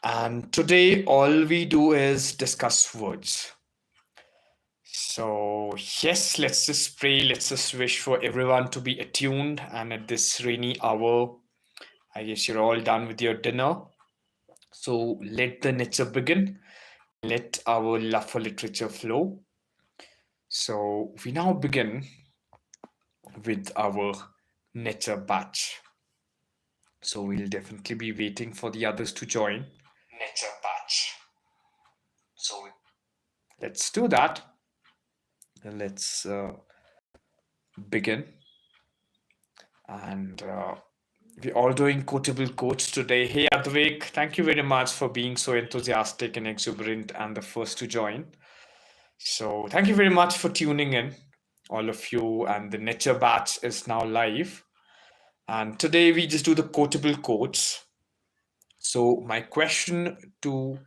And today, all we do is discuss words. So, yes, let's just pray, let's just wish for everyone to be attuned. And at this rainy hour, I guess you're all done with your dinner. So, let the nature begin. Let our love for literature flow. So, we now begin with our nature batch. So, we'll definitely be waiting for the others to join. Nature batch. So, let's do that. Let's begin. And we're all doing quotable quotes today. Hey, Advik, thank you very much for being so enthusiastic and exuberant and the first to join. So, thank you very much for tuning in, all of you. And the NETure Batch is now live. And today we just do the quotable quotes. So, my question to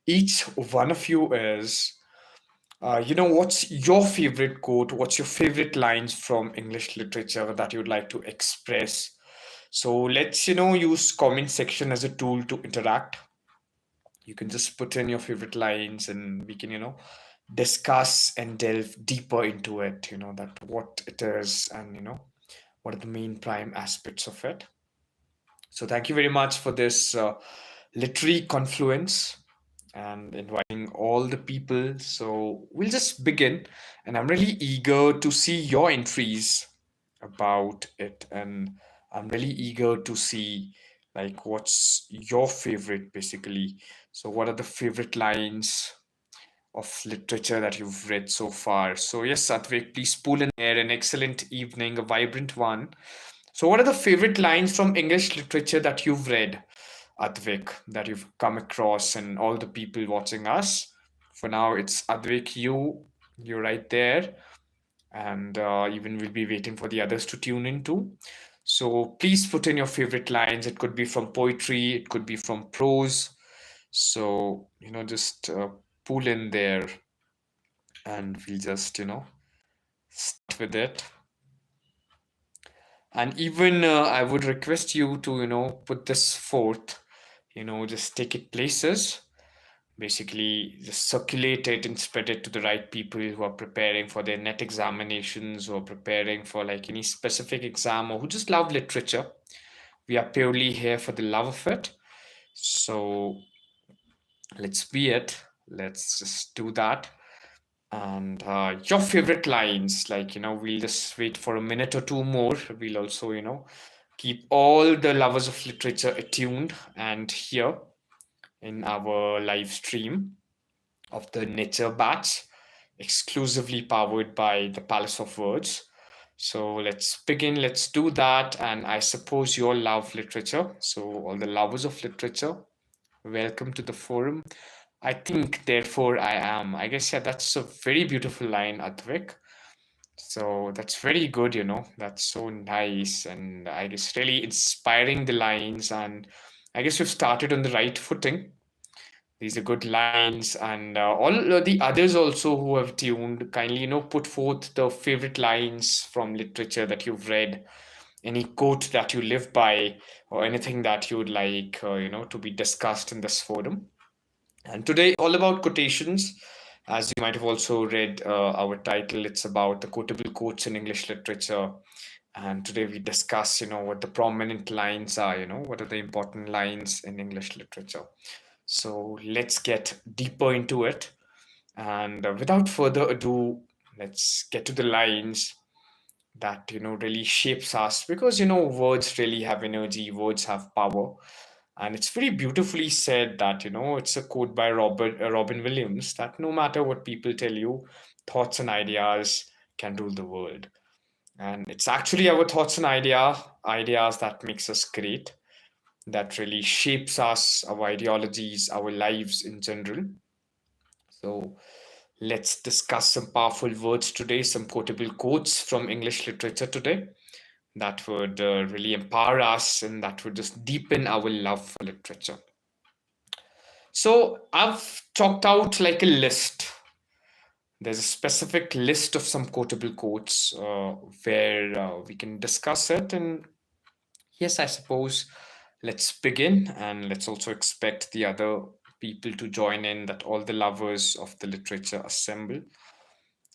each one of you is what's your favorite quote? What's your favorite lines from English literature that you'd like to express? So let's, use comment section as a tool to interact. You can just put in your favorite lines and we can, discuss and delve deeper into it, that what it is and, what are the main prime aspects of it. So thank you very much for this literary confluence and inviting all the people. So we'll just begin, and I'm really eager to see your entries about it, and I'm really eager to see like what's your favorite basically. So what are the favorite lines of literature that you've read so far? So yes, Satvik, please pull in there. An excellent evening, a vibrant one. So what are the favorite lines from English literature that you've read, Advik, that you've come across, and all the people watching us? For now, it's Advik, you're right there, and even we'll be waiting for the others to tune in too. So please put in your favorite lines. It could be from poetry, it could be from prose. So, just pull in there and we'll just, start with it. And even I would request you to, put this forth, just take it places, basically just circulate it and spread it to the right people who are preparing for their net examinations or preparing for like any specific exam or who just love literature. We are purely here for the love of it. So let's be it. Let's just do that. And your favorite lines, like, we'll just wait for a minute or two more. We'll also, keep all the lovers of literature attuned and here in our live stream of the NETure Batch, exclusively powered by the Palace of Words. So let's begin, let's do that. And I suppose you all love literature. So, all the lovers of literature, welcome to the forum. I think, therefore, I am. I guess, yeah, that's a very beautiful line, Advik. So that's very good, That's so nice. And I guess really inspiring the lines. And I guess we've started on the right footing. These are good lines. And all the others also who have tuned, kindly, put forth the favorite lines from literature that you've read, any quote that you live by, or anything that you would like, to be discussed in this forum. And today, all about quotations. As you might have also read our title, it's about the quotable quotes in English literature. And today we discuss, what the prominent lines are, what are the important lines in English literature. So let's get deeper into it. And without further ado, let's get to the lines that, really shapes us because, words really have energy, words have power. And it's very beautifully said that, it's a quote by Robin Williams that no matter what people tell you, thoughts and ideas can rule the world. And it's actually our thoughts and ideas that makes us great, that really shapes us, our ideologies, our lives in general. So let's discuss some powerful words today, some quotable quotes from English literature today that would really empower us and that would just deepen our love for literature. So I've chalked out like a list. There's a specific list of some quotable quotes where we can discuss it. And yes, I suppose let's begin, and let's also expect the other people to join in, that all the lovers of the literature assemble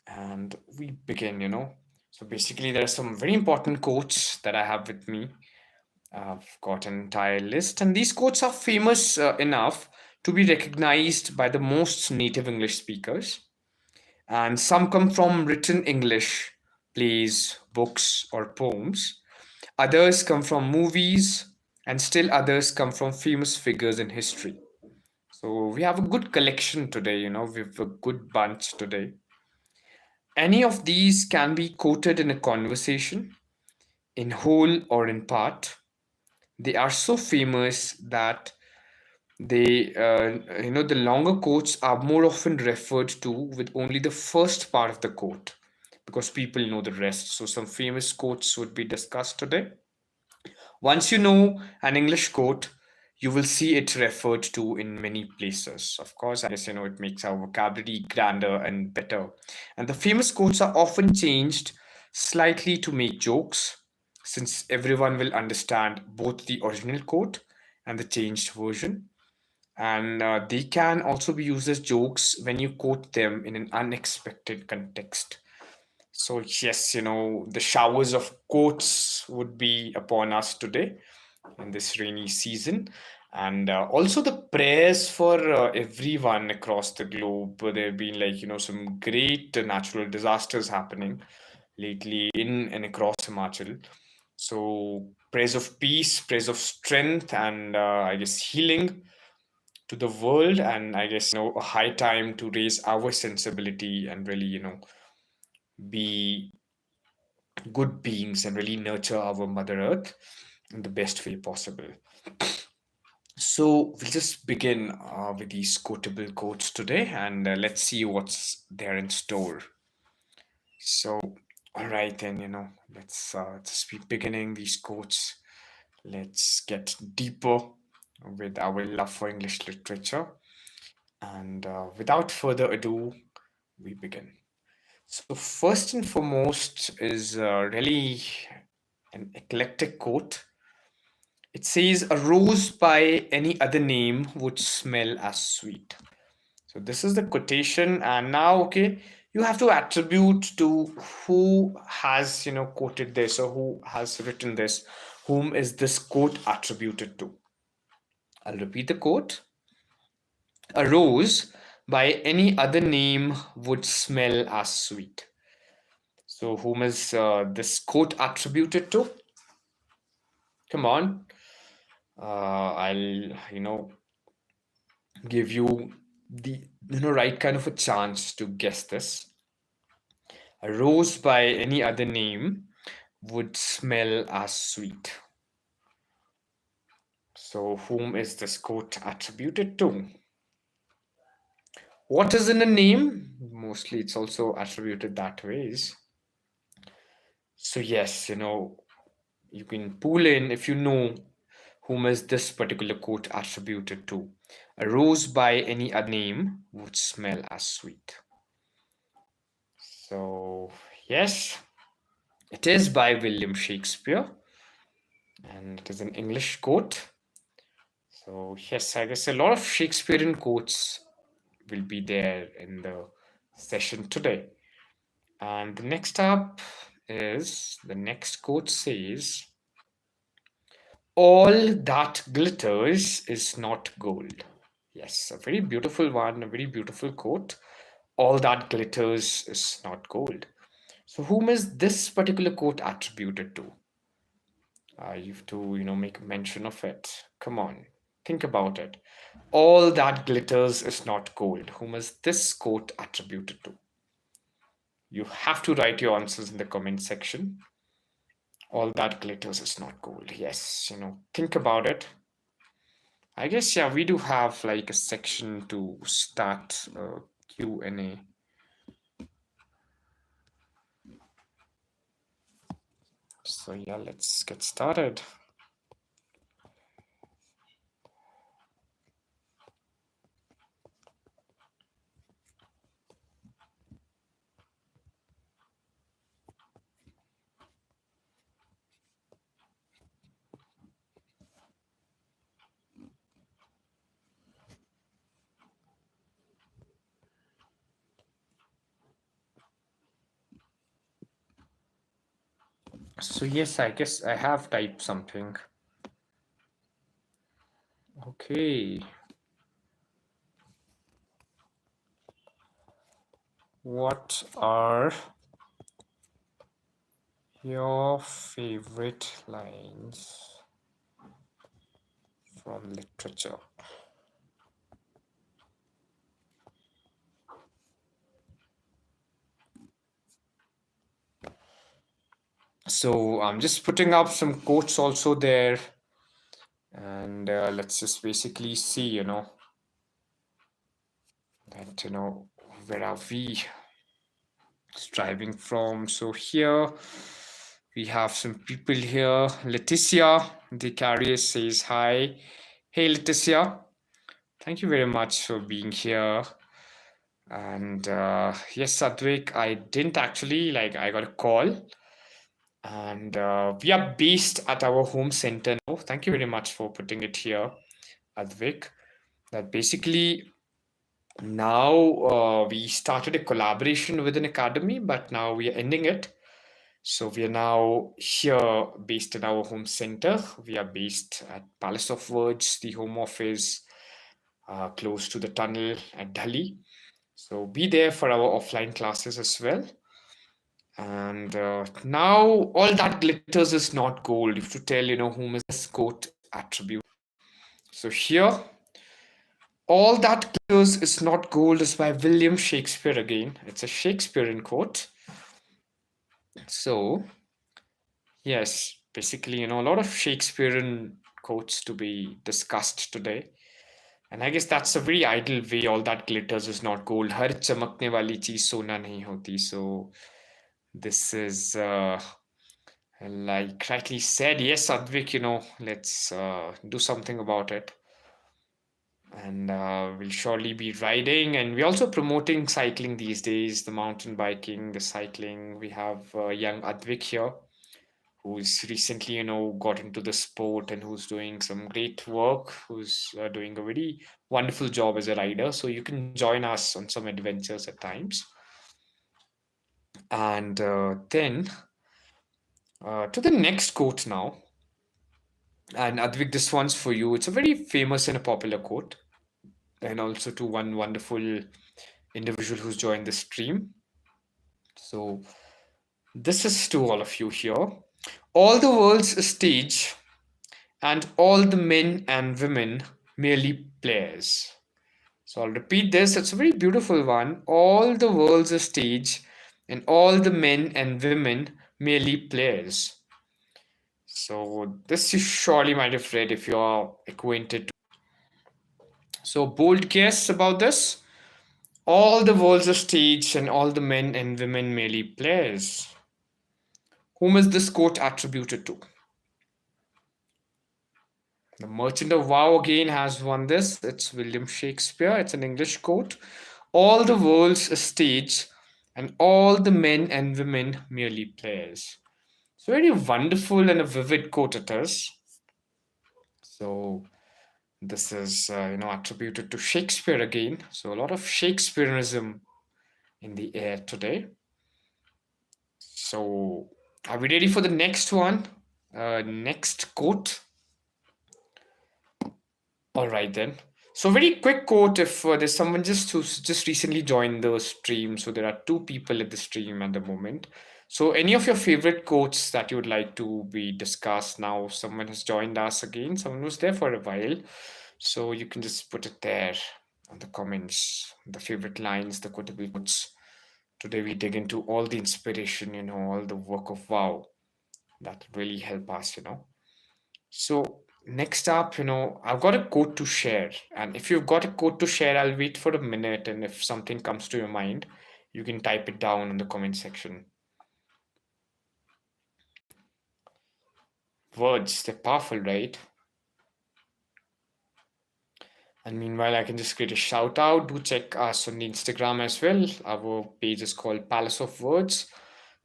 and we begin. So basically, there are some very important quotes that I have with me. I've got an entire list, and these quotes are famous enough to be recognized by the most native English speakers. And some come from written English, plays, books, or poems. Others come from movies, and still others come from famous figures in history. So we have a good collection today, we have a good bunch today. Any of these can be quoted in a conversation, in whole or in part. They are so famous that the longer quotes are more often referred to with only the first part of the quote because people know the rest. So, some famous quotes would be discussed today. Once you know an English quote, you will see it referred to in many places. Of course, I guess it makes our vocabulary grander and better. And the famous quotes are often changed slightly to make jokes, since everyone will understand both the original quote and the changed version. And they can also be used as jokes when you quote them in an unexpected context. So, yes, the showers of quotes would be upon us today in this rainy season. And also the prayers for everyone across the globe. There have been, some great natural disasters happening lately in and across Himachal. So, prayers of peace, prayers of strength, and I guess healing to the world. And I guess, a high time to raise our sensibility and really, be good beings and really nurture our Mother Earth in the best way possible. So we'll just begin with these quotable quotes today, and let's see what's there in store. So, all right then, let's just be beginning these quotes. Let's get deeper with our love for English literature, and without further ado, we begin. So first and foremost is really an eclectic quote. It says, "A rose by any other name would smell as sweet." So this is the quotation, and now, okay, you have to attribute to who has quoted this or who has written this. Whom is this quote attributed to? I'll repeat the quote. "A rose by any other name would smell as sweet." So whom is this quote attributed to? Come on. I'll give you the right kind of a chance to guess this. A rose by any other name would smell as sweet. So whom is this quote attributed to? What is in a name? Mostly it's also attributed that ways. So yes, you can pull in if you know whom is this particular quote attributed to. A rose by any other name would smell as sweet. So, yes, it is by William Shakespeare, and it is an English quote. So, yes, I guess a lot of Shakespearean quotes will be there in the session today. And the next up is the next quote says, "All that glitters is not gold." Yes, a very beautiful one, a very beautiful quote. All that glitters is not gold. So, whom is this particular quote attributed to? You have to make mention of it. Come on, think about it. All that glitters is not gold. Whom is this quote attributed to? You have to write your answers in the comment section. All that glitters is not gold. Yes, think about it. I guess, yeah, we do have like a section to start Q&A. So, yeah, let's get started. So yes, I guess I have typed something. Okay. What are your favorite lines from literature? So I'm just putting up some quotes also there, and let's just basically see, that where are we striving from. So here we have some people here. Leticia, the carrier says hi. Hey, Leticia. Thank you very much for being here. And yes, Sadvik, I didn't actually like, I got a call, and we are based at our home center now. Thank you very much for putting it here, Advik. That basically now we started a collaboration with an academy, but now we are ending it. So we are now here based in our home center. We are based at Palace of Words, the home office, close to the tunnel at Delhi. So be there for our offline classes as well. And now all that glitters is not gold. If to tell, whom is this quote attribute. So here, all that glitters is not gold is by William Shakespeare again. It's a Shakespearean quote. So yes, basically, a lot of Shakespearean quotes to be discussed today. And I guess that's a very ideal way. All that glitters is not gold. हर चमकने वाली चीज सोना नहीं होती. So this is like rightly said. Yes, Advik, let's do something about it. And we'll surely be riding. And we're also promoting cycling these days, the mountain biking, the cycling. We have young Advik here who's recently, got into the sport and who's doing some great work, who's doing a very wonderful job as a rider. So you can join us on some adventures at times. And then to the next quote now. And Advik, this one's for you. It's a very famous and a popular quote, and also to one wonderful individual who's joined the stream. So this is to all of you here. All the world's a stage, and all the men and women merely players. So I'll repeat this. It's a very beautiful one. All the world's a stage, and all the men and women merely players. So this you surely might have read if you are acquainted. So bold guess about this. All the world's a stage, and all the men and women merely players. Whom is this quote attributed to? The Merchant of Wow again has won this. It's William Shakespeare. It's an English quote. All the world's a stage, and all the men and women merely players. So very wonderful and a vivid quote it is. So this is attributed to Shakespeare again. So a lot of Shakespeareanism in the air today. So are we ready for the next one? Next quote. All right then. So very quick quote if there's someone just who's just recently joined the stream. So there are two people at the stream at the moment. So any of your favorite quotes that you would like to be discussed now? Someone has joined us again. Someone was there for a while. So you can just put it there on the comments. The favorite lines, the quotable quotes. Today we dig into all the inspiration, all the work of wow that really help us. So next up, I've got a quote to share. And if you've got a quote to share, I'll wait for a minute. And if something comes to your mind, you can type it down in the comment section. Words, they're powerful, right? And meanwhile, I can just create a shout out. Do check us on the Instagram as well. Our page is called Palace of Words.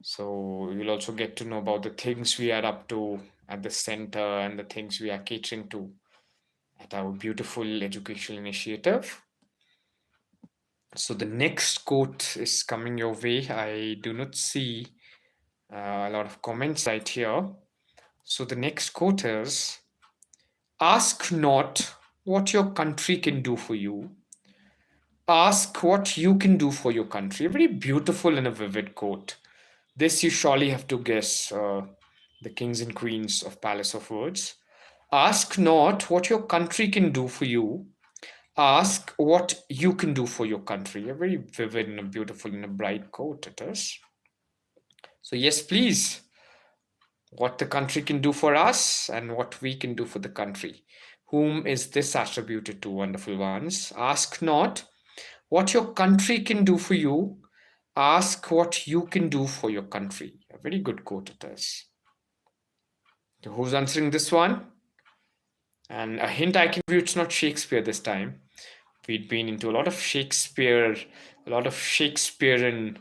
So you'll also get to know about the things we are up to at the center and the things we are catering to at our beautiful educational initiative. So the next quote is coming your way. I do not see A lot of comments right here. So the next quote is: Ask not what your country can do for you. Ask what you can do for your country. A very beautiful and a vivid quote. This you surely have to guess, the kings and queens of Palace of Words. Ask not what your country can do for you. Ask what you can do for your country. A very vivid and a beautiful and a bright quote it is. So, yes, please, what the country can do for us and what we can do for the country. Whom is this attributed to, wonderful ones? Ask not what your country can do for you. Ask what you can do for your country. A very good quote it is. So who's answering this one? And a hint I can give you, it's not Shakespeare this time. We'd been into a lot of Shakespeare, a lot of Shakespearean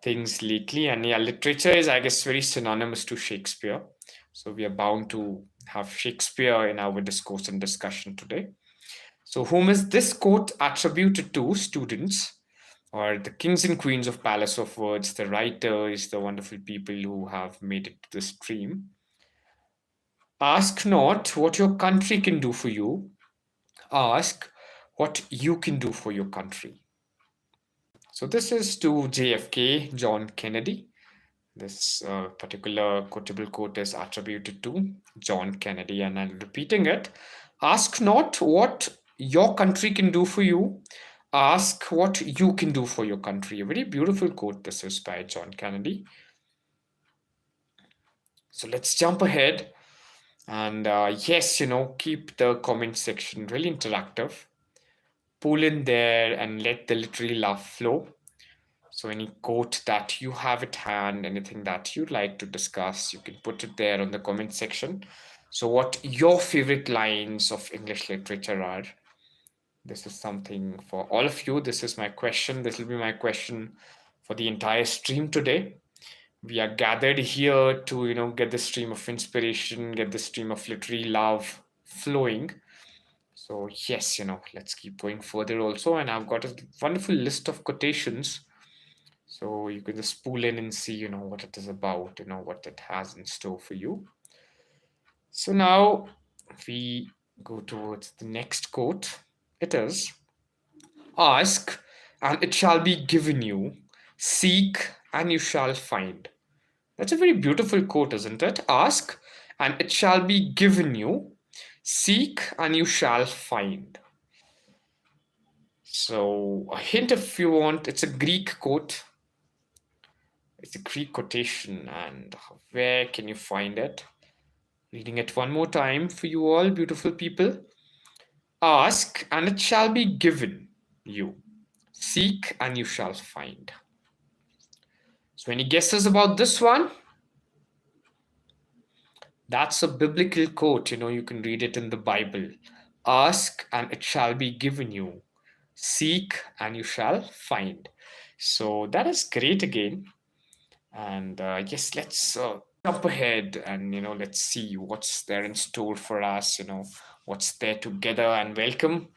things lately. And yeah, literature is, I guess, very synonymous to Shakespeare. So we are bound to have Shakespeare in our discourse and discussion today. So, whom is this quote attributed to, students? Or the kings and queens of Palace of Words, the writers, the wonderful people who have made it to the stream. Ask not what your country can do for you. Ask what you can do for your country. So this is to JFK, John Kennedy. This particular quotable quote is attributed to John Kennedy, and I'm repeating it. Ask not what your country can do for you. Ask what you can do for your country. A very beautiful quote. This is by John Kennedy. So let's jump ahead. And yes, keep the comment section really interactive. Pull in there and let the literary love flow. So any quote that you have at hand, anything that you'd like to discuss, you can put it there on the comment section. So what your favorite lines of English literature are. This is something for all of you. This is my question. This will be my question for the entire stream today. We are gathered here to, get the stream of inspiration, get the stream of literary love flowing. So yes, let's keep going further also. And I've got a wonderful list of quotations. So you can just pull in and see, what it is about, what it has in store for you. So now we go towards the next quote. It is: Ask and it shall be given you. Seek and you shall find. That's a very beautiful quote, isn't it? Ask and it shall be given you. Seek and you shall find. So, a hint if you want, it's a Greek quote. It's a Greek quotation, and where can you find it? Reading it one more time for you all, beautiful people. Ask and it shall be given you. Seek and you shall find. So, any guesses about this one? That's a biblical quote, you can read it in the Bible. Ask and it shall be given you. Seek and you shall find. So that is great again. And yes, let's jump ahead and, let's see what's there in store for us, what's there together, and welcome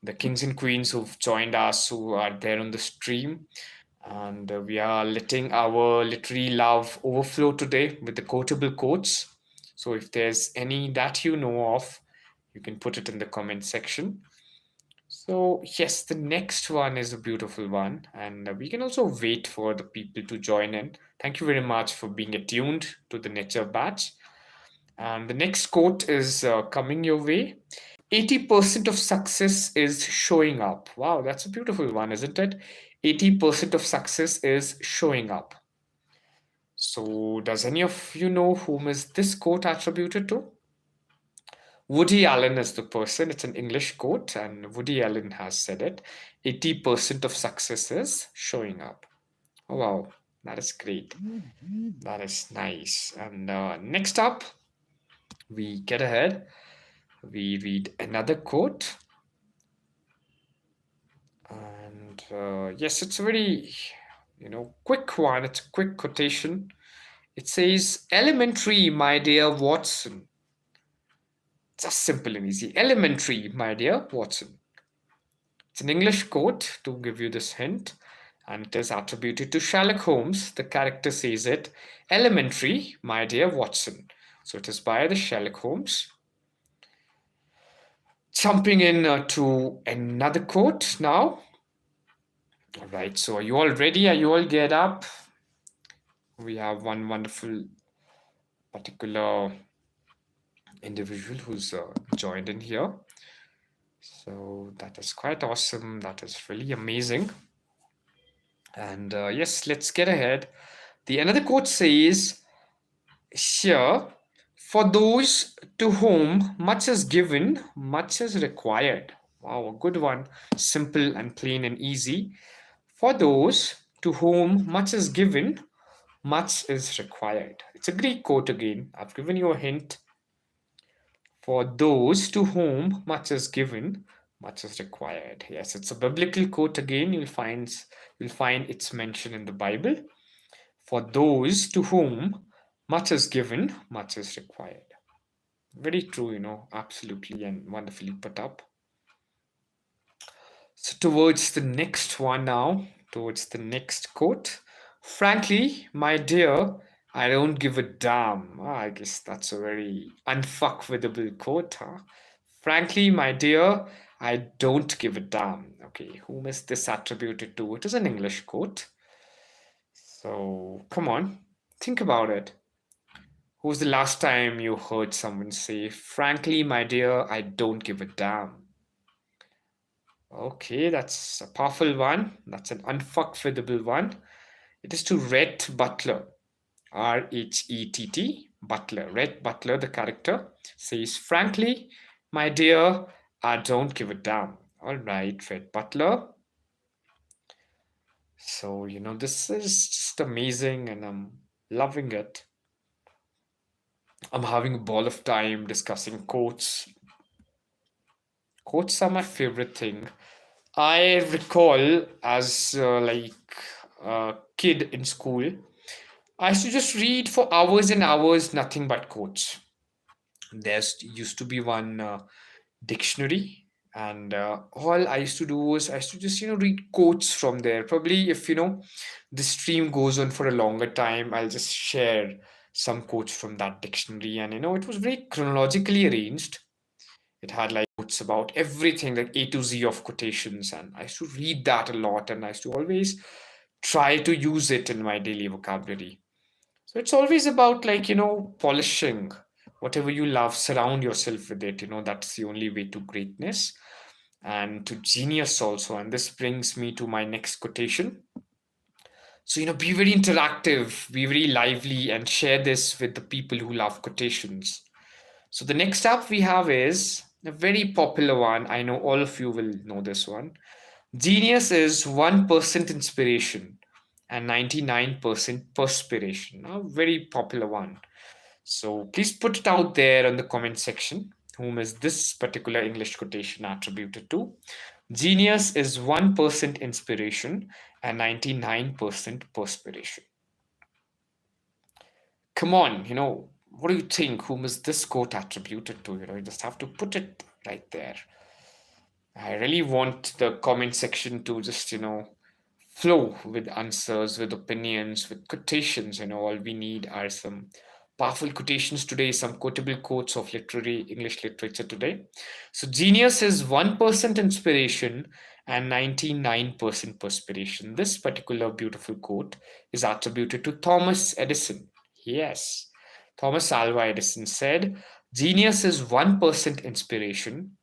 the kings and queens who've joined us, who are there on the stream. And we are letting our literary love overflow today with the quotable quotes. So if there's any that you know of, you can put it in the comment section. So yes, the next one is a beautiful one, and we can also wait for the people to join in. Thank you very much for being attuned to the NETure Batch. And the next quote is coming your way. 80% of success is showing up. Wow, that's a beautiful one, isn't it? 80% of success is showing up. So, does any of you know whom is this quote attributed to? Woody Allen is the person. It's an English quote, and Woody Allen has said it. 80% of success is showing up. Oh, wow, that is great. That is nice. And next up, we get ahead. We read another quote. And yes, it's a very, quick one. It's a quick quotation. It says, "Elementary, my dear Watson." Just simple and easy. Elementary, my dear Watson. It's an English quote to give you this hint. and it is attributed to Sherlock Holmes. The character says it, "Elementary, my dear Watson." So it is by the Sherlock Holmes. Jumping in to another quote now. All right, so are you all ready? Are you all geared up? We have one wonderful particular individual who's joined in here. So that is quite awesome. That is really amazing. And yes, let's get ahead. The another quote says here, "For those to whom much is given, much is required." Wow, a good one. Simple and plain and easy. For those to whom much is given, much is required. It's a Greek quote again. I've given you a hint. For those to whom much is given, much is required. Yes, it's a biblical quote again. You'll find its mention in the Bible. For those to whom much is given, much is required. Very true, absolutely and wonderfully put up. So, towards the next one now, towards the next quote. "Frankly, my dear, I don't give a damn." I guess that's a very unfuckwithable quote, huh? "Frankly, my dear, I don't give a damn." Okay, whom is this attributed to? It is an English quote. So, come on, think about it. Who's the last time you heard someone say, "Frankly, my dear, I don't give a damn"? Okay, that's a powerful one. That's an unfuckwithable one. It is to Rhett Butler. Rhett Butler. Rhett Butler, the character, says, "Frankly, my dear, I don't give a damn." All right, Rhett Butler. So, this is just amazing and I'm loving it. I'm having a ball of time discussing quotes. Quotes are my favorite thing. I recall as like a kid in school, I used to just read for hours and hours, nothing but quotes. There's used to be one dictionary, and all I used to do was I used to just read quotes from there. Probably if the stream goes on for a longer time, I'll just share some quotes from that dictionary, and it was very chronologically arranged. It had like quotes about everything, like A to Z of quotations, and I used to read that a lot, and I used to always try to use it in my daily vocabulary. So it's always about like, polishing whatever you love, surround yourself with it. That's the only way to greatness and to genius also. And this brings me to my next quotation. So, be very interactive, be very lively, and share this with the people who love quotations. So, the next up we have is a very popular one. I know all of you will know this one. "Genius is 1% inspiration and 99% perspiration." A very popular one. So please put it out there on the comment section. Whom is this particular English quotation attributed to? "Genius is 1% inspiration and 99% perspiration." Come on, what do you think? Whom is this quote attributed to? You just have to put it right there. I really want the comment section to just, flow with answers, with opinions, with quotations. All we need are some powerful quotations today, some quotable quotes of literary English literature today. So, genius is 1% inspiration and 99% perspiration. This particular beautiful quote is attributed to Thomas Edison. Yes, Thomas Alva Edison said, "Genius is 1% inspiration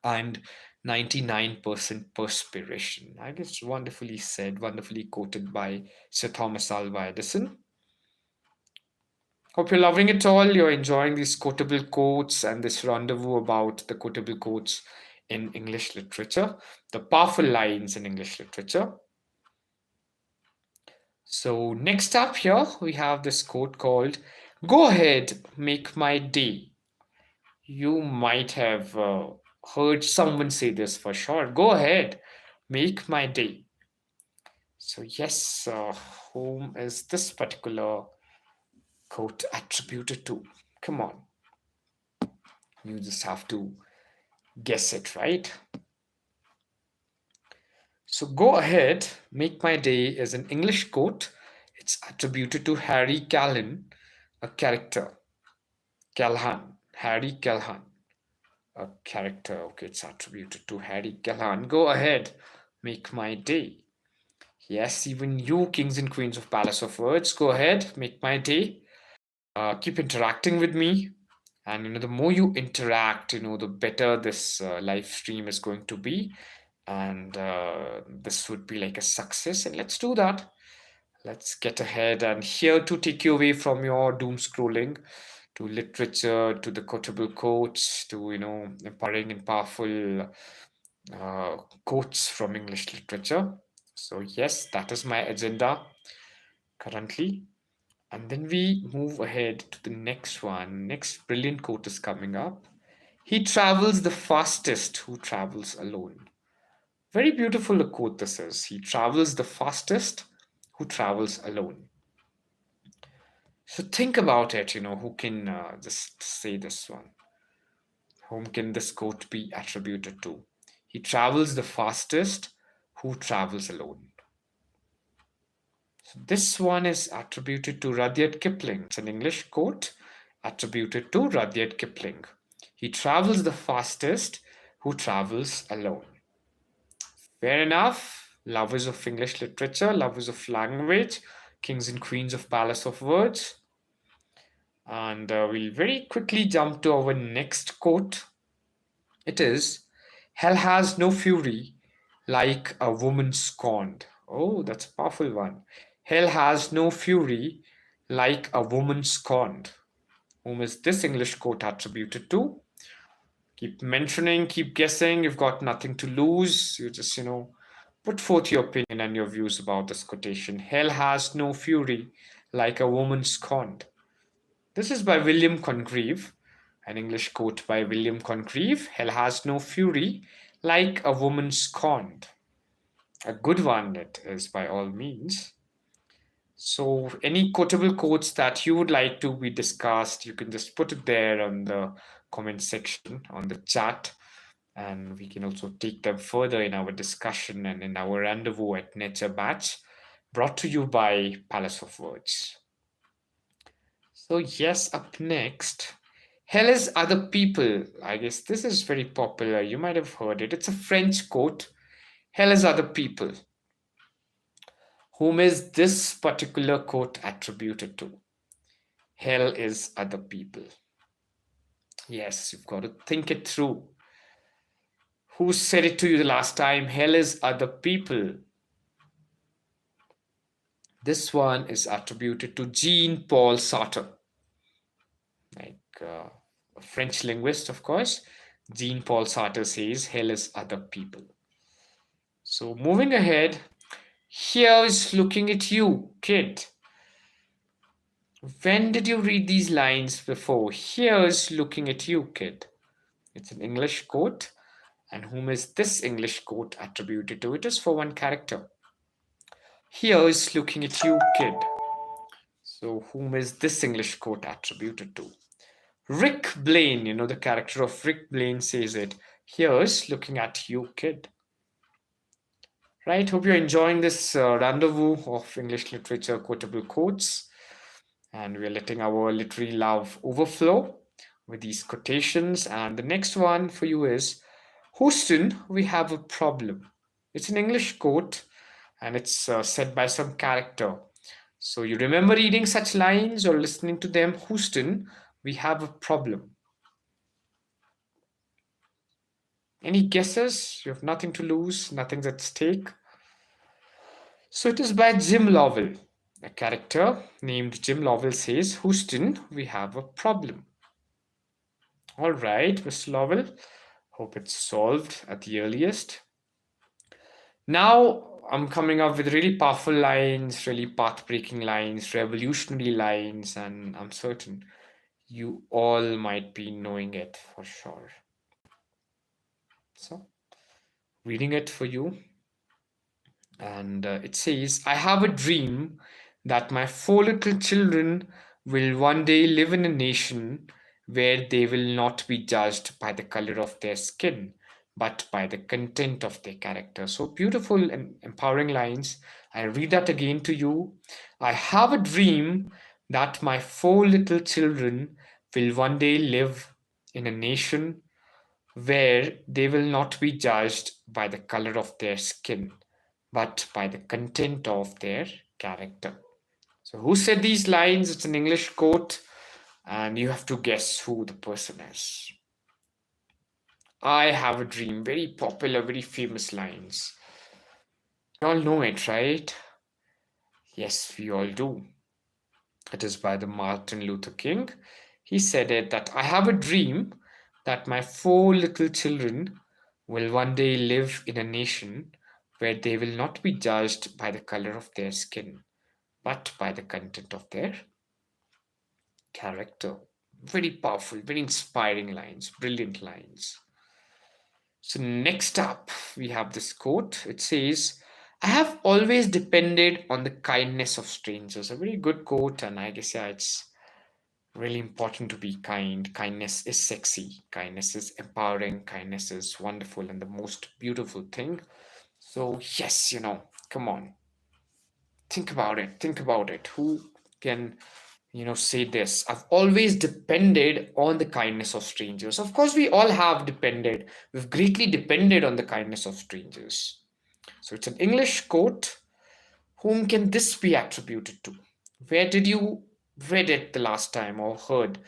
and 99% perspiration." I guess wonderfully said, wonderfully quoted by Sir Thomas Alva Edison. Hope you're loving it all. You're enjoying these quotable quotes and this rendezvous about the quotable quotes in English literature, the powerful lines in English literature. So, next up here, we have this quote called, "Go ahead, make my day." You might have heard someone say this for sure. "Go ahead, make my day." So, yes, whom is this particular quote attributed to? Come on, you just have to guess it, right? So go ahead, make my day is an English quote. It's attributed to Harry Callan, a character. Calhan, Harry Calhan, a character. Okay, it's attributed to Harry Callan. Go ahead, make my day. Yes, even you, kings and queens of Palace of Words, go ahead, make my day. Keep interacting with me. And the more you interact, the better this live stream is going to be. And this would be like a success. And let's do that. Let's get ahead and here to take you away from your doom scrolling to literature, to the quotable quotes, to empowering and powerful quotes from English literature. So yes, that is my agenda currently. And then we move ahead to the next one. Next brilliant quote is coming up. He travels the fastest who travels alone. Very beautiful a quote this is. He travels the fastest who travels alone. So think about it, who can just say this one? Whom can this quote be attributed to? He travels the fastest who travels alone. So this one is attributed to Rudyard Kipling. It's an English quote attributed to Rudyard Kipling. He travels the fastest who travels alone. Fair enough. Lovers of English literature, lovers of language, kings and queens of Palace of Words. And we'll very quickly jump to our next quote. It is, hell has no fury like a woman scorned. Oh, that's a powerful one. Hell has no fury like a woman scorned. Whom is this English quote attributed to? Keep mentioning, keep guessing. You've got nothing to lose. You just, put forth your opinion and your views about this quotation. Hell has no fury like a woman scorned. This is by William Congreve, an English quote by William Congreve. Hell has no fury like a woman scorned. A good one it is by all means. So any quotable quotes that you would like to be discussed, you can just put it there on the comment section, on the chat, and we can also take them further in our discussion and in our rendezvous at NETure Batch, brought to you by Palace of Words. So yes, up next, hell is other people. I guess this is very popular. You might have heard it. It's a French quote. Hell is other people. Whom is this particular quote attributed to? Hell is other people. Yes, you've got to think it through. Who said it to you the last time? Hell is other people. This one is attributed to Jean-Paul Sartre, like a French linguist, of course. Jean-Paul Sartre says, hell is other people. So moving ahead, here is looking at you, kid. When did you read these lines before? Here is looking at you, kid. It's an English quote. And whom is this English quote attributed to? It is for one character. Here is looking at you, kid. So whom is this English quote attributed to? Rick Blaine, the character of Rick Blaine says it. Here's looking at you, kid. Right, hope you're enjoying this rendezvous of English literature quotable quotes. And we're letting our literary love overflow with these quotations. And the next one for you is, Houston, we have a problem. It's an English quote and it's said by some character. So you remember reading such lines or listening to them? Houston, we have a problem. Any guesses? You have nothing to lose, nothing's at stake. So it is by Jim Lovell. A character named Jim Lovell says, Houston, we have a problem. All right, Mr. Lovell. Hope it's solved at the earliest. Now I'm coming up with really powerful lines, really path-breaking lines, revolutionary lines, and I'm certain you all might be knowing it for sure. So, reading it for you. And it says, I have a dream that my 4 little children will one day live in a nation where they will not be judged by the color of their skin, but by the content of their character. So beautiful and empowering lines. I read that again to you. I have a dream that my four little children will one day live in a nation where they will not be judged by the color of their skin, but by the content of their character. So, who said these lines? It's an English quote, and you have to guess who the person is. I have a dream. Very popular, very famous lines. You all know it, right? Yes, we all do. It is by the Martin Luther King. He said it that I have a dream that my four little children will one day live in a nation where they will not be judged by the color of their skin, but by the content of their character. Very powerful, very inspiring lines, brilliant lines. So, next up, we have this quote. It says, I have always depended on the kindness of strangers. A very good quote, and I guess, yeah, it's really important to be kind. Kindness is sexy, kindness is empowering, kindness is wonderful, and the most beautiful thing. So, yes, come on, think about it, think about it. Who can say this? I've always depended on the kindness of strangers. Of course, we all have depended. We've greatly depended on the kindness of strangers. So it's an English quote. Whom can this be attributed to? Where did you read it the last time or heard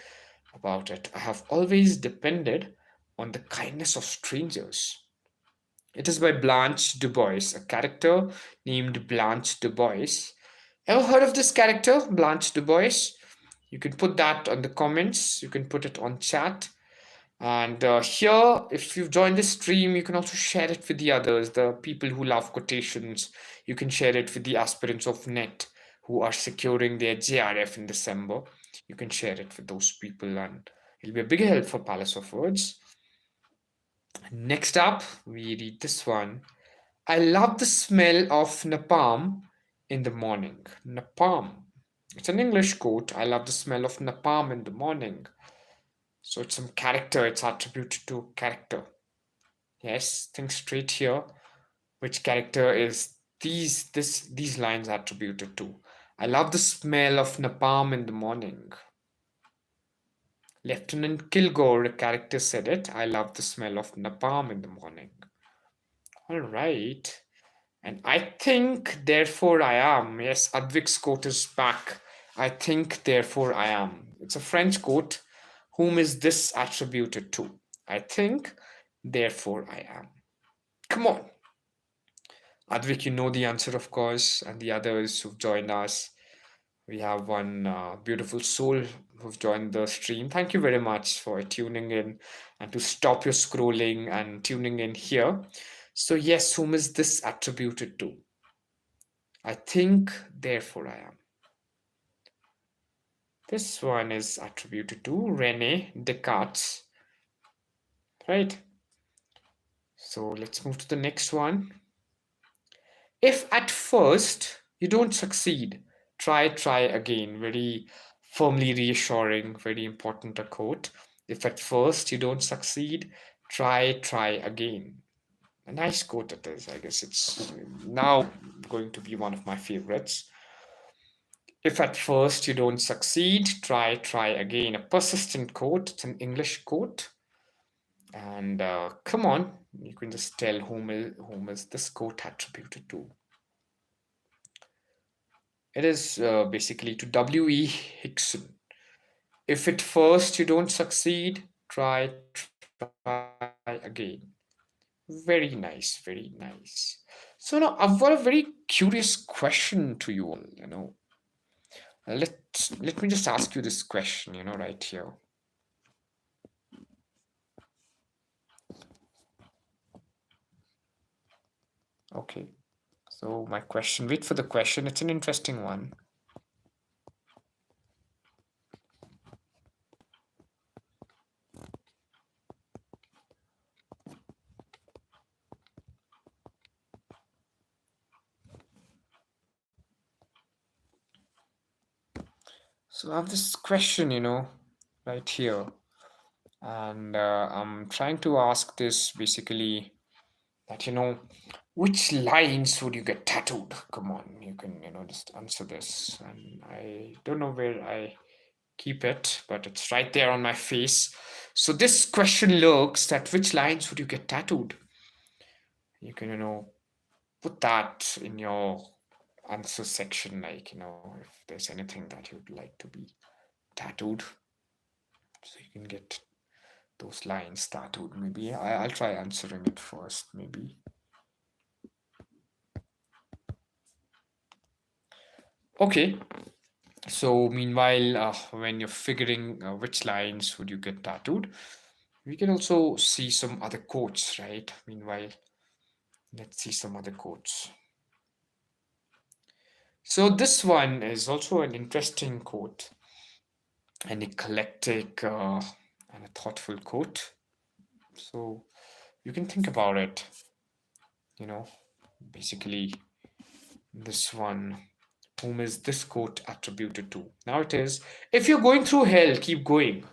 about it? I have always depended on the kindness of strangers. It is by Blanche Du Bois, a character named Blanche Du Bois. Ever heard of this character, Blanche Du Bois? You can put that on the comments. You can put it on chat. And here, if you've joined this stream, you can also share it with the others, the people who love quotations. You can share it with the aspirants of NET who are securing their JRF in December. You can share it with those people, and it'll be a big help for Palace of Words. Next up, we read this one. I love the smell of napalm in the morning. Napalm. It's an English quote. I love the smell of napalm in the morning. So it's some character, it's attributed to character. Yes, think straight here. Which character is these lines attributed to? I love the smell of napalm in the morning. Lieutenant Kilgore, a character, said it. I love the smell of napalm in the morning. All right. And I think, therefore I am. Yes, Advik's quote is back. I think, therefore I am. It's a French quote. Whom is this attributed to? I think, therefore I am. Come on. Advik, you know the answer, of course, and the others who've joined us. We have one beautiful soul who've joined the stream. Thank you very much for tuning in and to stop your scrolling and tuning in here. So, yes, whom is this attributed to? I think, therefore I am. This one is attributed to Rene Descartes, right? So let's move to the next one. If at first you don't succeed, try again. Very firmly reassuring, very important a quote. If at first you don't succeed, try again. A nice quote it is. I guess it's now going to be one of my favorites. If at first you don't succeed, try again. A persistent quote. It's an English quote. And come on, you can just tell whom is this quote attributed to. It is basically to W.E. Hickson. If at first you don't succeed, try again. Very nice, very nice. So now I've got a very curious question to you all. Let me just ask you this question. Right here. Okay. So my question. Wait for the question. It's an interesting one. So I have this question, right here. And I'm trying to ask this basically that, which lines would you get tattooed? Come on, you can, just answer this. And I don't know where I keep it, but it's right there on my face. So this question looks at which lines would you get tattooed? You can, put that in your answer section, like, if there's anything that you'd like to be tattooed. So you can get those lines tattooed. Maybe I'll try answering it first, maybe. Okay. So meanwhile, when you're figuring which lines would you get tattooed, we can also see some other quotes, right? Meanwhile, let's see some other quotes. So this one is also an interesting quote, an eclectic and a thoughtful quote. So you can think about it, you know, basically this one. Whom is this quote attributed to? Now it is, if you're going through hell, keep going.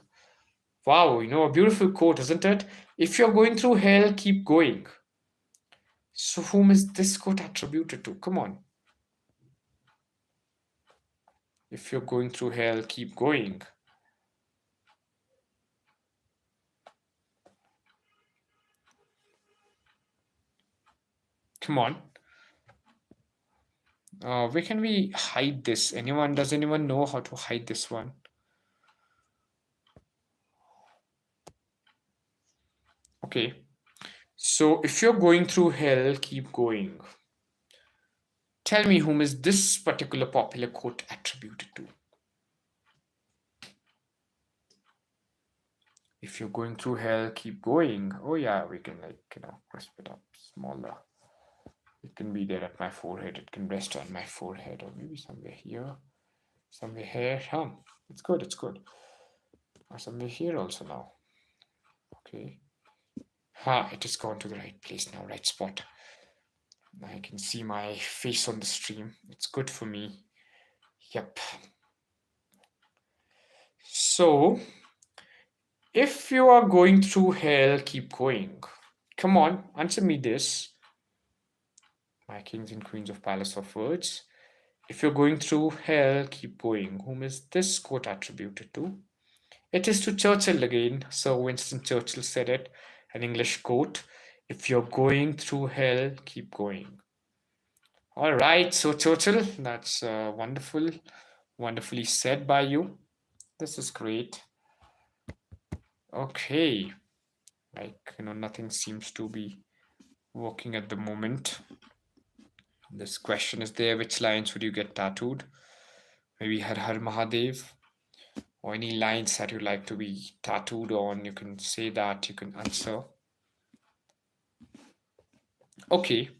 Wow, a beautiful quote, isn't it? If you're going through hell, keep going. So, whom is this quote attributed to? Come on. If you're going through hell, keep going. Come on. Where can we hide this? Does anyone know how to hide this one? Okay. So, if you're going through hell, keep going. Tell me, whom is this particular popular quote attributed to? If you're going through hell, keep going. Oh yeah, we can crisp it up smaller. It can be there at my forehead. It can rest on my forehead, or maybe somewhere here, somewhere here. It's good. It's good. Or somewhere here also now. Okay. It has gone to the right place now, right spot. I can see my face on the stream. It's good for me. Yep. So, if you are going through hell, keep going. Come on, answer me this. My kings and queens of Palace of Words. If you're going through hell, keep going. Whom is this quote attributed to? It is to Churchill again. Sir Winston Churchill said it, an English quote. If you're going through hell, keep going. All right, so Churchill, that's wonderful, wonderfully said by you. This is great. Okay, nothing seems to be working at the moment. This question is there, which lines would you get tattooed? Maybe Har Har Mahadev, or any lines that you'd like to be tattooed on. You can say that, you can answer. Okay,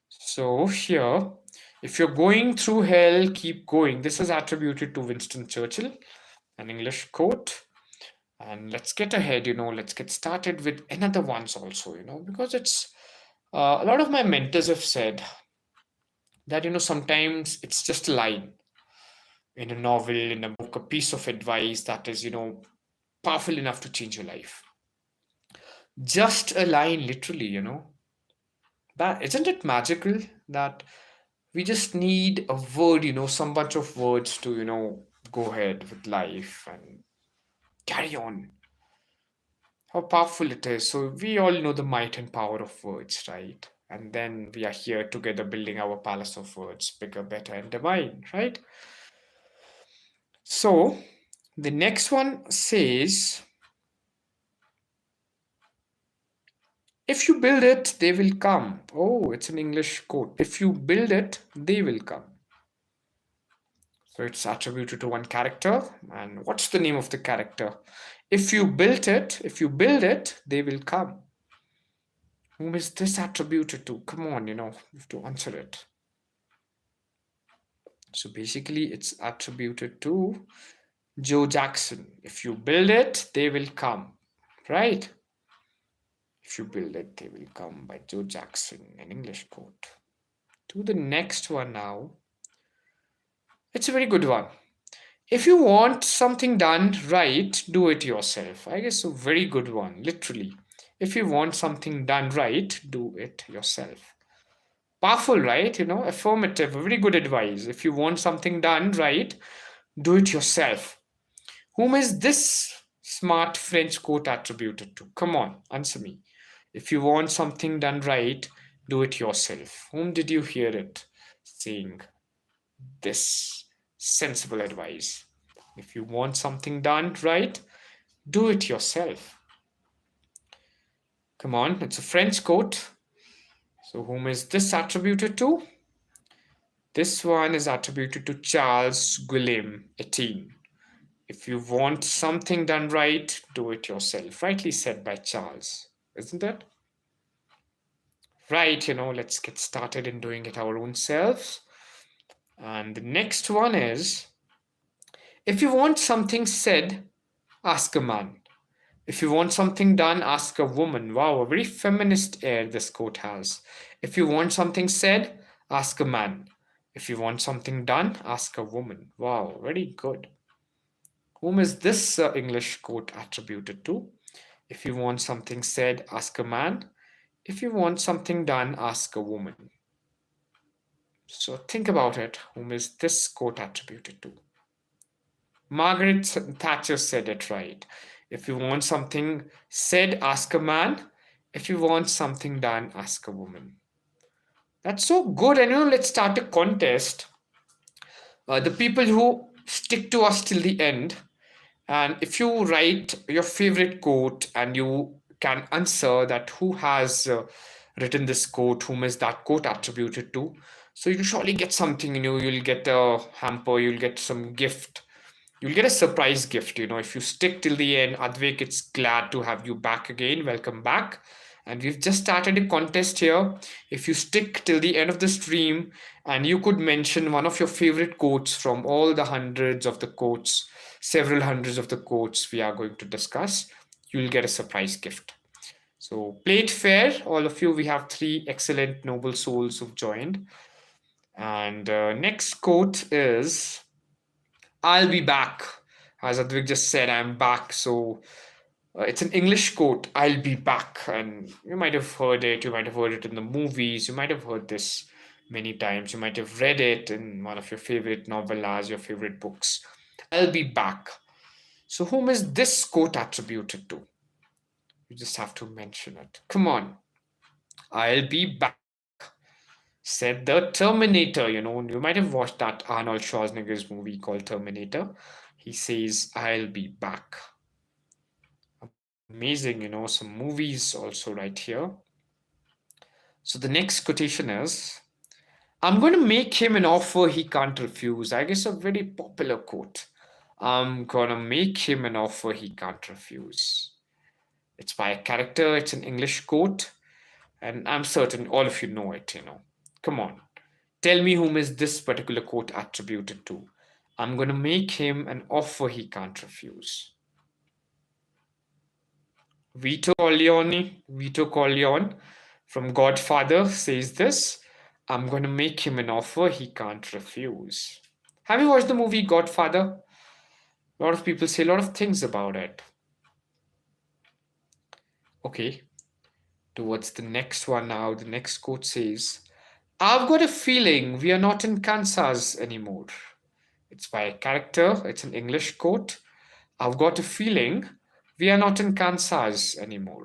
so here, if you're going through hell, keep going. This is attributed to Winston Churchill, an English quote. And let's get ahead, let's get started with another ones also, because it's a lot of my mentors have said that, sometimes it's just a line in a novel, in a book, a piece of advice that is, powerful enough to change your life. Just a line, literally, that isn't it magical that we just need a word, some bunch of words to, go ahead with life and carry on. How powerful it is. So we all know the might and power of words, right? And then we are here together building our palace of words, bigger, better, and divine, right? So the next one says, if you build it, they will come. Oh, it's an English quote. If you build it, they will come. So it's attributed to one character. And what's the name of the character? If you build it, they will come. Whom is this attributed to? Come on, you have to answer it. So basically, it's attributed to Joe Jackson. If you build it, they will come. Right? If you build it, they will come, by Joe Jackson, an English quote. To the next one now. It's a very good one. If you want something done right, do it yourself. I guess a very good one, literally. If you want something done right, do it yourself. Powerful, right? Affirmative, very good advice. If you want something done right, do it yourself. Whom is this smart French quote attributed to? Come on, answer me. If you want something done right, do it yourself. Whom did you hear it saying this sensible advice? If you want something done right, do it yourself. Come on, it's a French quote. So, whom is this attributed to? This one is attributed to Charles Guillaume Etienne. If you want something done right, do it yourself. Rightly said by Charles, isn't it? Right, let's get started in doing it our own selves. And the next one is, if you want something said, ask a man. If you want something done, ask a woman. Wow, a very feminist air this quote has. If you want something said, ask a man. If you want something done, ask a woman. Wow, very good. Whom is this English quote attributed to? If you want something said, ask a man. If you want something done, ask a woman. So think about it. Whom is this quote attributed to? Margaret Thatcher said it right. If you want something said, ask a man. If you want something done, ask a woman. That's so good. And let's start a contest. The people who stick to us till the end, and if you write your favorite quote and you can answer that who has written this quote, whom is that quote attributed to, so you'll surely get something. You'll get a hamper, you'll get some gift. You'll get a surprise gift, if you stick till the end. Advik, it's glad to have you back again. Welcome back. And we've just started a contest here. If you stick till the end of the stream and you could mention one of your favorite quotes from all the hundreds of the quotes, several hundreds of the quotes we are going to discuss, you'll get a surprise gift. So play it fair, all of you. We have 3 excellent noble souls who've joined. And next quote is, I'll be back. As Advik just said, I'm back. So it's an English quote, I'll be back. And you might have heard it. You might have heard it in the movies. You might have heard this many times. You might have read it in one of your favorite novellas, your favorite books. I'll be back. So whom is this quote attributed to? You just have to mention it. Come on. I'll be back, said the Terminator. You might have watched that Arnold Schwarzenegger's movie called Terminator. He says, I'll be back. Amazing, some movies also right here. So the next quotation is, I'm going to make him an offer he can't refuse. I guess a very popular quote. I'm going to make him an offer he can't refuse. It's by a character, it's an English quote, and I'm certain all of you know it. Come on. Tell me whom is this particular quote attributed to. I'm going to make him an offer he can't refuse. Vito Corleone from Godfather says this. I'm going to make him an offer he can't refuse. Have you watched the movie Godfather? A lot of people say a lot of things about it. Okay, towards the next one now. The next quote says, I've got a feeling we are not in Kansas anymore. It's by a character, it's an English quote. I've got a feeling we are not in Kansas anymore.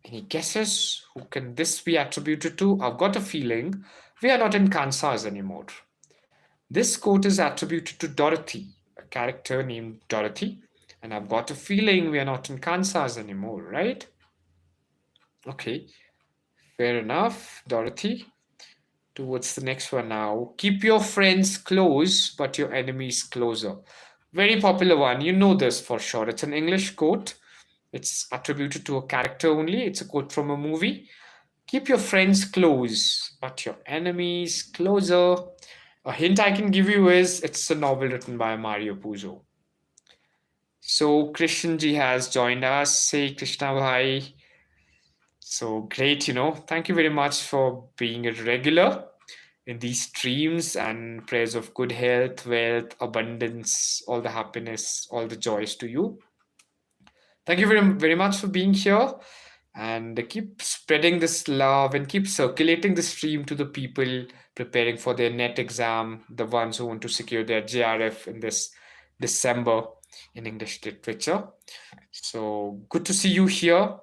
Any guesses? Who can this be attributed to? I've got a feeling we are not in Kansas anymore. This quote is attributed to Dorothy, a character named Dorothy. And I've got a feeling we are not in Kansas anymore, right? Okay, fair enough, Dorothy. Towards the next one now. Keep your friends close, but your enemies closer. Very popular one. You know this for sure. It's an English quote. It's attributed to a character only. It's a quote from a movie. Keep your friends close, but your enemies closer. A hint I can give you is it's a novel written by Mario Puzo. So Krishan ji has joined us. Say Krishna Bhai. So great, Thank you very much for being a regular. in these streams and prayers of good health, wealth, abundance, all the happiness, all the joys to you. Thank you very much for being here, and keep spreading this love and keep circulating the stream to the people preparing for their net exam, the ones who want to secure their JRF in this December in English literature. So good to see you here.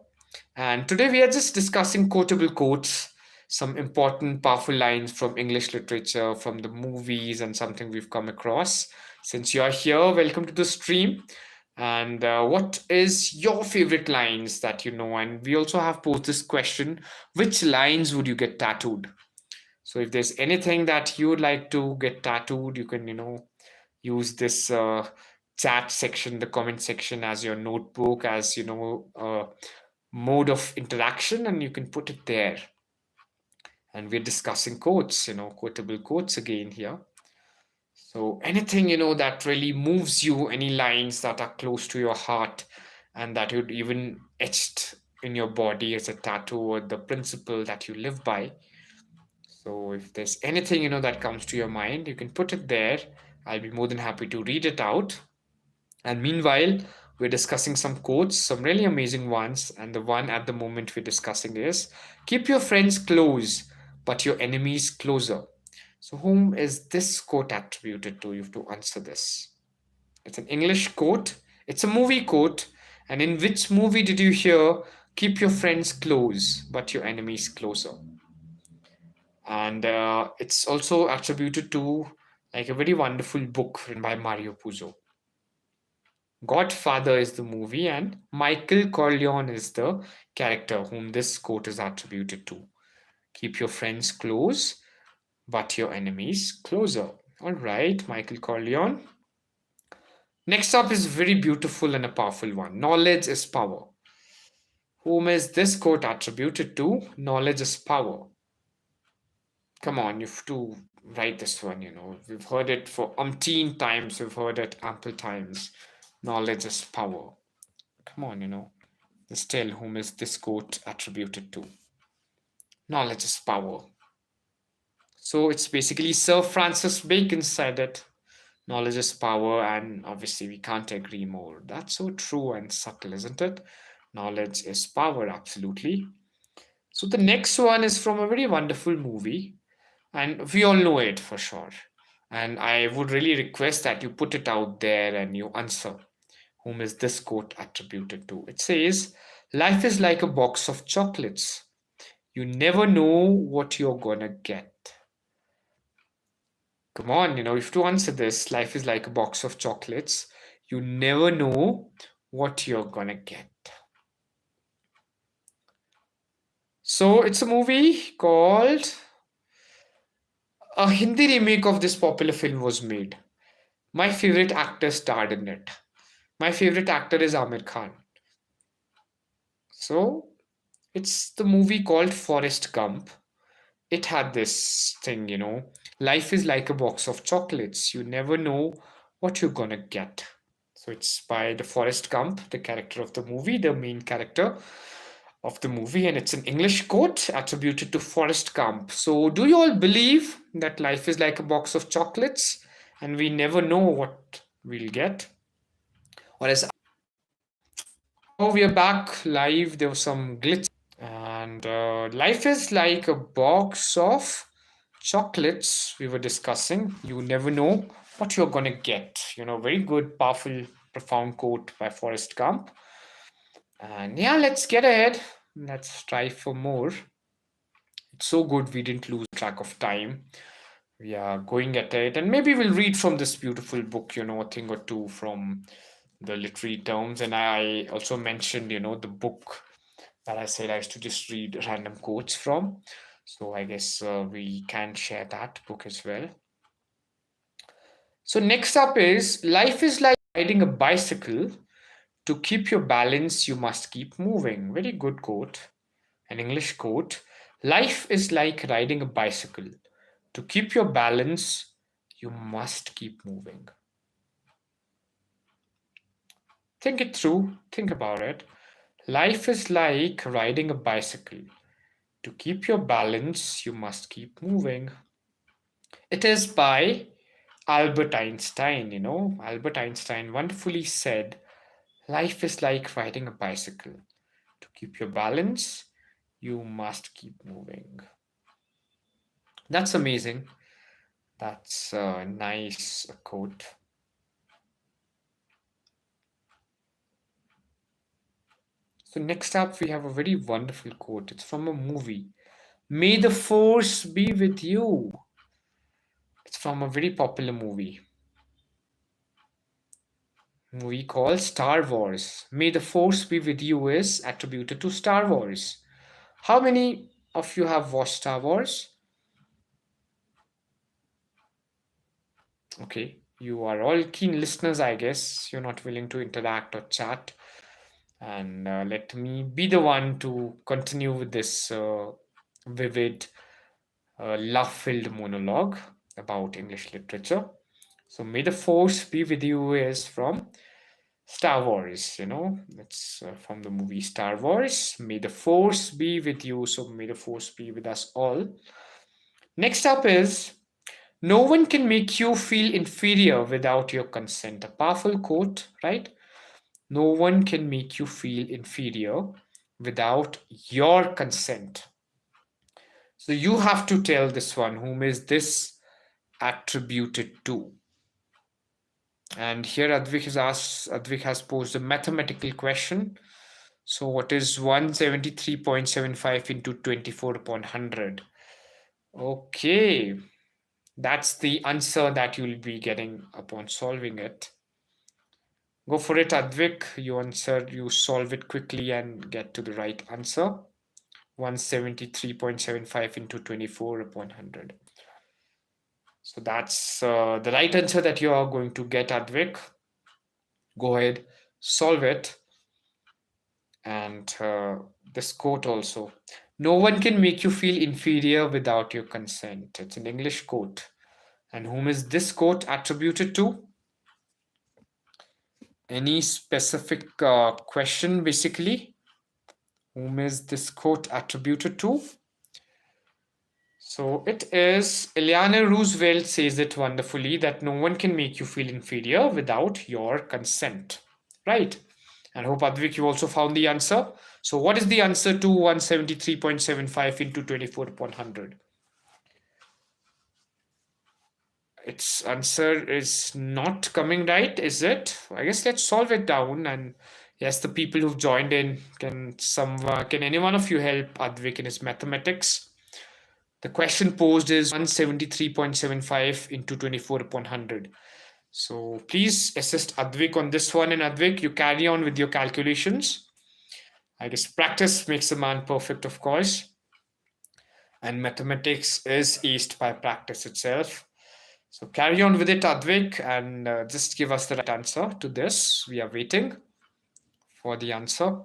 And today we are just discussing quotable quotes, some important, powerful lines from English literature, from the movies, and something we've come across. Since you are here, welcome to the stream. And what is your favorite lines that you know? And we also have posed this question: which lines would you get tattooed? So if there's anything that you would like to get tattooed, you can, use this chat section, the comment section as your notebook, as mode of interaction, and you can put it there. And we're discussing quotes, quotable quotes again here. So anything, that really moves you, any lines that are close to your heart and that you'd even etched in your body as a tattoo, or the principle that you live by. So if there's anything, that comes to your mind, you can put it there. I'll be more than happy to read it out. And meanwhile, we're discussing some quotes, some really amazing ones. And the one at the moment we're discussing is: keep your friends close, but your enemies closer. So, whom is this quote attributed to? You have to answer this. It's an English quote, it's a movie quote. And in which movie did you hear, keep your friends close, but your enemies closer? And it's also attributed to like a very wonderful book written by Mario Puzo. Godfather is the movie, and Michael Corleone is the character whom this quote is attributed to. Keep your friends close, but your enemies closer. All right, Michael Corleone. Next up is very beautiful and a powerful one. Knowledge is power. Whom is this quote attributed to? Knowledge is power. Come on, you have to write this one, We've heard it for umpteen times, we've heard it ample times. Knowledge is power. Come on, Still, whom is this quote attributed to? Knowledge is power. So it's basically Sir Francis Bacon said it. Knowledge is power, and obviously we can't agree more. That's so true and subtle, isn't it? Knowledge is power, absolutely. So the next one is from a very wonderful movie, and we all know it for sure. And I would really request that you put it out there and you answer. Whom is this quote attributed to? It says, life is like a box of chocolates. You never know what you're gonna get. Come on, you have to answer this. Life is like a box of chocolates. You never know what you're gonna get. So it's a movie called, a Hindi remake of this popular film was made. My favorite actor starred in it. My favorite actor is Amir Khan. So it's the movie called Forrest Gump. It had this thing, life is like a box of chocolates. You never know what you're gonna get. So it's by the Forrest Gump, the character of the movie, the main character of the movie, and it's an English quote attributed to Forrest Gump. So do you all believe that life is like a box of chocolates and we never know what we'll get? Or as oh, we are back live. There was some glitch. And life is like a box of chocolates we were discussing. You never know what you're going to get. Very good, powerful, profound quote by Forrest Gump. And yeah, let's get ahead. Let's strive for more. It's so good we didn't lose track of time. We are going at it. And maybe we'll read from this beautiful book, a thing or two from the literary terms. And I also mentioned, the book that I said I used to just read random quotes from. So I guess we can share that book as well. So next up is life is like riding a bicycle. To keep your balance, you must keep moving. Very good quote. An English quote. Life is like riding a bicycle. To keep your balance, you must keep moving. Think it through. Think about it. Life is like riding a bicycle. To keep your balance, you must keep moving. It is by Albert Einstein. Albert Einstein wonderfully said, life is like riding a bicycle. To keep your balance, you must keep moving. That's amazing. That's a nice quote. So, next up, we have a very wonderful quote. It's from a movie. May the force be with you. It's from a very popular movie called Star Wars. May the force be with you is attributed to Star Wars. How many of you have watched Star Wars? Okay, you are all keen listeners, I guess. You're not willing to interact or chat. And let me be the one to continue with this vivid, love filled monologue about English literature. So, May the Force be with you is from Star Wars, it's from the movie Star Wars. May the Force be with you. So, may the Force be with us all. Next up is, no one can make you feel inferior without your consent. A powerful quote, right? No one can make you feel inferior without your consent. So you have to tell this one, whom is this attributed to? And here Advik has posed a mathematical question. So what is 173.75 into 24 upon 100? Okay, that's the answer that you'll be getting upon solving it. Go for it, Advik. You solve it quickly and get to the right answer. 173.75 into 24 upon 100. So that's the right answer that you are going to get, Advik. Go ahead, solve it. And this quote also. No one can make you feel inferior without your consent. It's an English quote. And whom is this quote attributed to? Any specific question, basically? Whom is this quote attributed to? So it is Eleanor Roosevelt says it wonderfully that no one can make you feel inferior without your consent. Right. And hope Advik you also found the answer. So what is the answer to 173.75 into 24 upon 100? Its answer is not coming right, is it? I guess let's solve it down. And yes, the people who've joined in, can any one of you help Advik in his mathematics? The question posed is 173.75 into 24 upon 100. So please assist Advik on this one. And Advik, you carry on with your calculations. I guess practice makes a man perfect, of course. And mathematics is aced by practice itself. So carry on with it, Advik, and just give us the right answer to this. We are waiting for the answer.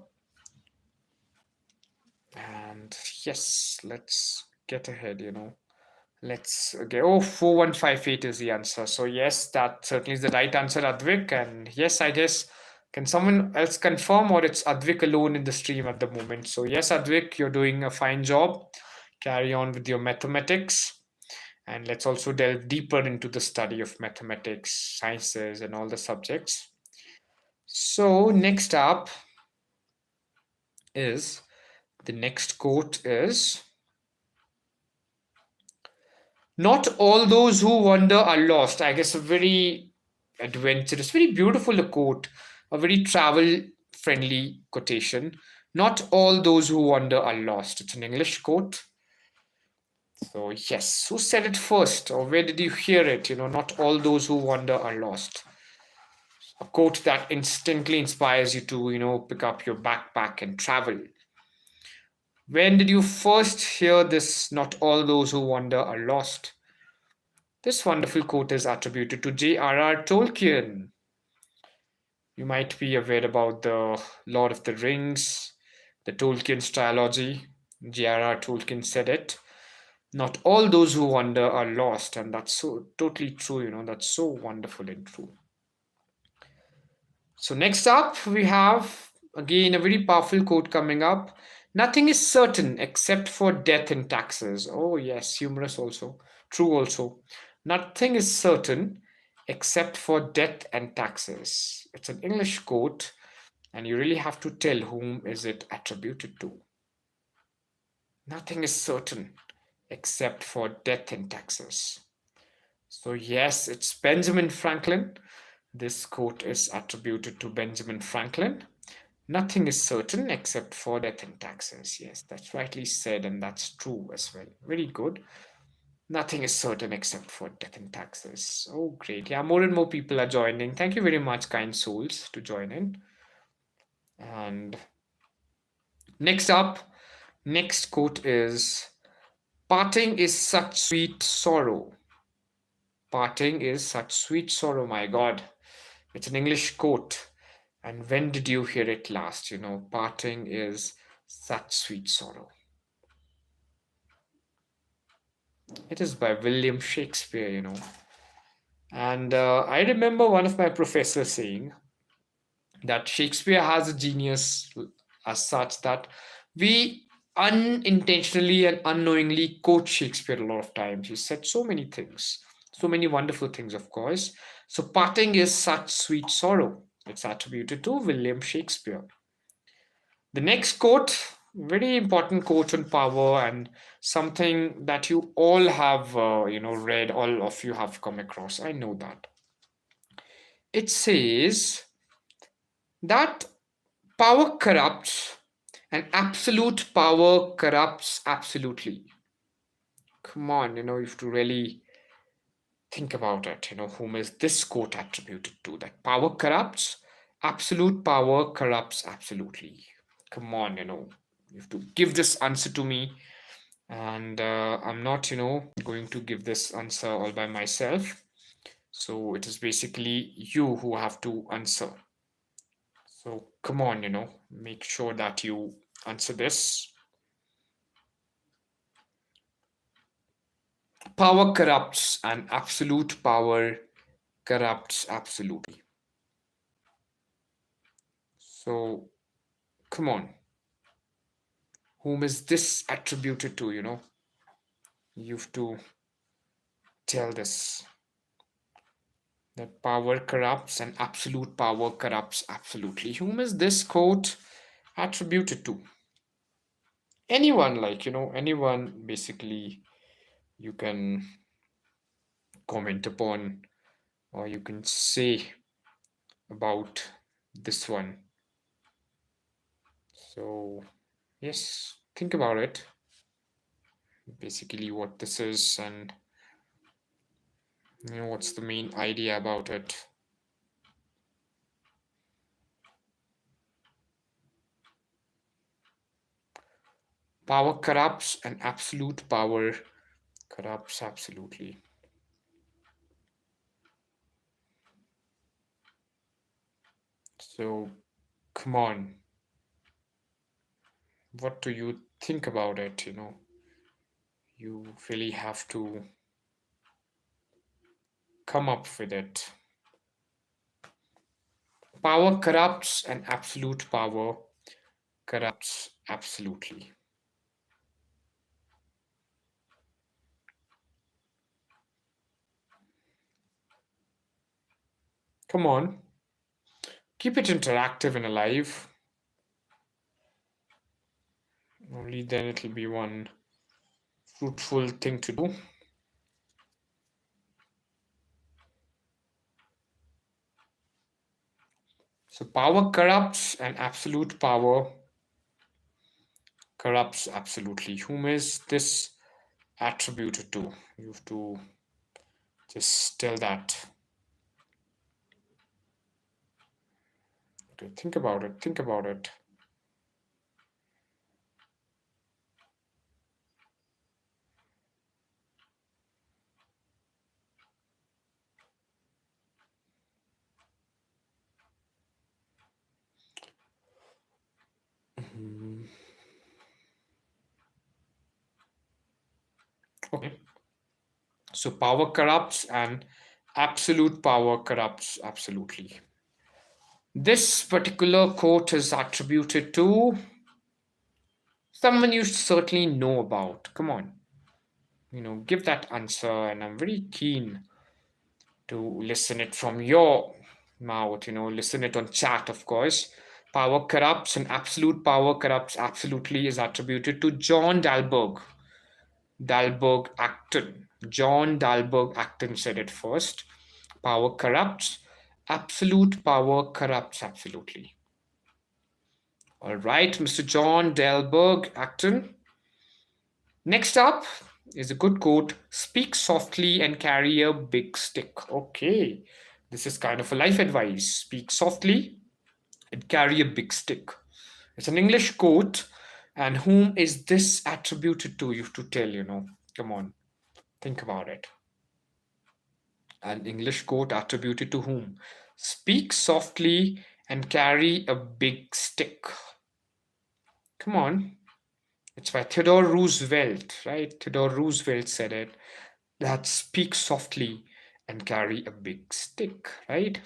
And yes, let's get ahead. Let's okay. Oh, 4158 is the answer. So yes, that certainly is the right answer, Advik. And yes, I guess can someone else confirm, or it's Advik alone in the stream at the moment? So yes, Advik, you're doing a fine job. Carry on with your mathematics. And let's also delve deeper into the study of mathematics, sciences, and all the subjects. So next up is the next quote is, not all those who wander are lost. I guess a very adventurous, very beautiful quote, a very travel friendly quotation. Not all those who wander are lost. It's an English quote. So, yes, who said it first, or where did you hear it? Not all those who wander are lost. A quote that instantly inspires you to, pick up your backpack and travel. When did you first hear this? Not all those who wander are lost. This wonderful quote is attributed to J.R.R. Tolkien. You might be aware about the Lord of the Rings, the Tolkien's trilogy. J.R.R. Tolkien said it. Not all those who wander are lost, and that's so totally true. That's so wonderful and true. So next up, we have again a very powerful quote coming up. Nothing is certain except for death and taxes. Oh yes, humorous also. True also. Nothing is certain except for death and taxes. It's an English quote, and you really have to tell whom is it attributed to. Nothing is certain except for death and taxes. So, yes, it's Benjamin Franklin. This quote is attributed to Benjamin Franklin. Nothing is certain except for death and taxes. Yes, that's rightly said, and that's true as well. Very good. Nothing is certain except for death and taxes. Oh, great. Yeah, more and more people are joining. Thank you very much, kind souls, to join in. And next up, next quote is parting is such sweet sorrow. Parting is such sweet sorrow, my God. It's an English quote. And when did you hear it last? Parting is such sweet sorrow. It is by William Shakespeare. And I remember one of my professors saying that Shakespeare has a genius as such that we unintentionally and unknowingly quote Shakespeare a lot of times. He said so many things, so many wonderful things, of course. So, parting is such sweet sorrow. It's attributed to William Shakespeare. The next quote, very important quote on power and something that you all have, read, all of you have come across. I know that. It says that power corrupts and absolute power corrupts absolutely. Come on, you have to really think about it. Whom is this quote attributed to? That power corrupts, absolute power corrupts absolutely. Come on, you have to give this answer to me. And I'm not, going to give this answer all by myself. So it is basically you who have to answer. So come on, make sure that you answer this. Power corrupts and absolute power corrupts absolutely. So come on. Whom is this attributed to, You have to tell this. That power corrupts and absolute power corrupts absolutely. Whom is this quote attributed to? Anyone, anyone basically you can comment upon or you can say about this one. So, yes, think about it. Basically, what this is, and what's the main idea about it. Power corrupts, and absolute power corrupts absolutely. So, come on. What do you think about it? You really have to come up with it. Power corrupts, and absolute power corrupts absolutely. Come on. Keep it interactive and alive. Only then it'll be one fruitful thing to do. So power corrupts and absolute power corrupts absolutely. Whom is this attributed to? You have to just tell that. Okay, think about it. Think about it. Okay. So power corrupts and absolute power corrupts absolutely. This particular quote is attributed to someone you certainly know about. Come on. give that answer, and I'm very keen to listen it from your mouth. Listen it on chat, of course. Power corrupts, and absolute power corrupts absolutely is attributed to John Dalberg Acton. John Dalberg Acton said it first. Power corrupts. Absolute power corrupts absolutely. All right, Mr. John Dalberg Acton. Next up is a good quote: speak softly and carry a big stick. Okay, this is kind of a life advice. Speak softly and carry a big stick. It's an English quote. And whom is this attributed to? You have to tell. Come on, think about it. An English quote attributed to whom? Speak softly and carry a big stick. Come on. It's by Theodore Roosevelt, right? Theodore Roosevelt said it. That speak softly and carry a big stick, right?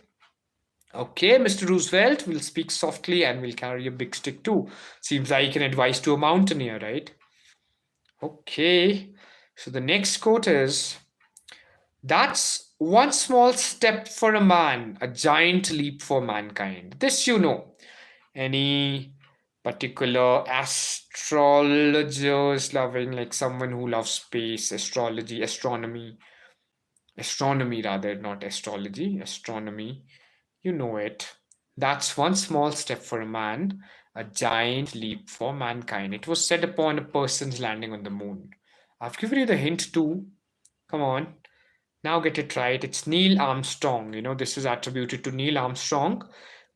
Okay, Mr. Roosevelt will speak softly and will carry a big stick too. Seems like an advice to a mountaineer, right? Okay, so the next quote is: that's one small step for a man, a giant leap for mankind. This you know. Any particular astrologers loving, like someone who loves space, astrology, astronomy rather, not astrology, astronomy. You know it. That's one small step for a man, a giant leap for mankind. It was said upon a person's landing on the moon. I've given you the hint too. Come on. Now get it right. It's Neil Armstrong. This is attributed to Neil Armstrong.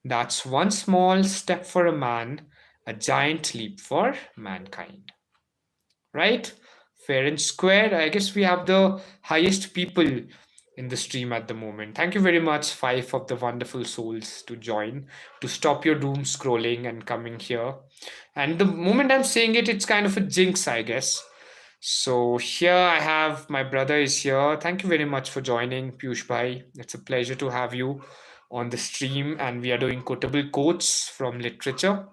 That's one small step for a man, a giant leap for mankind. Right? Fair and square. I guess we have the highest people in the stream at the moment. Thank you very much, five of the wonderful souls, to join, to stop your doom scrolling and coming here. And the moment I'm saying it, it's kind of a jinx, I guess. So here I have my brother is here. Thank you very much for joining, Piyush Bhai. It's a pleasure to have you on the stream, and we are doing quotable quotes from literature.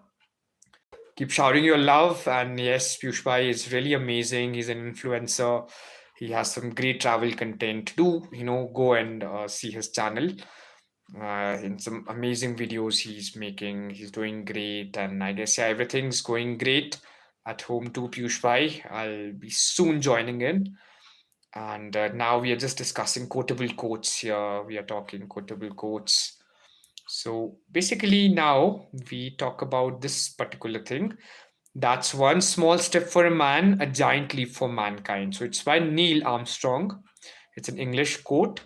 Keep showering your love, and yes, Piyush Bhai is really amazing. He's an influencer. He has some great travel content. Do go and see his channel. In some amazing videos he's making. He's doing great, and I guess everything's going great at home too, Piyush Bhai. I'll be soon joining in. And now we are just discussing quotable quotes here. We are talking quotable quotes. So basically, now we talk about this particular thing. That's one small step for a man, a giant leap for mankind. So it's by Neil Armstrong. It's an English quote.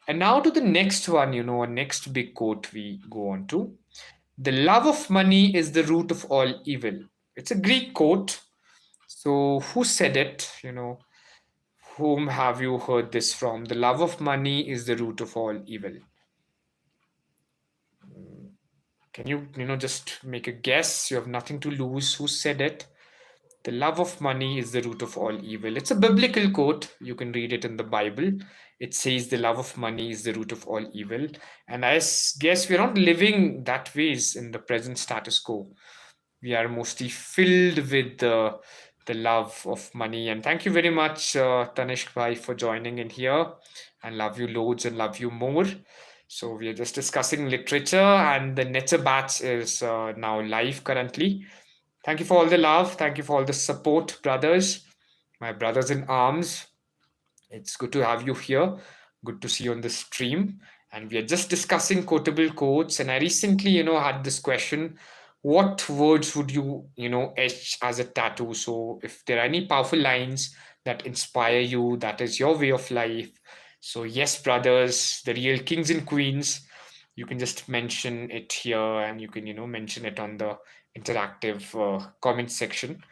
And now to the next one, a next big quote we go on to. The love of money is the root of all evil. It's a Greek quote. So who said it? Whom have you heard this from? The love of money is the root of all evil. Can you just make a guess? You have nothing to lose. Who said it? The love of money is the root of all evil. It's a biblical quote. You can read it in the Bible. It says the love of money is the root of all evil. And I guess we're not living that ways in the present status quo. We are mostly filled with the love of money. And thank you very much, Tanishk Bhai, for joining in here. And love you loads and love you more. So we are just discussing literature, and the NETure Batch is now live currently. Thank you for all the love. Thank you for all the support, brothers, my brothers in arms. It's good to have you here. Good to see you on the stream. And we are just discussing quotable quotes. And I recently, had this question: what words would you etch as a tattoo? So if there are any powerful lines that inspire you, that is your way of life. So yes, brothers, the real kings and queens, you can just mention it here, and you can, mention it on the interactive comment section.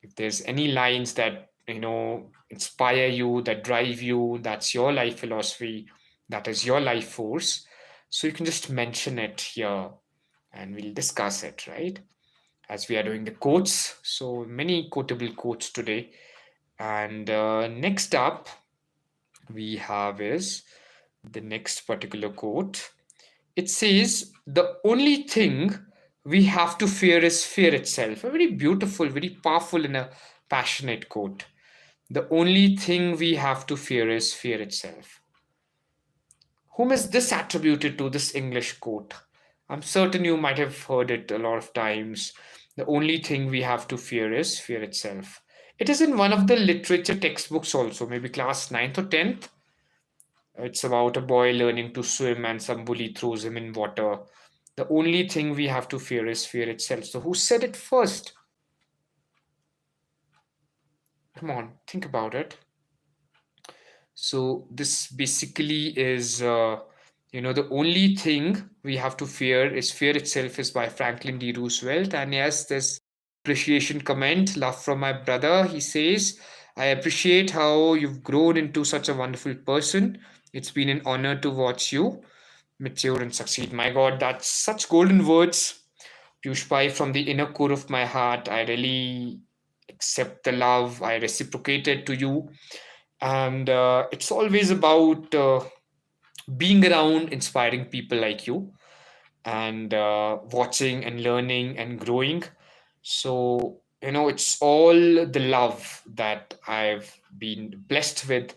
If there's any lines that inspire you, that drive you, that's your life philosophy, that is your life force, so you can just mention it here and we'll discuss it, right? As we are doing the quotes, so many quotable quotes today. And next up we have is the next particular quote. It says, the only thing we have to fear is fear itself. A very beautiful, very powerful, and a passionate quote. The only thing we have to fear is fear itself. Whom is this attributed to, this English quote? I'm certain you might have heard it a lot of times. The only thing we have to fear is fear itself. It is in one of the literature textbooks also, maybe class ninth or 10th. It's about a boy learning to swim and some bully throws him in water. The only thing we have to fear is fear itself. So, who said it first? Come on, think about it. So this basically is, the only thing we have to fear is fear itself, is by Franklin D. Roosevelt. And yes, this appreciation comment, love from my brother. He says, I appreciate how you've grown into such a wonderful person. It's been an honor to watch you mature and succeed. My God, that's such golden words, Pushpai, from the inner core of my heart. I really accept the love I reciprocated to you, and it's always about being around inspiring people like you, and watching and learning and growing. So it's all the love that I've been blessed with,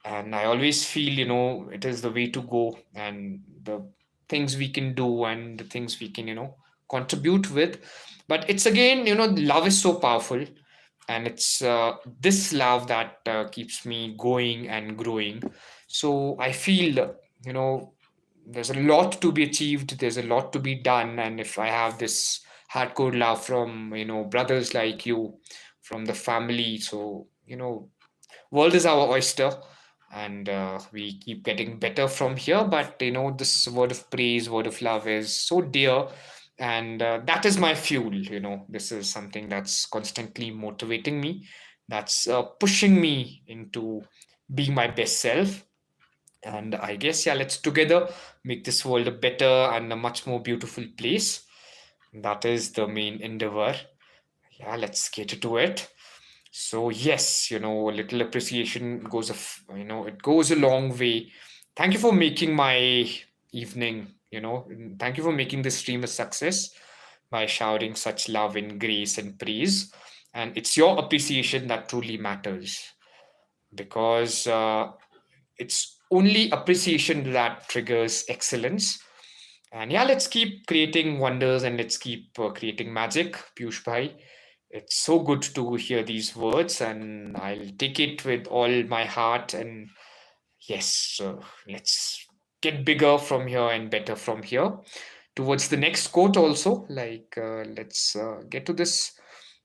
and I always feel it is the way to go, and the things we can do and the things we can contribute with. But it's again, love is so powerful, and it's this love that keeps me going and growing. So I feel there's a lot to be achieved, there's a lot to be done, and if I have this hardcore love from brothers like you, from the family, so world is our oyster, and we keep getting better from here. But this word of praise, word of love is so dear, and that is my fuel. This is something that's constantly motivating me, that's pushing me into being my best self. And I guess, yeah, let's together make this world a better and a much more beautiful place. That is the main endeavor. Yeah, let's get to it. So yes, a little appreciation goes it goes a long way. Thank you for making my evening, and thank you for making this stream a success by showering such love and grace and praise. And it's your appreciation that truly matters, because it's only appreciation that triggers excellence. And yeah, let's keep creating wonders, and let's keep creating magic, Piyush Bhai. It's so good to hear these words, and I'll take it with all my heart. And yes, let's get bigger from here and better from here. Towards the next quote, also, like, let's get to this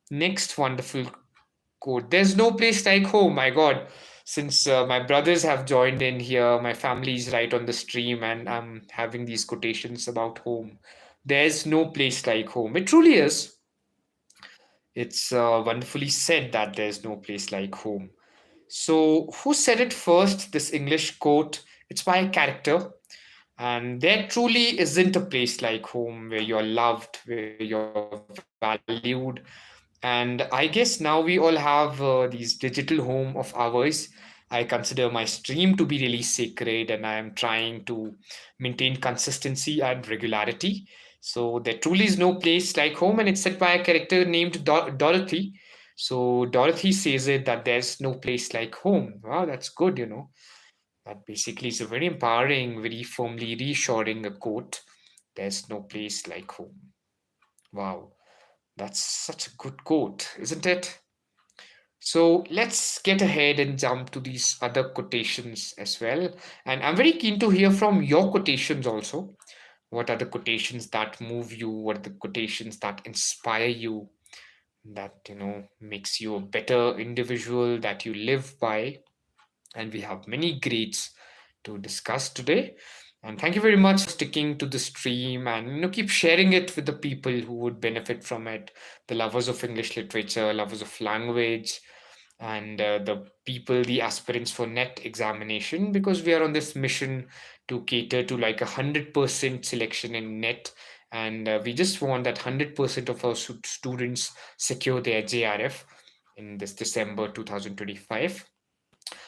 next wonderful quote. There's no place like home. My God, since my brothers have joined in here, my family is right on the stream, and I'm having these quotations about home. There's no place like home. It truly is. It's wonderfully said that there's no place like home. So, who said it first? This English quote. It's by a character, and there truly isn't a place like home where you're loved, where you're valued. And I guess now we all have these digital home of ours. I consider my stream to be really sacred, and I am trying to maintain consistency and regularity. So there truly is no place like home, and it's said by a character named Dorothy. So Dorothy says it, that there's no place like home. Wow, that's good. That basically is a very empowering, very firmly reassuring a quote. There's no place like home. Wow, that's such a good quote, isn't it? So let's get ahead and jump to these other quotations as well. And I'm very keen to hear from your quotations also. What are the quotations that move you? What are the quotations that inspire you? That makes you a better individual, that you live by. And we have many greats to discuss today. And thank you very much for sticking to the stream, and keep sharing it with the people who would benefit from it, the lovers of English literature, lovers of language, and the people, the aspirants for net examination, because we are on this mission to cater to like 100% selection in net. And we just want that 100% of our students secure their JRF in this December 2025.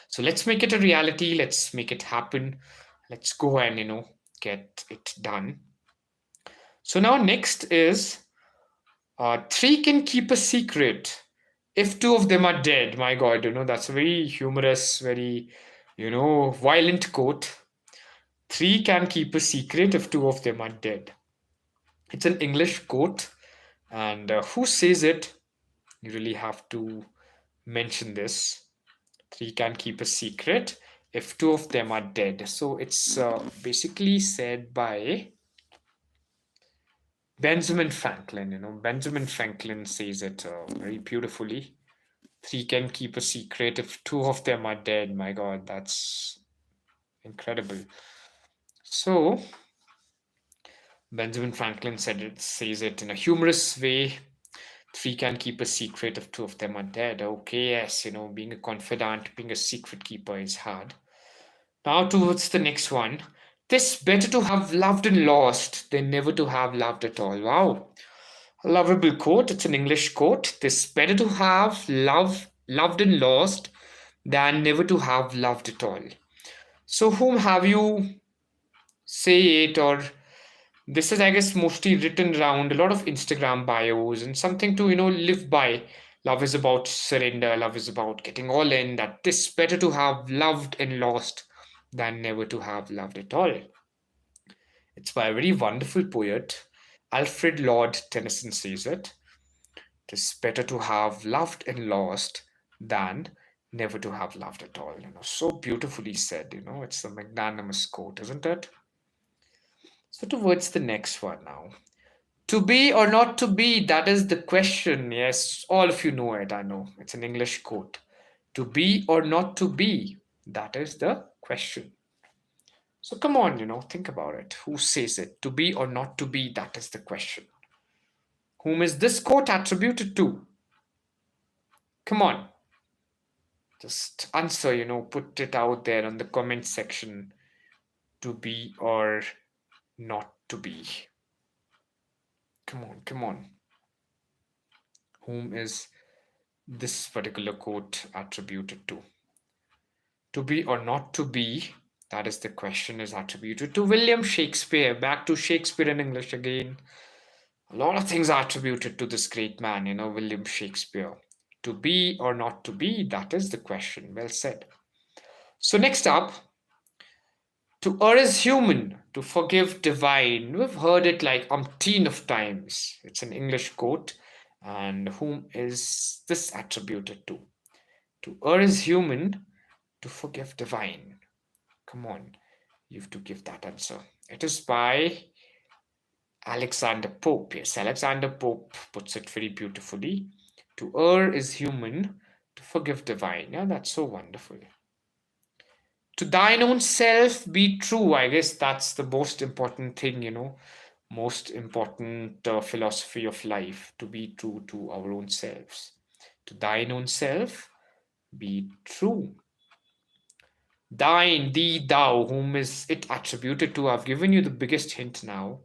So let's make it a reality. Let's make it happen. Let's go and, get it done. So now next is three can keep a secret. if two of them are dead, my God, that's a very humorous, very, violent quote. Three can keep a secret if two of them are dead. It's an English quote, and who says it? You really have to mention this. Three can keep a secret if two of them are dead. So it's basically said by Benjamin Franklin. Benjamin Franklin says it very beautifully. Three can keep a secret if two of them are dead. My God, that's incredible. So Benjamin Franklin says it in a humorous way. Three can keep a secret if two of them are dead. Okay, yes, being a confidant, being a secret keeper is hard. Now towards the next one. This better to have loved and lost than never to have loved at all. Wow. A lovable quote. It's an English quote. This better to have loved and lost than never to have loved at all. So whom have you say it, or this is, I guess, mostly written around a lot of Instagram bios and something to, live by. Love is about surrender. Love is about getting all in. That this better to have loved and lost than never to have loved at all. It's by a very wonderful poet. Alfred Lord Tennyson says it. It is better to have loved and lost than never to have loved at all. So beautifully said. It's a magnanimous quote, isn't it? So towards the next one now. To be or not to be, that is the question. Yes, all of you know it, I know. It's an English quote. To be or not to be, that is the question. So come on, think about it. Who says it? To be or not to be, that is the question. Whom is this quote attributed to? Come on. Just answer, put it out there on the comment section. To be or not to be. Come on, come on. Whom is this particular quote attributed to? To be or not to be, that is the question, is attributed to William Shakespeare. Back to Shakespeare in English again. A lot of things are attributed to this great man, William Shakespeare. To be or not to be, that is the question. Well said. So, next up, to err is human, to forgive divine. We've heard it like umpteen of times. It's an English quote. And whom is this attributed to? To err is human, to forgive divine. Come on, you have to give that answer. It is by Alexander Pope. Yes, Alexander Pope puts it very beautifully. To err is human, to forgive divine. Yeah, that's so wonderful. To thine own self be true. I guess that's the most important thing, most important philosophy of life, to be true to our own selves. To thine own self be true. Thine, thee, thou, whom is it attributed to? I've given you the biggest hint now.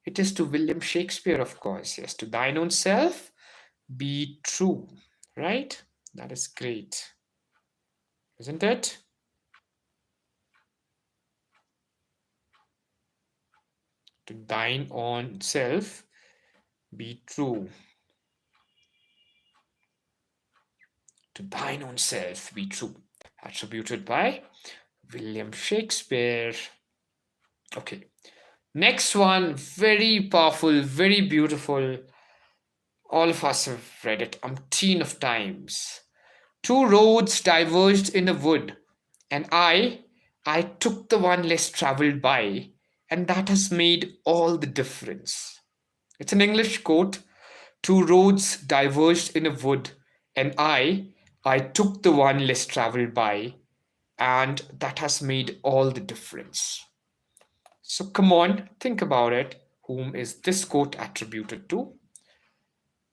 It is to William Shakespeare, of course. Yes, to thine own self be true. Right? That is great. Isn't it? To thine own self be true. To thine own self be true. Attributed by William Shakespeare. Okay. Next one, very powerful, very beautiful. All of us have read it umpteen of times. Two roads diverged in a wood, and I took the one less traveled by, and that has made all the difference. It's an English quote. Two roads diverged in a wood, and I took the one less traveled by, and that has made all the difference. So come on, think about it. Whom is this quote attributed to?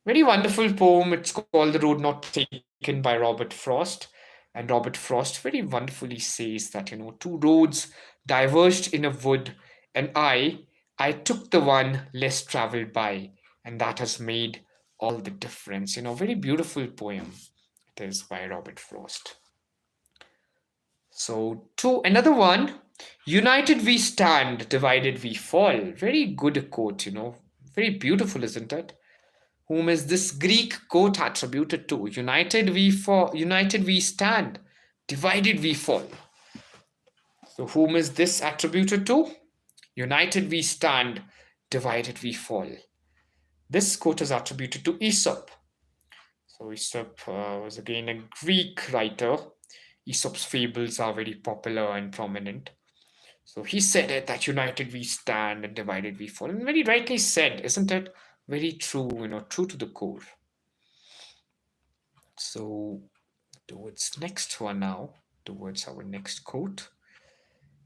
Very wonderful poem. It's called The Road Not Taken by Robert Frost. And Robert Frost very wonderfully says that, two roads diverged in a wood, and I took the one less traveled by, and that has made all the difference. Very beautiful poem. It is by Robert Frost. So, to another one, united we stand, divided we fall. Very good quote, very beautiful, isn't it? Whom is this Greek quote attributed to? United we stand, divided we fall. So whom is this attributed to? United we stand, divided we fall. This quote is attributed to Aesop. So Aesop was again a Greek writer. Aesop's fables are very popular and prominent. So he said it that united we stand and divided we fall. And very rightly said, isn't it? Very true, true to the core. So towards next one now, towards our next quote.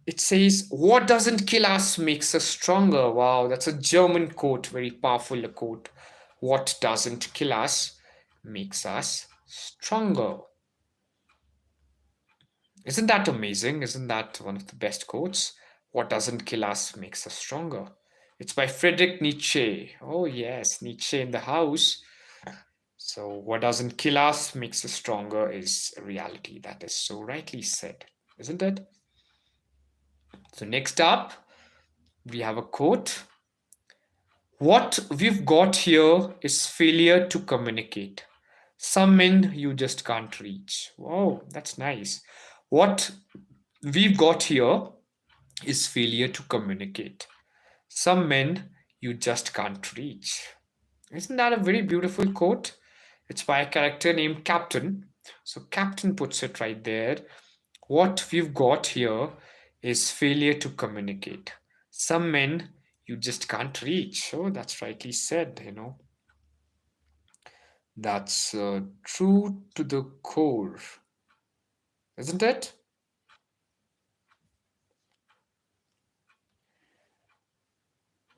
It says, "What doesn't kill us makes us stronger." Wow, that's a German quote, very powerful quote. What doesn't kill us makes us stronger. Isn't that amazing? Isn't that one of the best quotes? What doesn't kill us makes us stronger. It's by Friedrich Nietzsche. Oh, yes, Nietzsche in the house. So, what doesn't kill us makes us stronger is a reality. That is so rightly said, isn't it? So, next up, we have a quote. "What we've got here is failure to communicate. Some men you just can't reach." Wow, that's nice. What we've got here is failure to communicate. Some men you just can't reach. Isn't that a very beautiful quote? It's by a character named Captain. So, Captain puts it right there. What we've got here is failure to communicate. Some men you just can't reach. Oh, that's rightly said. That's true to the core, isn't it?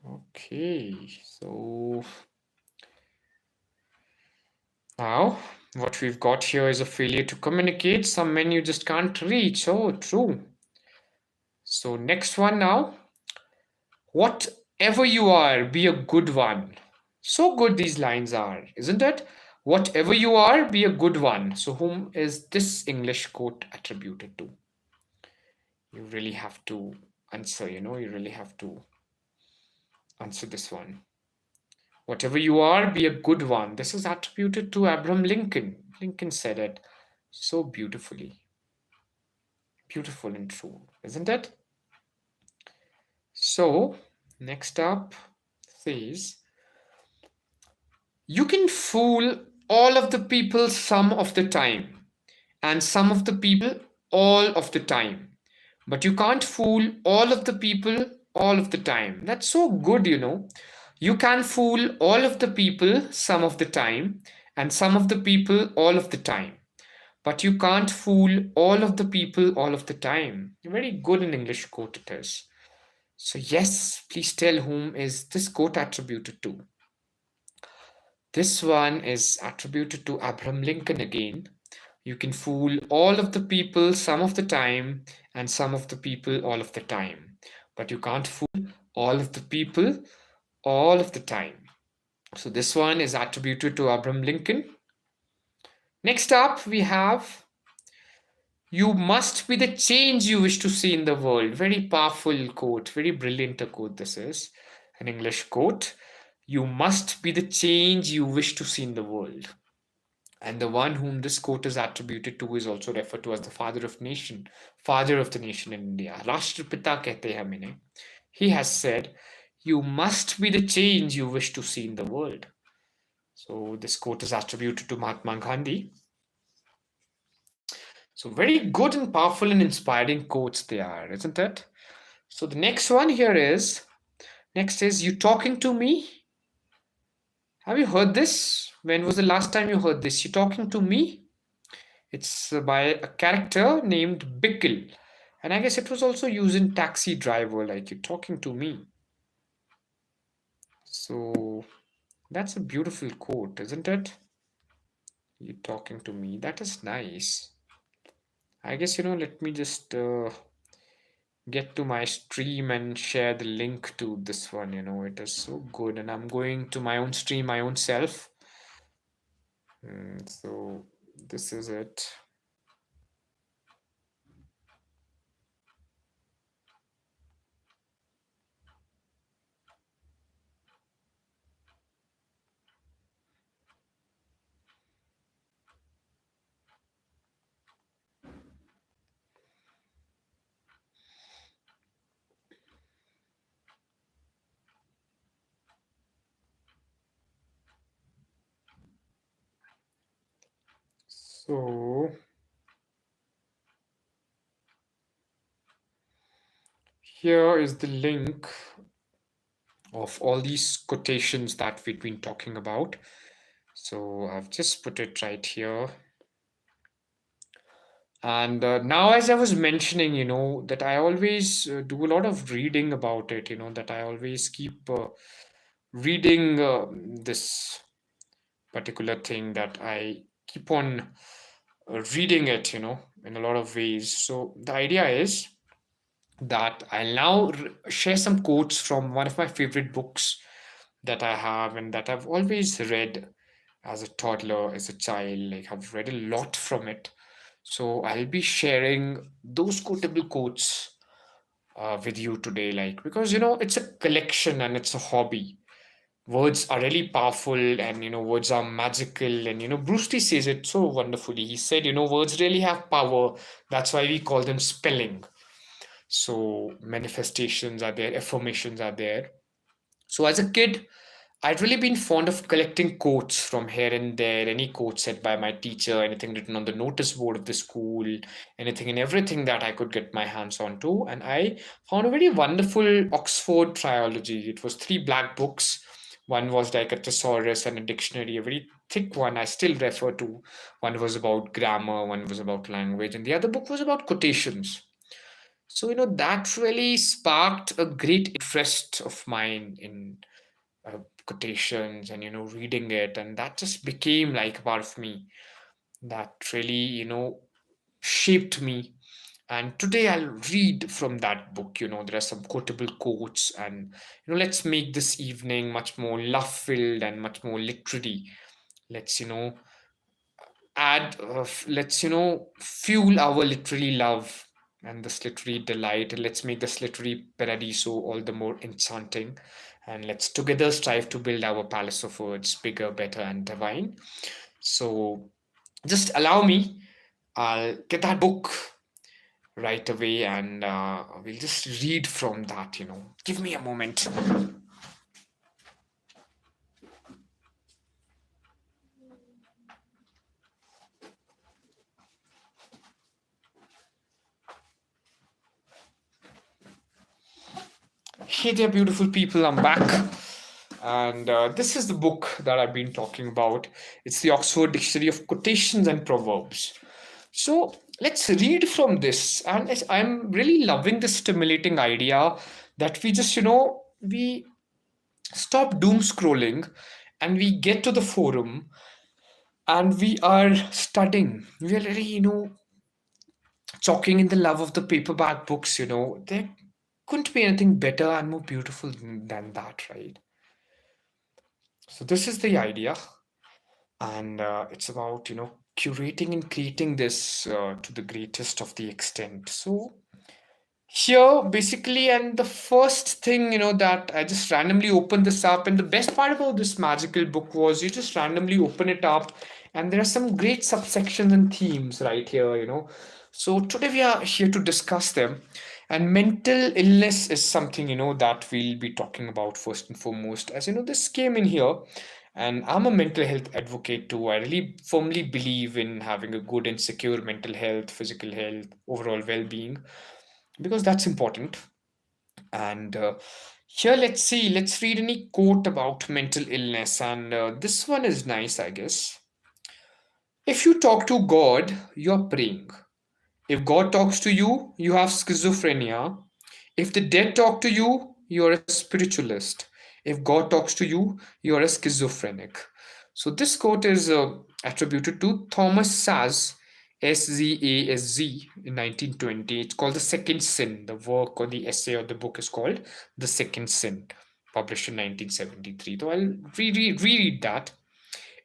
Okay, so now what we've got here is a failure to communicate. Some men you just can't reach. Oh, true. So, next one now. "Whatever you are, be a good one." So good these lines are, isn't it? Whatever you are, be a good one. So, whom is this English quote attributed to? You really have to answer, you really have to answer this one. Whatever you are, be a good one. This is attributed to Abraham Lincoln. Lincoln said it so beautifully. Beautiful and true, isn't it? So, next up says, "You can fool all of the people some of the time, and some of the people all of the time. But you can't fool all of the people all of the time." That's so good. You can fool all of the people some of the time, and some of the people all of the time. But you can't fool all of the people all of the time. Very good in English quote it is. So, yes, please tell whom is this quote attributed to. This one is attributed to Abraham Lincoln again. You can fool all of the people some of the time and some of the people all of the time. But you can't fool all of the people all of the time. So this one is attributed to Abraham Lincoln. Next up, we have, "You must be the change you wish to see in the world." Very powerful quote, very brilliant a quote this is. An English quote. You must be the change you wish to see in the world. And the one whom this quote is attributed to is also referred to as the father of the nation in India. Rashtrapita kehte hain inhe. He has said, "You must be the change you wish to see in the world." So this quote is attributed to Mahatma Gandhi. So very good and powerful and inspiring quotes they are, isn't it? So the next one here is, next is, "You talking to me?" Have you heard this? When was the last time you heard this? "You talking to me?" It's by a character named Bickle. And I guess it was also used in Taxi Driver, like, "You talking to me." So that's a beautiful quote, isn't it? "You talking to me." That is nice. I guess, let me just get to my stream and share the link to this one. It is so good. And I'm going to my own stream, my own self. So this is it. So here is the link of all these quotations that we've been talking about. So I've just put it right here. And now, as I was mentioning, that I always do a lot of reading about it, that I always keep reading this particular thing, that I keep on reading it, in a lot of ways. So the idea is that I'll now share some quotes from one of my favorite books that I have and that I've always read as a toddler, as a child. Like, I've read a lot from it. So I'll be sharing those quotable quotes with you today, like, because it's a collection and it's a hobby. Words are really powerful, and words are magical, and Bruce Lee says it so wonderfully. He said, words really have power. That's why we call them spelling. So manifestations are there, affirmations are there. So as a kid, I'd really been fond of collecting quotes from here and there, any quote said by my teacher, anything written on the notice board of the school, anything and everything that I could get my hands onto. And I found a very wonderful Oxford trilogy. It was three black books. One was like a thesaurus and a dictionary, a very thick one I still refer to. One was about grammar, one was about language, and the other book was about quotations. So, that really sparked a great interest of mine in quotations and, reading it. And that just became like a part of me that really, shaped me. And today I'll read from that book. There are some quotable quotes, and, let's make this evening much more love filled and much more literary. Let's, let's fuel our literary love and this literary delight, and let's make this literary paradiso all the more enchanting, and let's together strive to build our palace of words bigger, better, and divine. So just allow me, I'll get that book right away, and we'll just read from that. Give me a moment. Hey there, beautiful people, I'm back. And this is the book that I've been talking about. It's the Oxford Dictionary of Quotations and Proverbs. So let's read from this. And I'm really loving this stimulating idea that we just, we stop doom scrolling and we get to the forum and we are studying. We are really, talking in the love of the paperback books. There couldn't be anything better and more beautiful than that, right? So this is the idea, and it's about curating and creating this to the greatest of the extent. So here, basically, and the first thing that I just randomly opened this up, and the best part about this magical book was you just randomly open it up, and there are some great subsections and themes right here. So today we are here to discuss them, and mental illness is something that we'll be talking about first and foremost. As this came in here, and I'm a mental health advocate too. I really firmly believe in having a good and secure mental health, physical health, overall well-being, because that's important. And here, let's read any quote about mental illness. And this one is nice, I guess. If you talk to God, you're praying. If God talks to you, you have schizophrenia. If the dead talk to you, you're a spiritualist. If God talks to you, you're a schizophrenic. So this quote is attributed to Thomas Saz, Szaz, in 1920. It's called The Second Sin. The work or the essay or the book is called The Second Sin, published in 1973. So I'll reread that.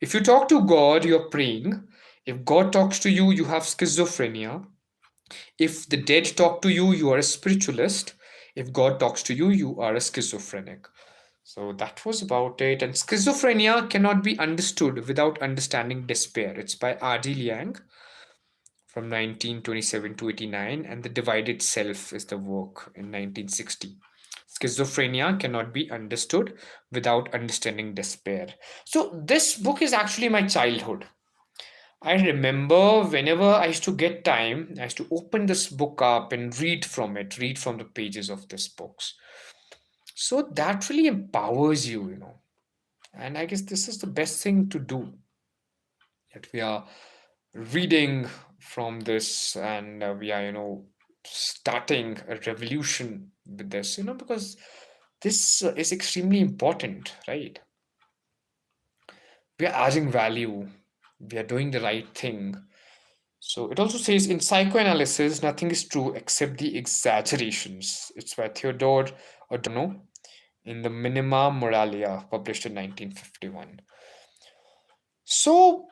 If you talk to God, you're praying. If God talks to you, you have schizophrenia. If the dead talk to you, you are a spiritualist. If God talks to you, you are a schizophrenic. So that was about it. And schizophrenia cannot be understood without understanding despair. It's by R.D. Liang from 1927 to 89, and The Divided Self is the work in 1960. Schizophrenia cannot be understood without understanding despair. So this book is actually my childhood. I remember whenever I used to get time, I used to open this book up and read from it, read from the pages of this books. So that really empowers you, you know. And I guess this is the best thing to do, that we are reading from this, and we are, starting a revolution with this, because this is extremely important, right? We are adding value, we are doing the right thing. So it also says in psychoanalysis, nothing is true except the exaggerations. It's by Theodore Adorno in the Minima Moralia, published in 1951. So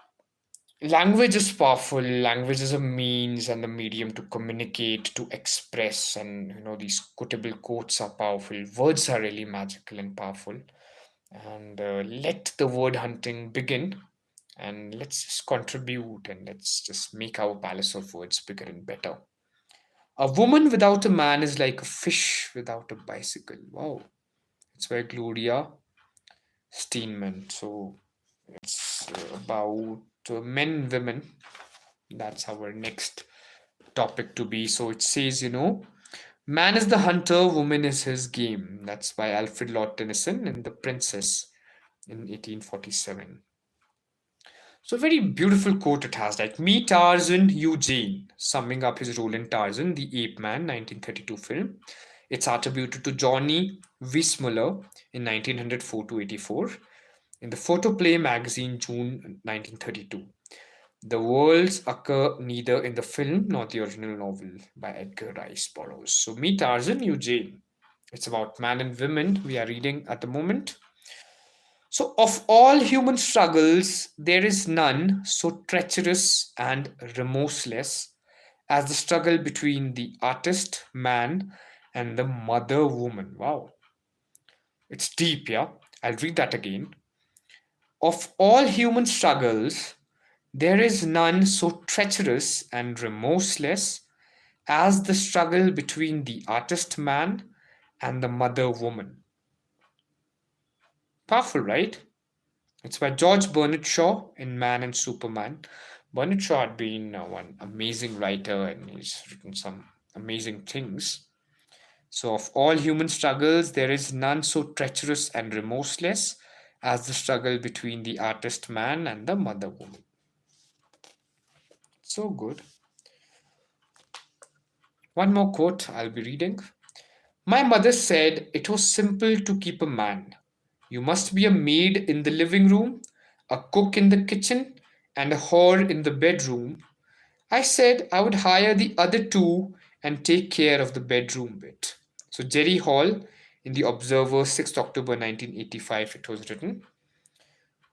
language is powerful. Language is a means and the medium to communicate, to express, and these quotable quotes are powerful. Words are really magical and powerful. And let the word hunting begin. And let's just contribute and let's just make our palace of words bigger and better. A woman without a man is like a fish without a bicycle. Wow. It's by Gloria Steinman. So it's about men and women. That's our next topic to be. So it says, man is the hunter, woman is his game. That's by Alfred Lord Tennyson in The Princess in 1847. So, a very beautiful quote it has, like, me Tarzan, you Jane, summing up his role in Tarzan, the Ape Man, 1932 film. It's attributed to Johnny Weissmuller in 1904 to 84 in the Photoplay magazine, June 1932. The worlds occur neither in the film nor the original novel by Edgar Rice Burroughs. So, me Tarzan, you Jane. It's about man and women we are reading at the moment. So, of all human struggles, there is none so treacherous and remorseless as the struggle between the artist man and the mother woman. Wow, it's deep, yeah? I'll read that again. Of all human struggles, there is none so treacherous and remorseless as the struggle between the artist man and the mother woman. Powerful, right? It's by George Bernard Shaw in Man and Superman. Bernard Shaw had been one amazing writer and he's written some amazing things. So, of all human struggles, there is none so treacherous and remorseless as the struggle between the artist man and the mother woman. So good. One more quote I'll be reading. My mother said it was simple to keep a man. You must be a maid in the living room, a cook in the kitchen, and a whore in the bedroom. I said I would hire the other two and take care of the bedroom bit. So, Jerry Hall in The Observer, 6th October 1985, it was written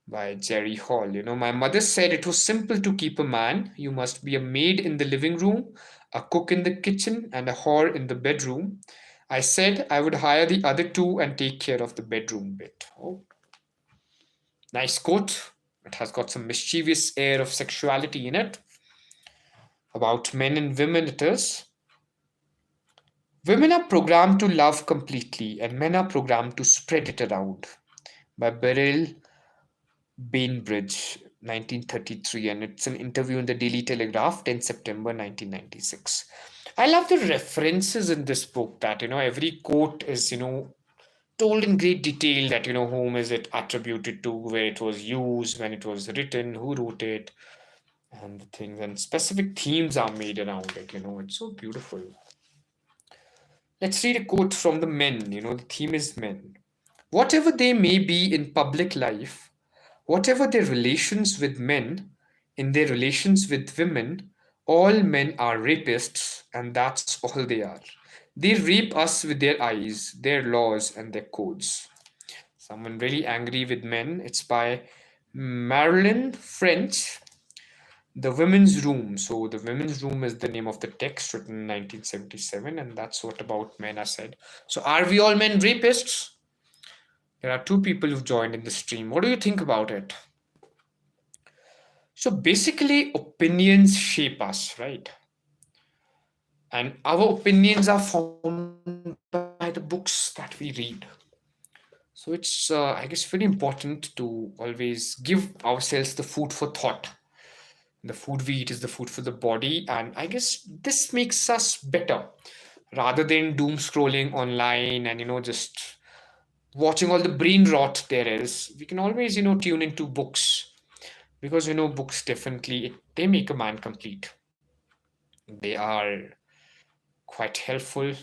by Jerry Hall. My mother said it was simple to keep a man. You must be a maid in the living room, a cook in the kitchen, and a whore in the bedroom. I said I would hire the other two and take care of the bedroom bit. Oh, nice quote. It has got some mischievous air of sexuality in it. About men and women, it is. Women are programmed to love completely, and men are programmed to spread it around. By Beryl Bainbridge, 1933, and it's an interview in the Daily Telegraph, 10 September 1996. I love the references in this book that, every quote is, told in great detail that, whom is it attributed to, where it was used, when it was written, who wrote it, and the things, and specific themes are made around it, it's so beautiful. Let's read a quote from the men. The theme is men. Whatever they may be in public life, whatever their relations with men, in their relations with women, all men are rapists, and that's all they are. They rape us with their eyes, their laws, and their codes. Someone really angry with men. It's by Marilyn French, The Women's Room. So, The Women's Room is the name of the text written in 1977, and that's what about men are said. So, are we all men rapists? There are two people who've joined in the stream. What do you think about it? So, basically, opinions shape us, right? And our opinions are formed by the books that we read. So, it's, I guess, very important to always give ourselves the food for thought. The food we eat is the food for the body, and I guess this makes us better rather than doom scrolling online and just watching all the brain rot there is. We can always tune into books, because books definitely they make a man complete. They are quite helpful,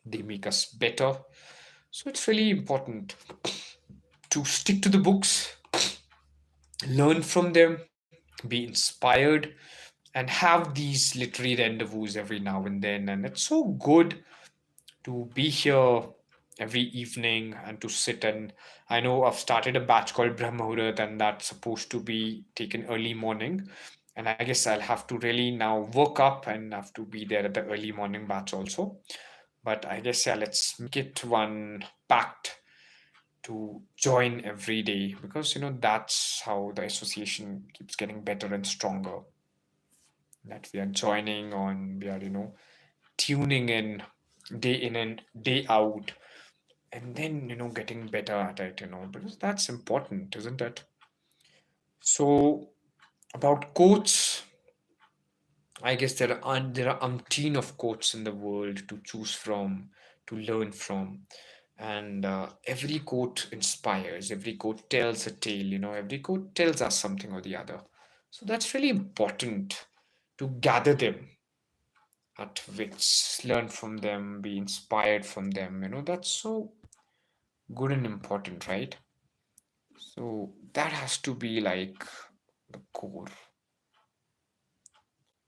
they make us better. So it's really important to stick to the books, learn from them, be inspired, and have these literary rendezvous every now and then. And it's so good to be here every evening and to sit. And I know I've started a batch called Brahmahurat, and that's supposed to be taken early morning. And I guess I'll have to really now work up and have to be there at the early morning batch also. But I guess, yeah, let's make it one pact to join every day, because that's how the association keeps getting better and stronger. That we are joining on, we are tuning in and day out, and then getting better at it, because that's important, isn't it? So about quotes, I guess there are umpteen of quotes in the world to choose from, to learn from. And every quote inspires, every quote tells a tale, every quote tells us something or the other. So that's really important to gather them at which, learn from them, be inspired from them. That's so good and important, right? So that has to be like the core.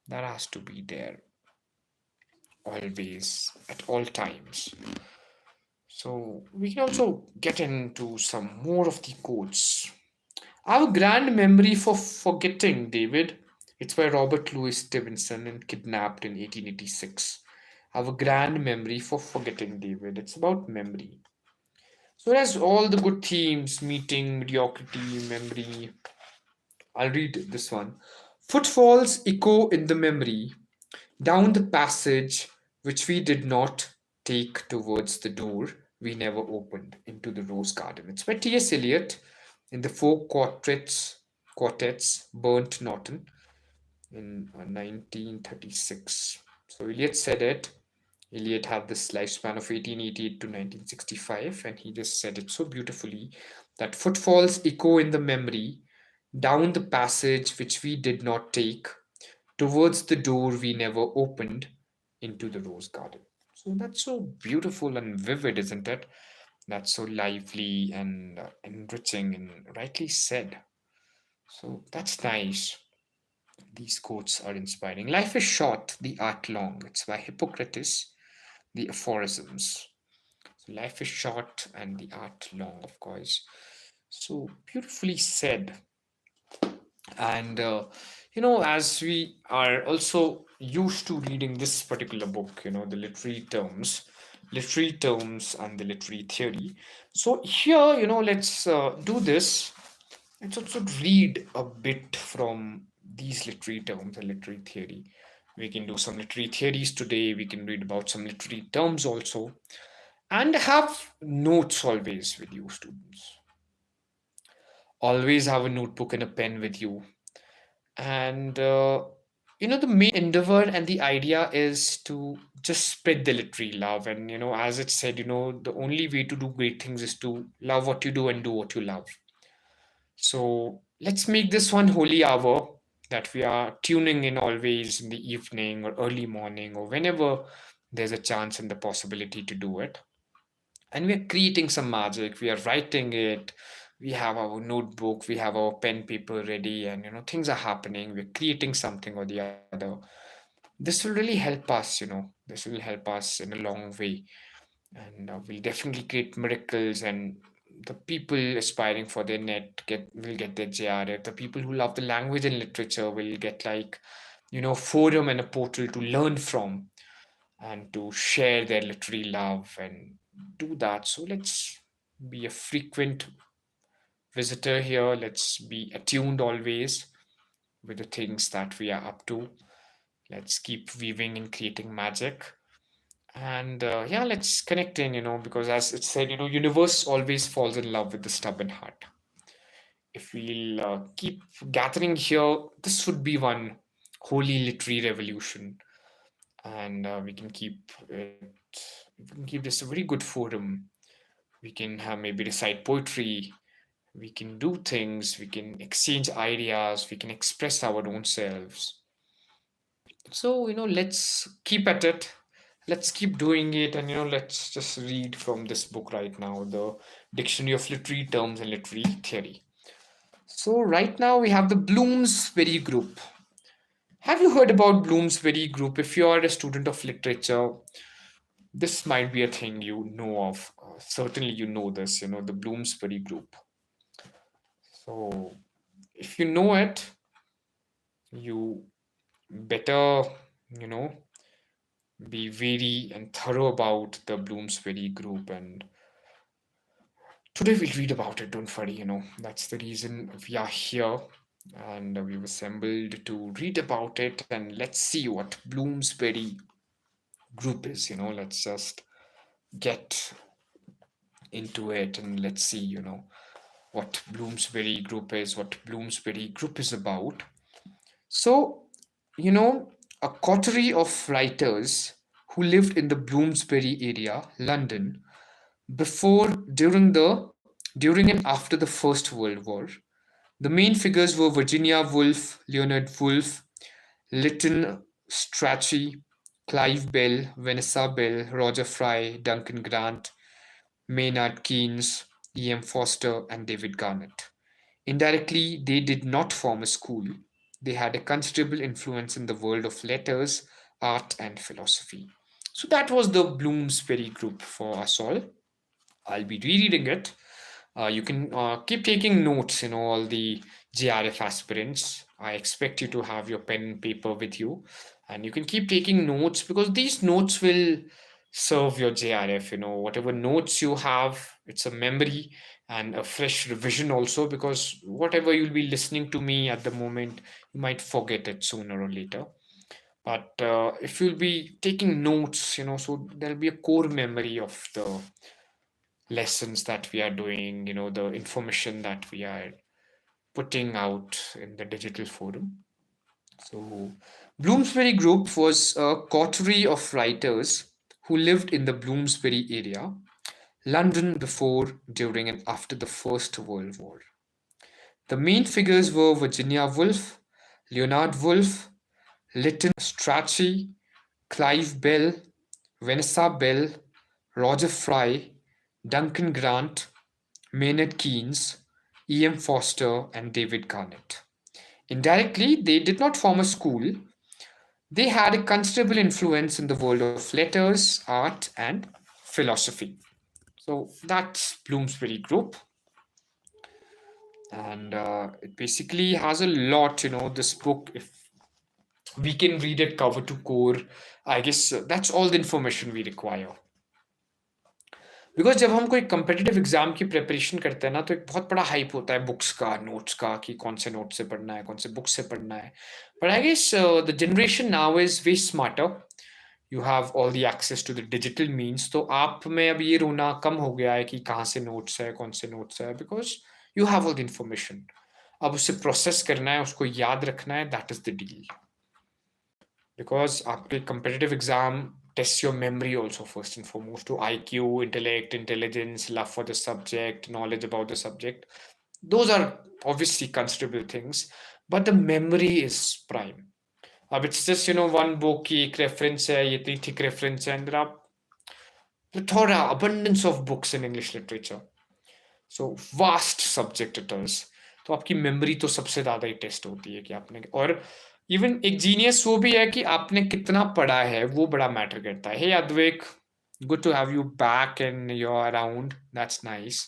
That has to be there always, at all times. So we can also get into some more of the quotes. I have a grand memory for forgetting, David. It's by Robert Louis Stevenson and Kidnapped in 1886. I have a grand memory for forgetting, David. It's about memory. So it has all the good themes: meeting, mediocrity, memory. I'll read this one. Footfalls echo in the memory, down the passage which we did not take, towards the door we never opened, into the rose garden. It's by T.S. Eliot in the four quartets Burnt Norton in 1936. So Eliot said it. Eliot had this lifespan of 1888 to 1965, and he just said it so beautifully that footfalls echo in the memory, down the passage which we did not take, towards the door we never opened, into the rose garden. So that's so beautiful and vivid, isn't it? That's so lively and enriching and rightly said. So that's nice. These quotes are inspiring. Life is short, the art long. It's by Hippocrates, the aphorisms. So life is short and the art long, of course. So beautifully said. And as we are also used to reading this particular book, the literary terms and the literary theory. So here, let's do this. Let's also read a bit from these literary terms and literary theory. We can do some literary theories today. We can read about some literary terms also, and have notes always with you, students. Always have a notebook and a pen with you. And the main endeavor and the idea is to just spread the literary love. And as it said, the only way to do great things is to love what you do and do what you love. So let's make this one holy hour that we are tuning in always in the evening or early morning or whenever there's a chance and the possibility to do it. And we're creating some magic. We are writing it. We have our notebook, we have our pen paper ready, and things are happening. We're creating something or the other. This will really help us, this will help us in a long way. And we'll definitely create miracles, and the people aspiring for their net will get their JRF. The people who love the language and literature will get, like, forum and a portal to learn from and to share their literary love and do that. So let's be a frequent visitor here. Let's be attuned always with the things that we are up to. Let's keep weaving and creating magic. And yeah, let's connect in, because as it said, universe always falls in love with the stubborn heart. if we'll keep gathering here, this would be one holy literary revolution, and we can keep this a very good forum. We can have maybe recite poetry, we can do things, we can exchange ideas, we can express our own selves. So, let's keep at it. Let's keep doing it, and let's just read from this book right now, the Dictionary of Literary Terms and Literary Theory. So, right now we have the Bloomsbury Group. Have you heard about Bloomsbury Group? If you are a student of literature, this might be a thing you know of. Certainly, you know this, the Bloomsbury Group. So, if you know it, you better, you know, be very and thorough about the Bloomsbury Group. And today we'll read about it. Don't worry, that's the reason we are here. And we've assembled to read about it. And let's see what Bloomsbury Group is. Let's just get into it and let's see, what Bloomsbury Group is, what Bloomsbury Group is about. So, you know, a coterie of writers who lived in the Bloomsbury area, London, before, during and after the First World War. The main figures were Virginia Woolf, Leonard Woolf, Lytton Strachey, Clive Bell, Vanessa Bell, Roger Fry, Duncan Grant, Maynard Keynes, E.M. Foster, and David Garnett. Indirectly, they did not form a school. They had a considerable influence in the world of letters, art, and philosophy. So that was the Bloomsbury Group for us all. I'll be rereading it. You can keep taking notes, all the JRF aspirants. I expect you to have your pen and paper with you, and you can keep taking notes because these notes will serve your JRF. Whatever notes you have, it's a memory and a fresh revision also, because whatever you'll be listening to me at the moment, you might forget it sooner or later. But if you'll be taking notes, so there'll be a core memory of the lessons that we are doing, the information that we are putting out in the digital forum. So, Bloomsbury Group was a coterie of writers who lived in the Bloomsbury area, London before, during, and after the First World War. The main figures were Virginia Woolf, Leonard Woolf, Lytton Strachey, Clive Bell, Vanessa Bell, Roger Fry, Duncan Grant, Maynard Keynes, E.M. Foster, and David Garnett. Indirectly, they did not form a school. They had a considerable influence in the world of letters, art, and philosophy. So that's Bloomsbury Group. And it basically has a lot, this book, if we can read it cover to core, I guess that's all the information we require. Because जब हम कोई competitive exam की preparation करते हैं ना, तो एक बहुत बड़ा हाइप होता है बुक्स का, नोट्स का, कि कौन से नोट से पढ़ना है, कौन से बुक से पढ़ना है. But I guess the generation now is way smarter. You have all the access to the digital means. तो आप में अब ये रोना कम हो गया है कि कहाँ से नोट्स है, कौन से नोट्स है, because you have all the information. अब उसे प्रोसेस करना है, उसको याद रखना है, that is the deal. Because आपके competitive exam test your memory also first and foremost, to IQ, intellect, intelligence, love for the subject, knowledge about the subject. Those are obviously considerable things, but the memory is prime. It's just, one book की एक reference है, ये इतनी thick reference है, and there are plethora, abundance of books in English literature. So vast subject it is. तो आपकी memory तो सबसे ज़्यादा ही टेस्ट होती है कि आपने, और इवन एक जीनियस वो भी है कि आपने कितना पढ़ा है, वो बड़ा मैटर करता है. Hey Advaik, good to have you back and your around, that's nice.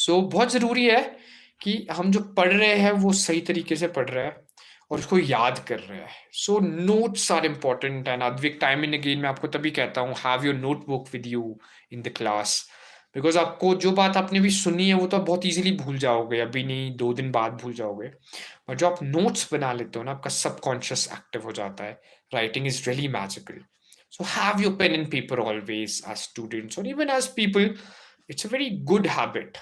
So बहुत ज़रूरी है कि हम जो पढ़ रहे हैं वो सही तरीके से पढ़ रहे हैं और उसको याद कर रहे हैं. So notes are important. And Advaik, time and again मैं आपको तभी कहता हूँ, have your notebook with you in the class. Because आपको जो बात आपने भी सुनी है वो तो आप बहुत इजीली भूल जाओगे, अभी नहीं 2 दिन बाद भूल जाओगे. और जो आप नोट्स बना लेते हो ना, आपका सबकॉन्शियस एक्टिव हो जाता है. Writing is really magical. So have your pen and paper always as students और even as people. It's a very good habit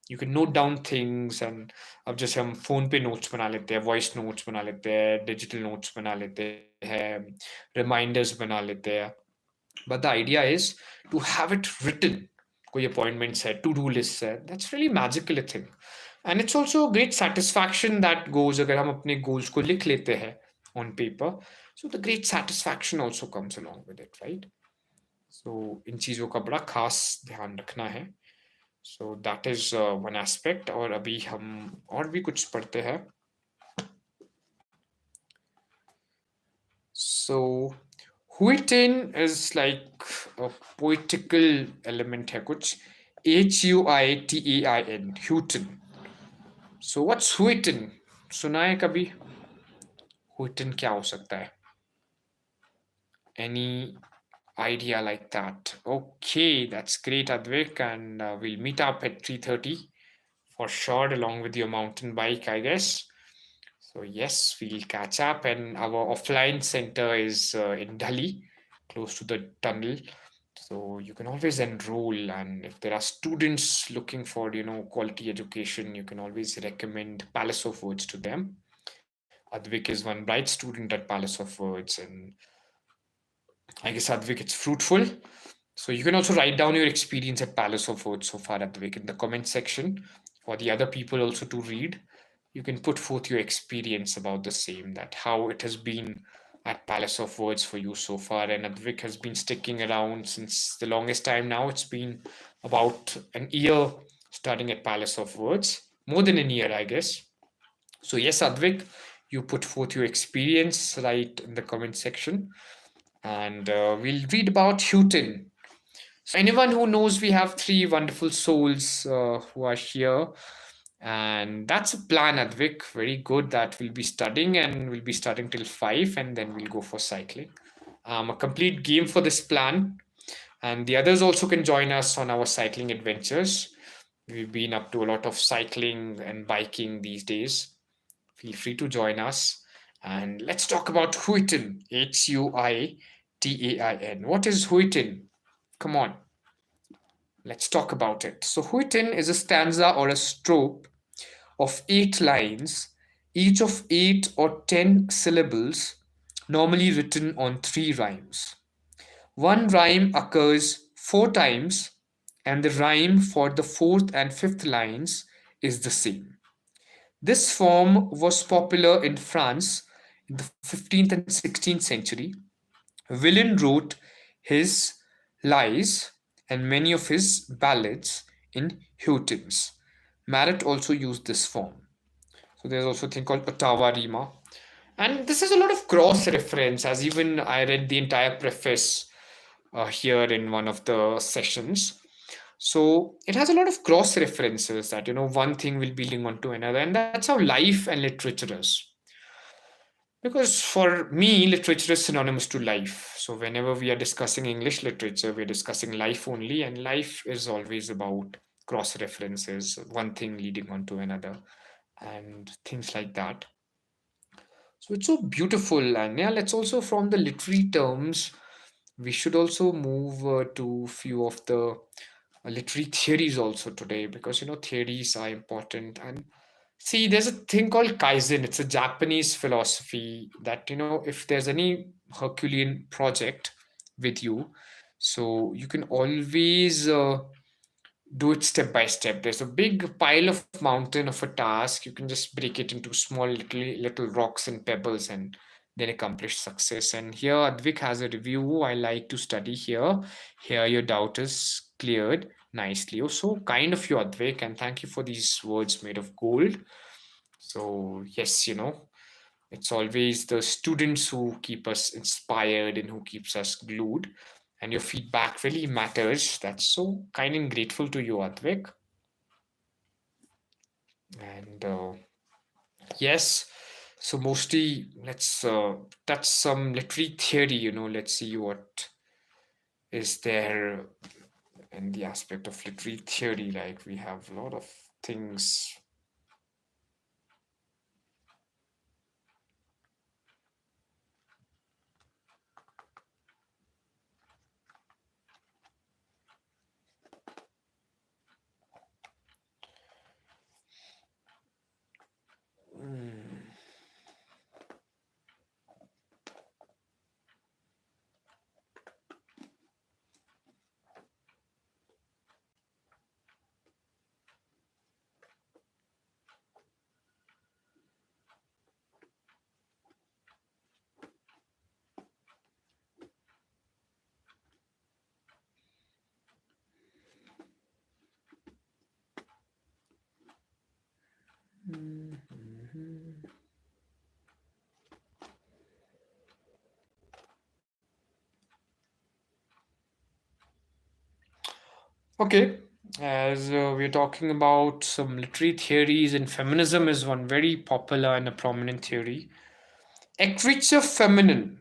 You can note down things, and अब जैसे हम फोन पे नोट्स बना लेते हैं, वॉइस नोट्स बना लेते हैं, डिजिटल नोट्स बना लेते हैं, रिमाइंडर्स बना लेते हैं. But the idea is to have it written. कोई appointments है, to-do lists है. That's really magical, I think. And it's also a great satisfaction that goes अगर हम अपने goals को लिख लेते हैं on paper. So the great satisfaction also comes along with it, right? So इन चीज़ों का बड़ा खास ध्यान रखना है. So that is one aspect. और अभी हम और भी कुछ पढ़ते हैं. So Huitin is like a poetical element है कुछ. Huitain, Huitin. So what's Huitin? सुना है कभी? Huitin क्या हो सकता है? Any idea like that? Okay, that's great, Advik, and we'll meet up at 3:30 for sure, along with your mountain bike, I guess. So yes, we'll catch up, and our offline center is in Delhi, close to the tunnel. So you can always enroll, and if there are students looking for quality education, you can always recommend Palace of Words to them. Advik is one bright student at Palace of Words, and I guess Advik, it's fruitful. So you can also write down your experience at Palace of Words so far, Advik, in the comment section for the other people also to read. You can put forth your experience about the same, that how it has been at Palace of Words for you so far. And Advik has been sticking around since the longest time now. It's been about an year starting at Palace of Words, more than a year, I guess. So yes, Advik, you put forth your experience right in the comment section, and we'll read about Houghton. So anyone who knows, we have three wonderful souls who are here, and that's a plan, Advik. Very good. That we'll be studying, and we'll be studying till 5, and then we'll go for cycling. A complete game for this plan, and the others also can join us on our cycling adventures. We've been up to a lot of cycling and biking these days. Feel free to join us. And let's talk about Huitin. Huitain. What is Huitin? Come on, let's talk about it. So, Huitin is a stanza or a stroke of 8 lines, each of 8 or 10 syllables, normally written on 3 rhymes. One rhyme occurs 4 times, and the rhyme for the fourth and fifth lines is the same. This form was popular in France in the 15th and 16th century. Villon wrote his lies and many of his ballads in Hutins. Marat also used this form. So there's also a thing called Ottawa Rima. And this is a lot of cross reference, as even I read the entire preface here in one of the sessions. So it has a lot of cross references that, one thing will be linked onto another. And that's how life and literature is. Because for me, literature is synonymous to life. So whenever we are discussing English literature, we're discussing life only, and life is always about cross references, one thing leading on to another, and things like that. So it's so beautiful. And yeah, let's also, from the literary terms, we should also move to few of the literary theories also today, because theories are important. And see, there's a thing called Kaizen. It's a Japanese philosophy that, if there's any Herculean project with you, so you can always do it step by step. There's a big pile of mountain of a task. You can just break it into small little rocks and pebbles, and then accomplish success. And here Advik has a review. I like to study here. Here your doubt is cleared nicely. Oh, so kind of you, Advik, and thank you for these words made of gold. So yes, it's always the students who keep us inspired and who keeps us glued. And your feedback really matters. That's so kind and grateful to you, Advik. And yes, so mostly let's touch some literary theory. Let's see what is there in the aspect of literary theory. Like we have a lot of things. Okay, as we're talking about some literary theories, and feminism is one very popular and a prominent theory. Écriture feminine.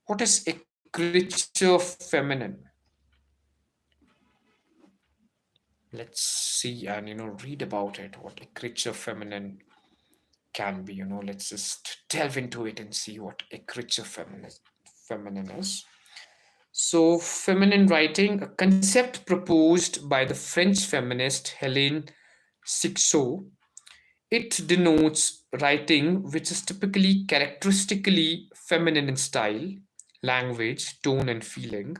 What is écriture feminine? Let's see and read about it. What écriture feminine can be. Let's just delve into it and see what écriture feminine is. So, feminine writing, a concept proposed by the French feminist Hélène Sixot. It denotes writing which is typically characteristically feminine in style, language, tone, and feeling,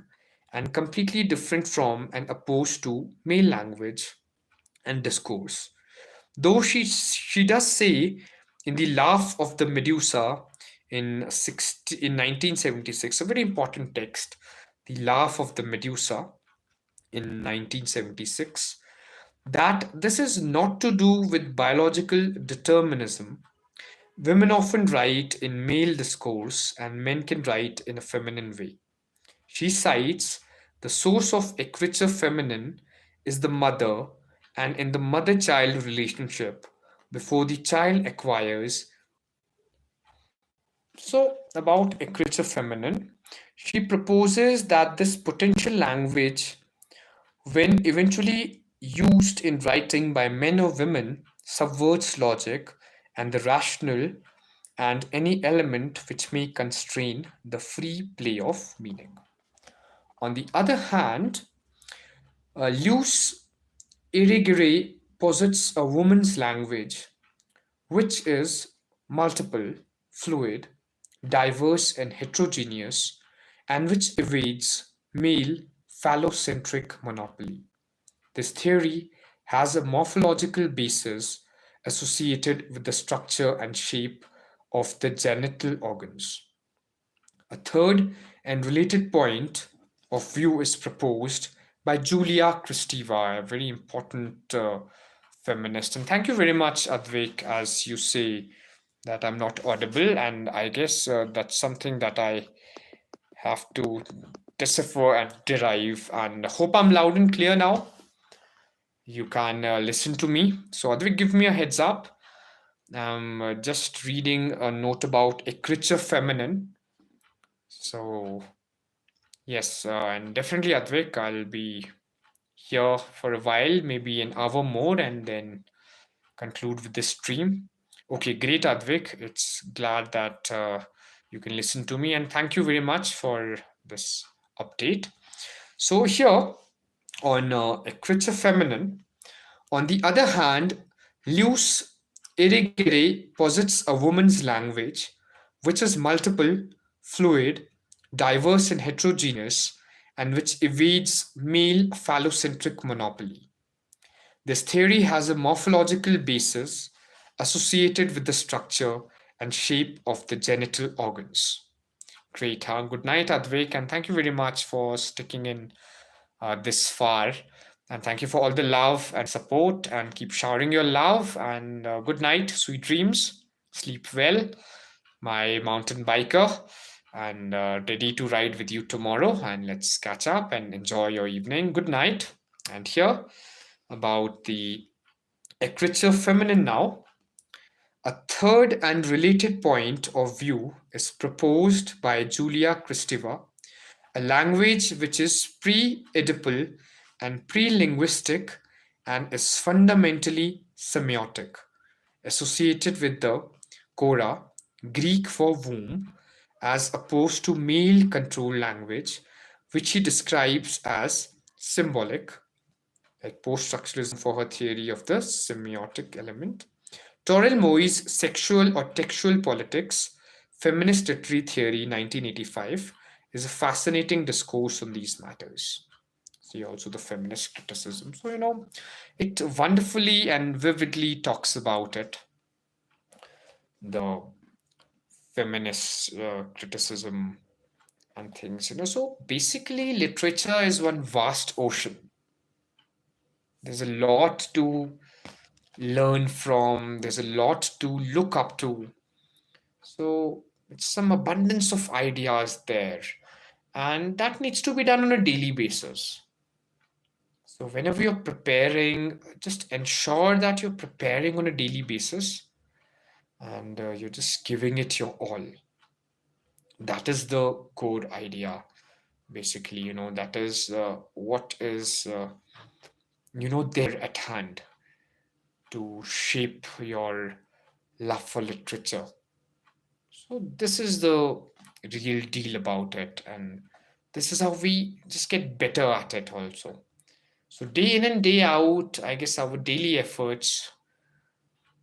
and completely different from and opposed to male language and discourse. Though she does say in The Laugh of the Medusa in 1976, a very important text, The Laugh of the Medusa in 1976, that this is not to do with biological determinism. Women often write in male discourse and men can write in a feminine way. She cites the source of écriture feminine is the mother, and in the mother child relationship, before the child acquires. So, about écriture feminine, she proposes that this potential language, when eventually used in writing by men or women, subverts logic and the rational and any element which may constrain the free play of meaning. On the other hand, Luce Irigaray posits a woman's language which is multiple, fluid, diverse, and heterogeneous, and which evades male phallocentric monopoly. This theory has a morphological basis associated with the structure and shape of the genital organs. A third and related point of view is proposed by Julia Kristeva, a very important feminist. And thank you very much, Advik, as you say that I'm not audible, and I guess that's something that I have to decipher and derive. And hope I'm loud and clear now. You can listen to me. So, Advik, give me a heads up. I'm just reading a note about écriture feminine. So, yes, and definitely, Advik, I'll be here for a while, maybe an hour more, and then conclude with this stream. Okay, great, Advik. It's glad that you can listen to me, and thank you very much for this update. So, here on écriture feminine, on the other hand, Luce Irigaray posits a woman's language which is multiple, fluid, diverse, and heterogeneous, and which evades male phallocentric monopoly. This theory has a morphological basis associated with the structure and shape of the genital organs. Great. Good night, Advik, and thank you very much for sticking in this far. And thank you for all the love and support. And keep showering your love. And good night, sweet dreams. Sleep well, my mountain biker. And ready to ride with you tomorrow. And let's catch up and enjoy your evening. Good night. And here about the écriture feminine now. A third and related point of view is proposed by Julia Kristeva, a language which is pre-Oedipal and pre-linguistic and is fundamentally semiotic, associated with the Kora, Greek for womb, as opposed to male control language, which he describes as symbolic, like post-structuralism for her theory of the semiotic element. Toril Moy's Sexual or Textual Politics, Feminist Literary Theory, 1985, is a fascinating discourse on these matters. See also the feminist criticism. So, it wonderfully and vividly talks about it, the feminist criticism and things. So basically, literature is one vast ocean. There's a lot to learn from, there's a lot to look up to. So it's some abundance of ideas there. And that needs to be done on a daily basis. So whenever you're preparing, just ensure that you're preparing on a daily basis and you're just giving it your all. That is the core idea, basically. That is what is, there at hand to shape your love for literature. So this is the real deal about it, and this is how we just get better at it also. So day in and day out, I guess our daily efforts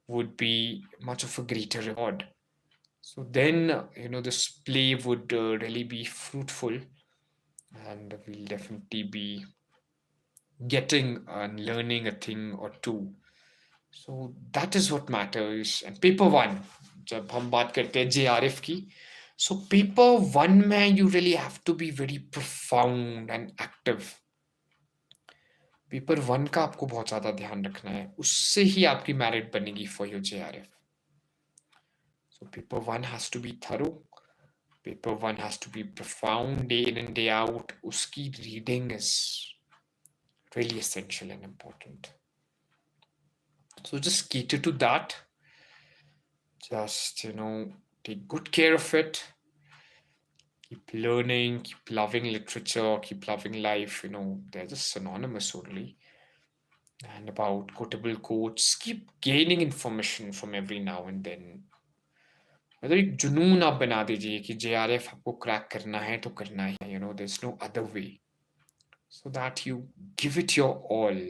would be much of a greater reward. So then, this play would really be fruitful, and we'll definitely be getting and learning a thing or two. So that is what matters. And paper one, जब हम बात करते हैं JRF की, so paper one में you really have to be very profound and active. Paper one का आपको बहुत ज्यादा ध्यान रखना है, उससे ही आपकी मेरिट बनेगी for your JRF. So paper one has to be thorough. Paper one has to be profound day in and day out. Uski reading is really essential and important. So just cater to that. Just, take good care of it. Keep learning, keep loving literature, keep loving life. They're just synonymous only. And about quotable quotes, keep gaining information from every now and then. मतलब एक जुनून आप बना दीजिए कि JRF आपको crack करना है तो करना है. There's no other way. So that you give it your all.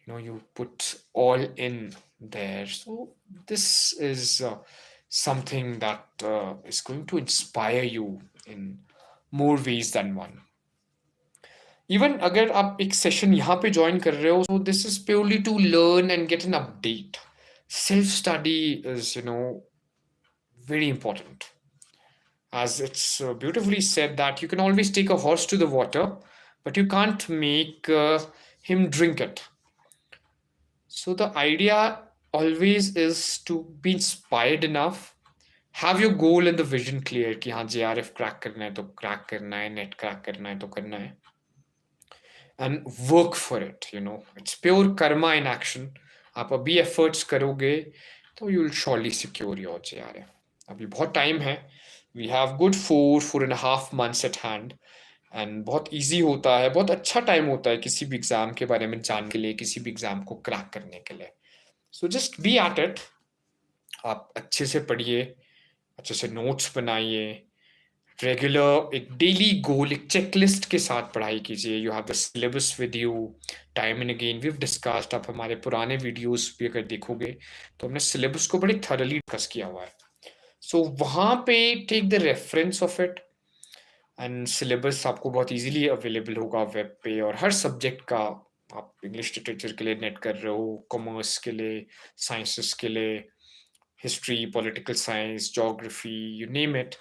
You put all in there. So this is something that is going to inspire you in more ways than one. Even अगर आप एक session यहाँ पे join कर रहे हो, so this is purely to learn and get an update. Self study is very important, as it's beautifully said that you can always take a horse to the water, but you can't make him drink it. So the idea always is to be inspired enough, have your goal and the vision clear कि हाँ JRF crack करना है तो crack करना है, net crack करना है तो करना है, and work for it. It's pure karma in action. आप अभी efforts करोगे तो you will surely secure your JRF. अभी बहुत time है. We have good 4.5 months at hand. And बहुत इजी होता है, बहुत अच्छा टाइम होता है किसी भी एग्जाम के बारे में जानने के लिए, किसी भी एग्जाम को क्रैक करने के लिए. सो जस्ट बी एट इट. आप अच्छे से पढ़िए, अच्छे से नोट्स बनाइए, रेगुलर एक डेली गोल, एक चेकलिस्ट के साथ पढ़ाई कीजिए. You have the syllabus with you. Time and again we have discussed. आप हमारे पुराने वीडियोस भी अगर देखोगे तो हमने सिलेबस को बड़ी थरली डिस्कस किया हुआ है. सो वहाँ पे take the reference of it, and syllabus आपको बहुत इजीली अवेलेबल होगा वेब पे. और हर सब्जेक्ट का, आप इंग्लिश लिटरेचर के लिए नेट कर रहे हो, कॉमर्स के लिए, साइंसेस के लिए, history, political science, geography, you name it,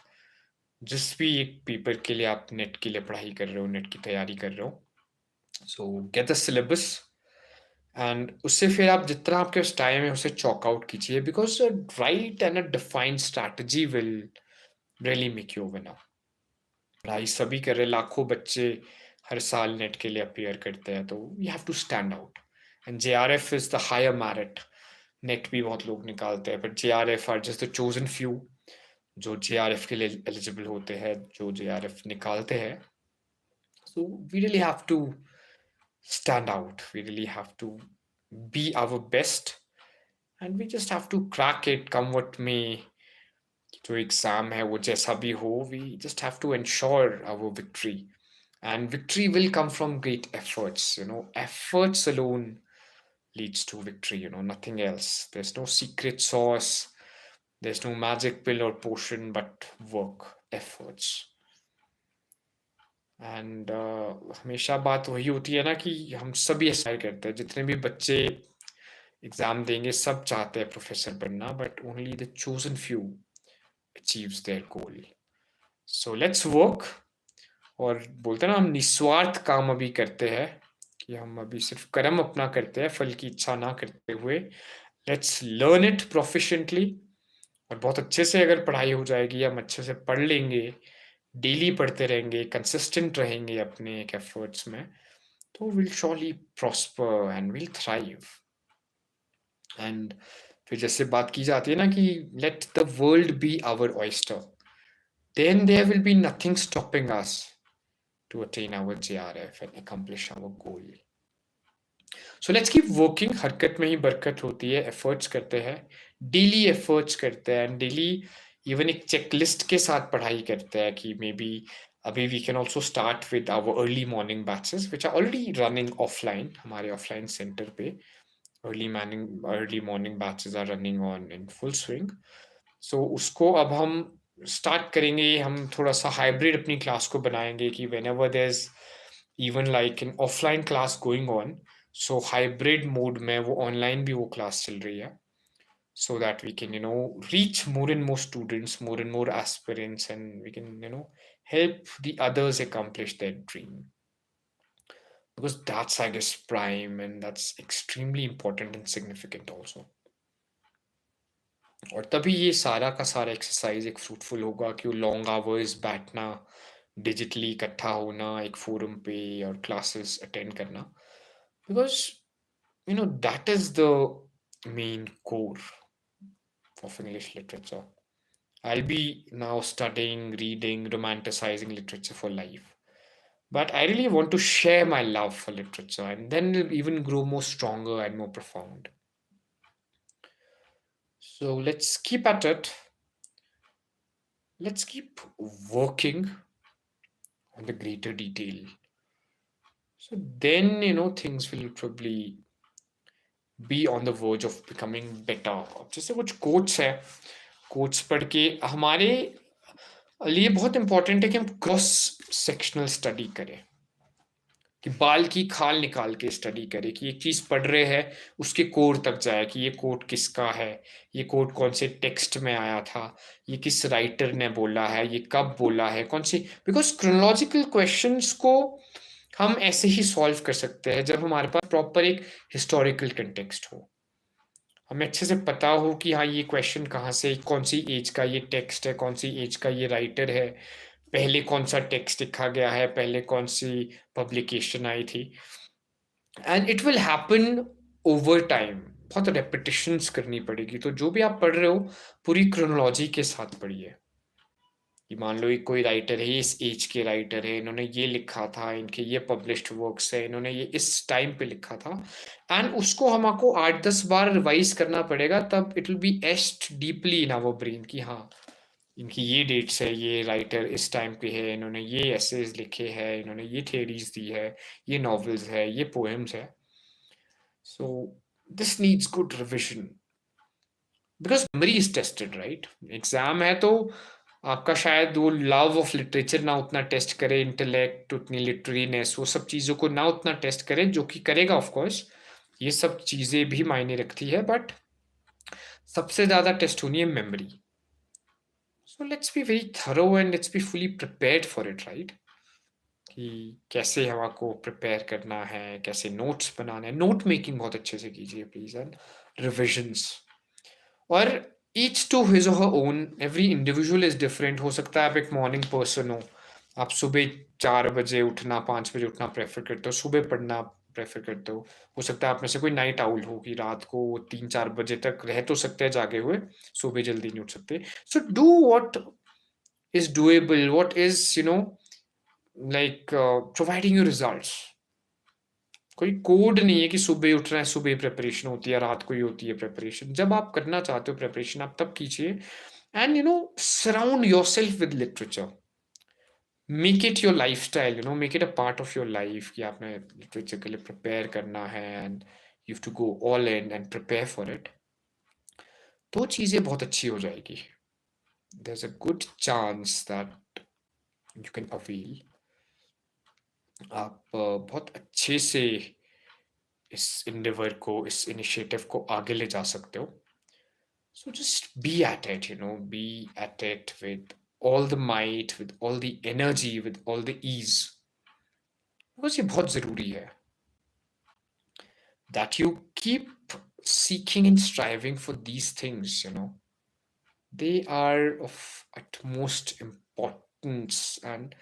जिस भी एक पेपर के लिए आप नेट के लिए पढ़ाई कर रहे हो, नेट की तैयारी कर रहे हो, सो गेट द सिलेबस. एंड उससे फिर आप जितना आपके पास टाइम है उसे चॉक आउट कीजिए, because right and a defined strategy will really make you winner. पढ़ाई सभी कर रहे, लाखों बच्चे हर साल नेट के लिए अपियर करते हैं, तो you have to stand out. And JRF is the higher merit. NET भी बहुत लोग निकालते हैं, but JRF are just the chosen few जो JRF के लिए एलिजिबल होते हैं, जो JRF निकालते हैं. So we really have to stand out. We really have to be our best, and we just have to crack it, come what may. जो exam है वो जैसा भी हो, we just have to ensure our victory, and victory will come from great efforts. Efforts alone leads to victory. Nothing else. There's no secret sauce, there's no magic pill or potion, but work, efforts. And हमेशा बात वही होती है ना कि हम सभी Aspire करते हैं, जितने भी बच्चे एग्जाम देंगे सब चाहते हैं प्रोफेसर बनना, but only the chosen few achieves there goal. So let's work. और बोलते हैं ना, हम निस्वार्थ काम अभी करते हैं, कि हम अभी सिर्फ कर्म अपना करते हैं, फल की इच्छा ना करते हुए. Let's learn it proficiently. और बहुत अच्छे से अगर पढ़ाई हो जाएगी, हम अच्छे से पढ़ लेंगे, डेली पढ़ते रहेंगे, कंसिस्टेंट रहेंगे अपने एक एफर्ट्स में, तो we'll surely prosper and we'll thrive. And फिर जैसे बात की जाती है ना कि let the world be our oyster, then there will be nothing stopping us to attain our JRF and accomplish our goal. So let's keep working. हरकत में ही बरकत होती है. एफर्ट्स करते हैं, डेली एफर्ट्स करते हैं, एंड डेली इवन एक चेकलिस्ट के साथ पढ़ाई करते हैं कि मे बी अभी we can also start with our early morning batches which are already running offline. हमारे ऑफलाइन सेंटर पे early morning batches are running on in full swing. So उसको अब हम स्टार्ट करेंगे. हम थोड़ा सा हाइब्रिड अपनी क्लास को बनाएंगे कि whenever there is even like in offline class going on, so hybrid mode में वो ऑनलाइन भी वो क्लास चल रही है, so that we can reach more and more students, more and more aspirants, and we can help the others accomplish their dream, because that's, I guess, prime, and that's extremely important and significant also. और तभी ये सारा का सारा exercise एक fruitful होगा कि वो लॉन्ग आवर्स बैठना, डिजिटली इकट्ठा होना एक फोरम पे और क्लासेस अटेंड करना, because that is the main core of English literature. I'll be now studying, reading, romanticizing literature for life. But I really want to share my love for literature, and then it'll even grow more stronger and more profound. So let's keep at it. Let's keep working on the greater detail. So then, things will probably be on the verge of becoming better. अब जैसे कुछ quotes है, quotes पढ़ के हमारे लिए बहुत important है कि हम क्रॉस सेक्शनल स्टडी करें, कि बाल की खाल निकाल के स्टडी करें, कि एक चीज पढ़ रहे हैं उसके कोर तक जाए कि ये कोट किसका है, ये कोट कौन से टेक्स्ट में आया था, ये किस राइटर ने बोला है, ये कब बोला है, कौन सी. बिकॉज क्रोनोलॉजिकल क्वेश्चंस को हम ऐसे ही सॉल्व कर सकते हैं जब हमारे पास प्रॉपर एक हिस्टोरिकल कंटेक्स्ट हो, हमें अच्छे से पता हो कि हाँ ये क्वेश्चन कहाँ से, कौन सी एज का ये टेक्स्ट है, कौन सी एज का ये राइटर है, पहले कौन सा टेक्स्ट लिखा गया है, पहले कौन सी पब्लिकेशन आई थी. And it will happen over time. बहुत रेपिटेशंस करनी पड़ेगी. तो जो भी आप पढ़ रहे हो पूरी क्रोनोलॉजी के साथ पढ़िए. कि मान लो एक कोई राइटर है, इस एज के राइटर है, इन्होंने ये लिखा था, इनके ये पब्लिश्ड वर्क्स है, इन्होंने ये इस टाइम पे लिखा था, एंड उसको हमको 8-10 बार रिवाइज करना पड़ेगा. तब it will be etched deeply in our brain कि हाँ इनकी ये डेट्स है, ये राइटर इस टाइम के है, इन्होंने ये एसेज लिखे हैं, इन्होंने ये थ्योरीज दी है, ये नॉवेल्स है, ये पोएम्स है. So this needs good revision, because memory is tested, right. Exam है तो आपका शायद वो लव ऑफ लिटरेचर ना उतना टेस्ट करे, इंटेलेक्ट, उतनी लिटरेरीनेस, वो सब चीज़ों को ना उतना टेस्ट करे, जो कि करेगा ऑफ कोर्स, ये सब चीज़ें भी मायने रखती है, बट सबसे ज़्यादा टेस्ट होनी है memory. So let's be very thorough and let's be fully prepared for it, right. कि कैसे हमको प्रिपेयर करना है, कैसे नोट्स बनाना है. नोट मेकिंग बहुत अच्छे से कीजिए प्लीज, एंड रिविजन्स. और ईच टू हिज और her own, every individual is different. हो सकता है आप एक मॉर्निंग पर्सन हो, आप सुबह 4 बजे उठना, 5 बजे उठना प्रेफर करते हो, सुबह पढ़ना प्रेफर करते हो सकता है आप में से कोई नाइट आउल हो कि रात को 3-4 बजे तक रह तो सकते हैं जागे हुए, सुबह जल्दी नहीं उठ सकते. So do what is doable, what is like providing you results. कोई कोड नहीं है कि सुबह उठ रहे हैं सुबह प्रिपरेशन होती है, रात को ही होती है प्रिपरेशन. जब आप करना चाहते हो प्रिपरेशन आप तब कीजिए, and surround yourself with literature. Make it your lifestyle, make it a part of your life कि आपने लिटरेचर के लिए प्रिपेयर करना है, and you have to go all in and prepare for it. तो चीज़ें बहुत अच्छी हो जाएगी. There is a good chance that you can avail. आप बहुत अच्छे से इस इंडेवर को, इस इनिशिएटिव को आगे ले जा सकते हो. So just be at it, be at it with all the might, with all the energy, with all the ease, because ये बहुत ज़रूरी है that you keep seeking and striving for these things. They are of utmost importance, and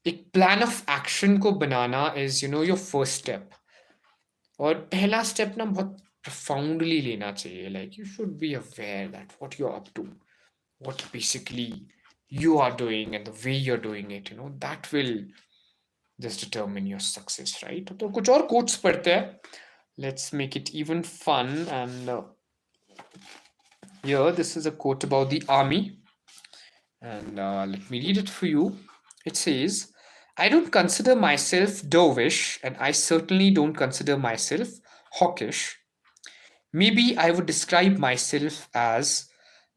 एक plan of action को बनाना is your first step. और पहला step ना बहुत profoundly लेना चाहिए. Like you should be aware that what you're up to, what basically you are doing and the way you're doing it, that will just determine your success, right? तो कुछ और quotes पढ़ते हैं. Let's make it even fun. And here, this is a quote about the army. And let me read it for you. It says, I don't consider myself dovish, and I certainly don't consider myself hawkish. Maybe I would describe myself as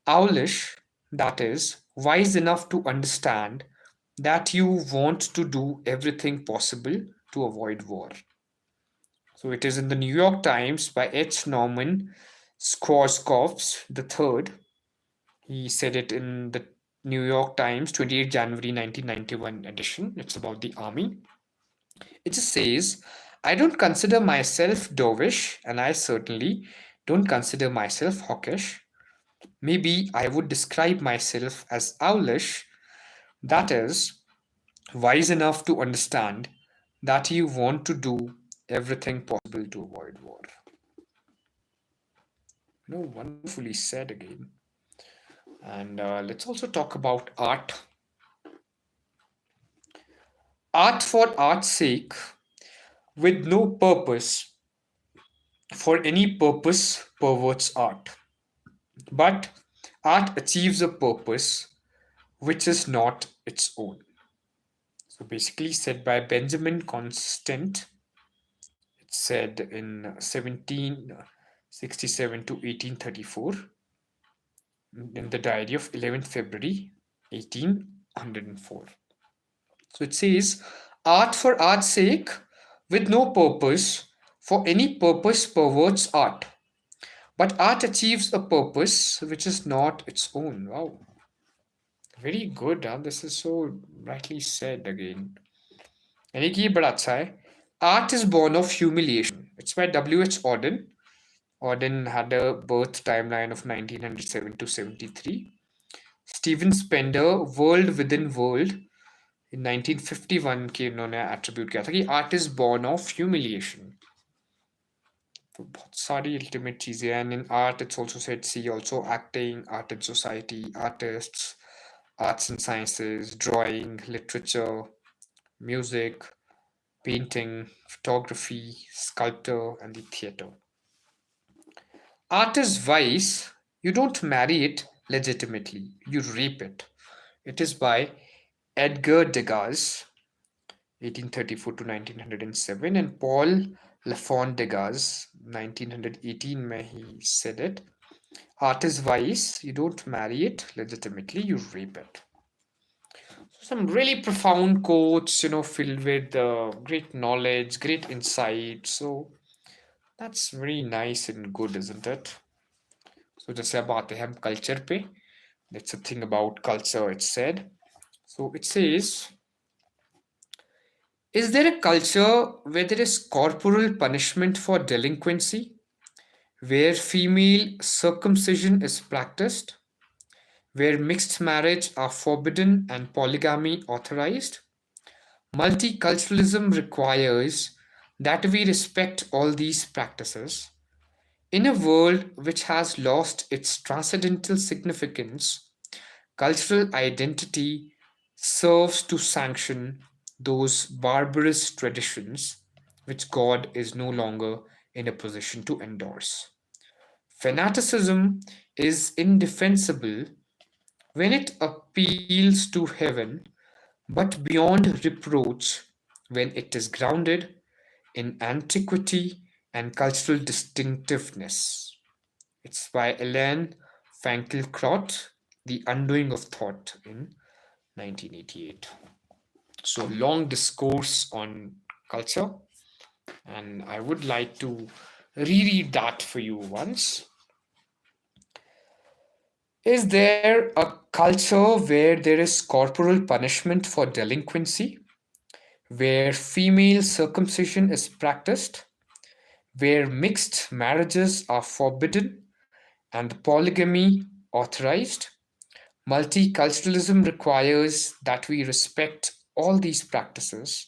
owlish, that is, wise enough to understand that you want to do everything possible to avoid war. So it is in the New York Times by H. Norman Schwarzkopf III. He said it in the New York Times, 28 January 1991 edition. It's about the army. It just says, I don't consider myself dovish, and I certainly don't consider myself hawkish. Maybe I would describe myself as owlish, that is, wise enough to understand that you want to do everything possible to avoid war. Wonderfully said again. And let's also talk about art. Art for art's sake, with no purpose, for any purpose, perverts art. But art achieves a purpose which is not its own. So basically, said by Benjamin Constant, it's said in 1767 to 1834 in the diary of 11th February 1804. So it says, art for art's sake, with no purpose, for any purpose perverts art. But art achieves a purpose which is not its own. Wow. Very good. Huh? This is so rightly said again. यानी कि ये बड़ा अच्छा है. Art is born of humiliation. It's by W.H. Auden. Auden had a birth timeline of 1907 to 73. Stephen Spender, World Within World, in 1951 के उन्होंने attribute किया था कि art is born of humiliation. तो बहुत सारी ultimate चीजें हैं. And in art, it's also said, see also acting, art and society, artists, arts and sciences, drawing, literature, music, painting, photography, sculpture, and the theatre. Art is vice. You don't marry it legitimately, you rape it. It is by Edgar Degas, 1834 to 1907, and Paul Lafont Degas, 1918 mein he said it. Art is vice. You don't marry it legitimately, you rape it. Some really profound quotes, filled with great knowledge, great insight. So that's very nice and good, isn't it? So जैसे अब आते हैं हम culture पे. That's a thing about culture, it's said. So it says, is there a culture where there is corporal punishment for delinquency, where female circumcision is practiced, where mixed marriage are forbidden and polygamy authorized? Multiculturalism requires that we respect all these practices. In a world which has lost its transcendental significance, cultural identity serves to sanction those barbarous traditions which God is no longer in a position to endorse. Fanaticism is indefensible when it appeals to heaven, but beyond reproach when it is grounded in antiquity and cultural distinctiveness. It's by Elaine Finkielkraut, The Undoing of Thought in 1988. So, long discourse on culture, and I would like to reread that for you once. Is there a culture where there is corporal punishment for delinquency, where female circumcision is practiced, where mixed marriages are forbidden and polygamy authorized? Multiculturalism requires that we respect all these practices,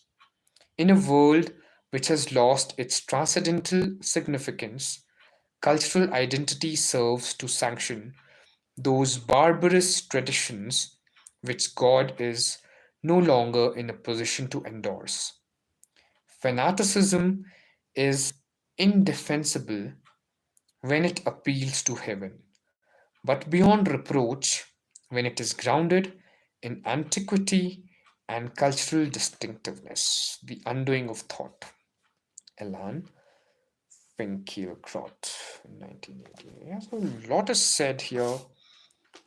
in a world which has lost its transcendental significance, cultural identity serves to sanction those barbarous traditions which God is no longer in a position to endorse. Fanaticism is indefensible when it appeals to heaven, but beyond reproach when it is grounded in antiquity and cultural distinctiveness. The Undoing of Thought. Elan Finkielkraut in 1980. Yeah, so a lot is said here,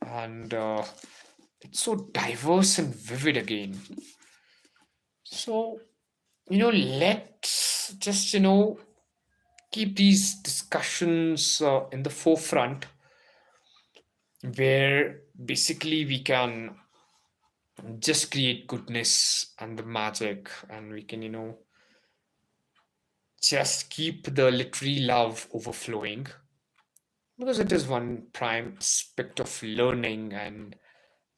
and it's so diverse and vivid again. So, let's just, keep these discussions in the forefront where basically we can just create goodness and the magic, and we can, just keep the literary love overflowing because it is one prime aspect of learning. And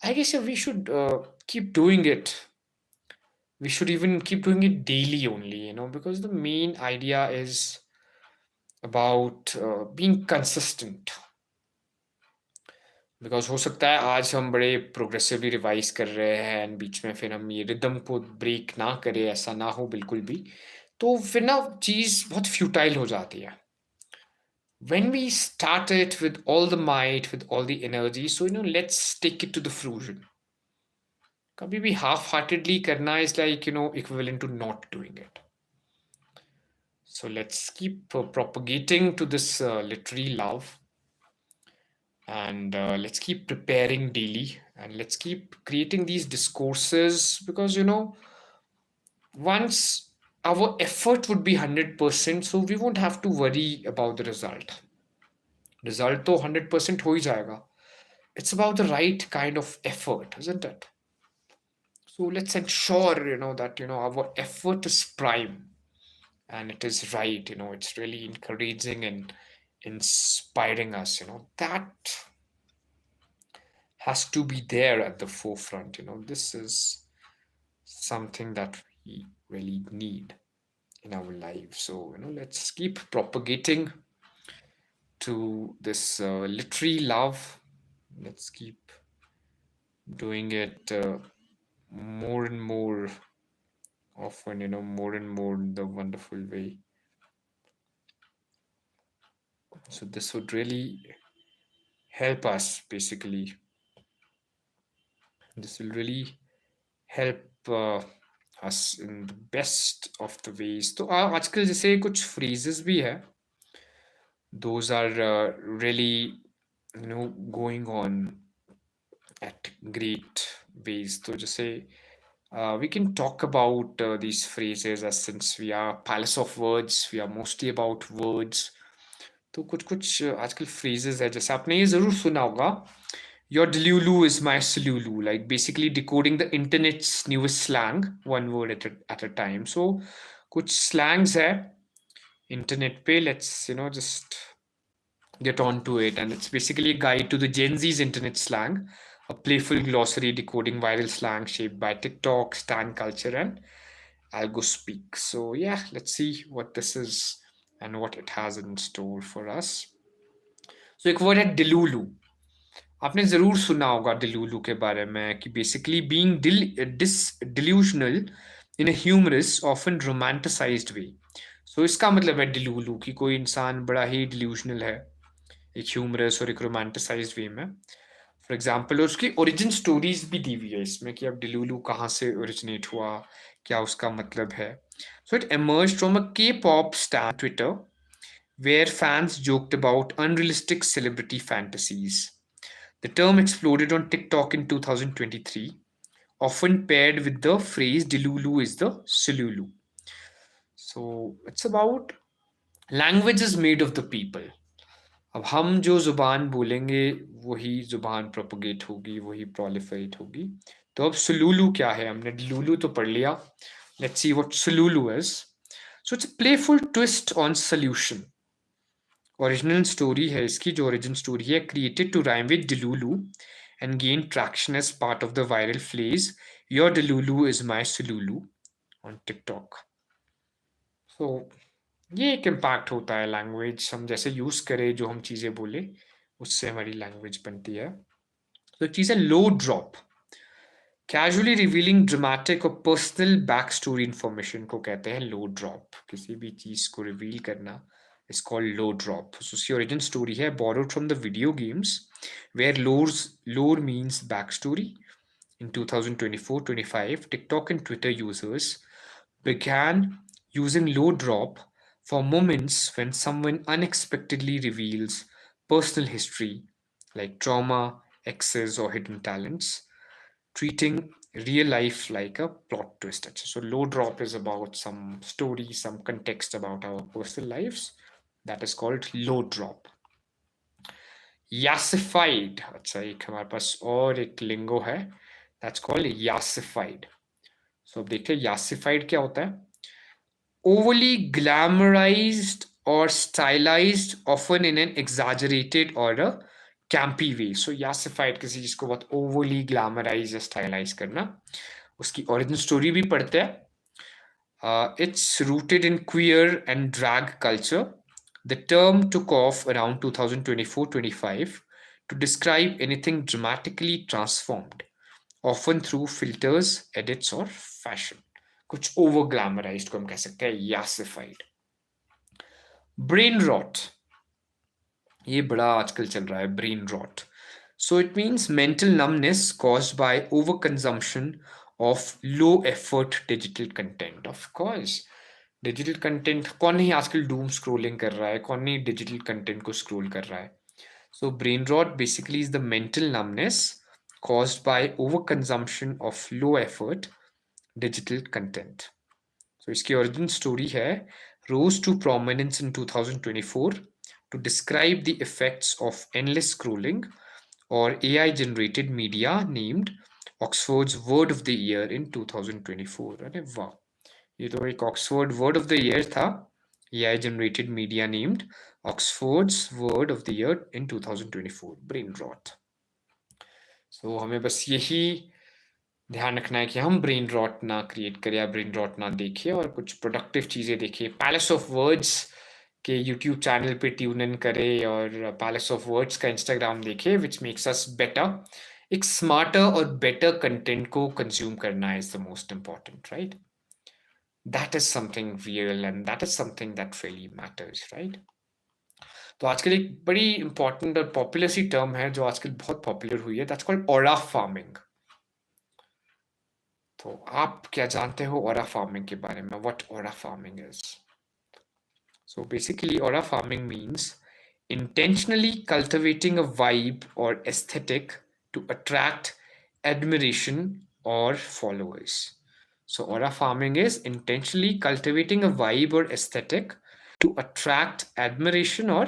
I guess, yeah, we should keep doing it. We should even keep doing it daily only, because the main idea is about being consistent. Because हो सकता है आज हम बड़े progressively revise कर रहे हैं and बीच में फिर हम ये रिदम को ब्रेक ना करें, ऐसा ना हो बिल्कुल भी, तो फिर ना चीज़ बहुत फ्यूटाइल हो जाती है. When we start it with all the might, with all the energy, so let's take it to the fruition. कभी भी half heartedly करना is like equivalent to not doing it. So let's keep propagating to this literary love, and let's keep preparing daily, and let's keep creating these discourses, because once our effort would be 100%, so we won't have to worry about the result तो 100% हो ही जाएगा. It's about the right kind of effort, isn't it? So let's ensure that our effort is prime and it is right. It's really encouraging and inspiring us. That has to be there at the forefront. This is something that we really need in our lives. So let's keep propagating to this literary love. Let's keep doing it more and more often, more and more in the wonderful way. So this would really help us basically. This will really help us in the best of the ways. तो आजकल जैसे कुछ phrases भी है, those are really going on at great ways. तो जैसे we can talk about these phrases, as since we are palace of words, we are mostly about words. तो कुछ कुछ आजकल phrases है, जैसे आपने ये जरूर सुना होगा, your delulu is my silulu, like basically decoding the internet's newest slang, one word at a time. So कुछ slangs है internet पे, let's just get on to it. And it's basically a guide to the Gen Z's internet slang, a playful glossary decoding viral slang shaped by TikTok, stan culture, and algo speak. So yeah, let's see what this is and what it has in store for us. So एक word है delulu. आपने जरूर सुना होगा delulu के बारे में कि basically being delusional in a humorous, often romanticized way. So इसका मतलब है delulu कि कोई इंसान बड़ा ही delusional है, एक ह्यूमरस और एक रोमांटिसाइज्ड वे में. फॉर एग्जाम्पल उसकी ओरिजिन स्टोरीज भी दी हुई है इसमें कि अब डिलूलू कहाँ से ओरिजिनेट हुआ, क्या उसका मतलब है. So it emerged from a K-pop stan Twitter where fans joked about unrealistic celebrity fantasies. The term exploded on TikTok in 2023, often paired with the phrase Delulu is the Silulu. So it's about language is made of the people. अब हम जो ज़ुबान बोलेंगे वही ज़ुबान propagate होगी, वही proliferate होगी. तो अब सुलूलू क्या है, हमने लूलू तो पढ़ लिया. Let's see what solulu is. So it's a playful twist on solution. Original story है इसकी, जो ओरिजिन स्टोरी है, created to rhyme with delulu and gained traction as part of the viral phrase your delulu is my sululu on TikTok. So ये एक impact होता है language हम जैसे यूज करें जो हम चीजें बोले उससे हमारी लैंग्वेज बनती है. तो चीज है लो ड्रॉप. कैजुअली रिवीलिंग ड्रामेटिक और पर्सनल बैक स्टोरी इंफॉर्मेशन को कहते हैं लो ड्रॉप. किसी भी चीज को रिवील करना is called low drop. So उसकी origin story है borrowed from the video games where lore means backstory. In 2024-25, TikTok and Twitter users began using low drop for moments when someone unexpectedly reveals personal history like trauma, exes, or hidden talents, treating real life like a plot twist. So low drop is about some story, some context about our personal lives. That is called low drop. Yassified. अच्छा एक हमारे पास और एक लिंगो है. That's called yassified. So अब देखते हैं yassified क्या होता है. Overly glamorized or stylized, often in an exaggerated or a campy way. So yassified किसी चीज को बहुत overly glamorize या stylize करना. उसकी origin story भी पढ़ते हैं. It's rooted in queer and drag culture. The term took off around 2024-25 to describe anything dramatically transformed, often through filters, edits or fashion. कुछ over glamorized को हम कह सकते हैं yassified. Brain rot. ये बड़ा आजकल चल रहा है brain rot. So it means mental numbness caused by overconsumption of low effort digital content. Of course, digital content कौन नहीं आजकल doom scrolling कर रहा है, कौन नहीं digital content को scroll कर रहा है. So brain rot basically is the mental numbness caused by overconsumption of low effort digital content. So इसकी origin story है rose to prominence in 2024 to describe the effects of endless scrolling or AI generated media named Oxford's Word of the Year in 2024. अरे वाह, ये तो एक Oxford Word of the Year था. AI generated media named Oxford's Word of the Year in 2024. Brain rot. So हमें बस यही ध्यान रखना है कि हम ब्रेन रॉट ना क्रिएट करें या ब्रेन रॉट ना देखें और कुछ प्रोडक्टिव चीज़ें देखें. पैलेस ऑफ वर्ड्स के यूट्यूब चैनल पे ट्यून इन करें और पैलेस ऑफ वर्ड्स का इंस्टाग्राम देखें, विच मेक्स अस बेटर. एक स्मार्टर और बेटर कंटेंट को कंज्यूम करना is the most important, right. That is something real and that is something that really matters, right. तो आजकल एक बड़ी इंपॉर्टेंट और पॉपुलर सी टर्म है जो आजकल बहुत पॉपुलर हुई है, दैट्स कॉल्ड ऑरा फार्मिंग. तो आप क्या जानते हो ऑरा फार्मिंग के बारे में? What aura farming is? So basically, aura farming means intentionally cultivating a vibe or aesthetic to attract admiration or followers. So aura farming is intentionally cultivating a vibe or aesthetic to attract admiration or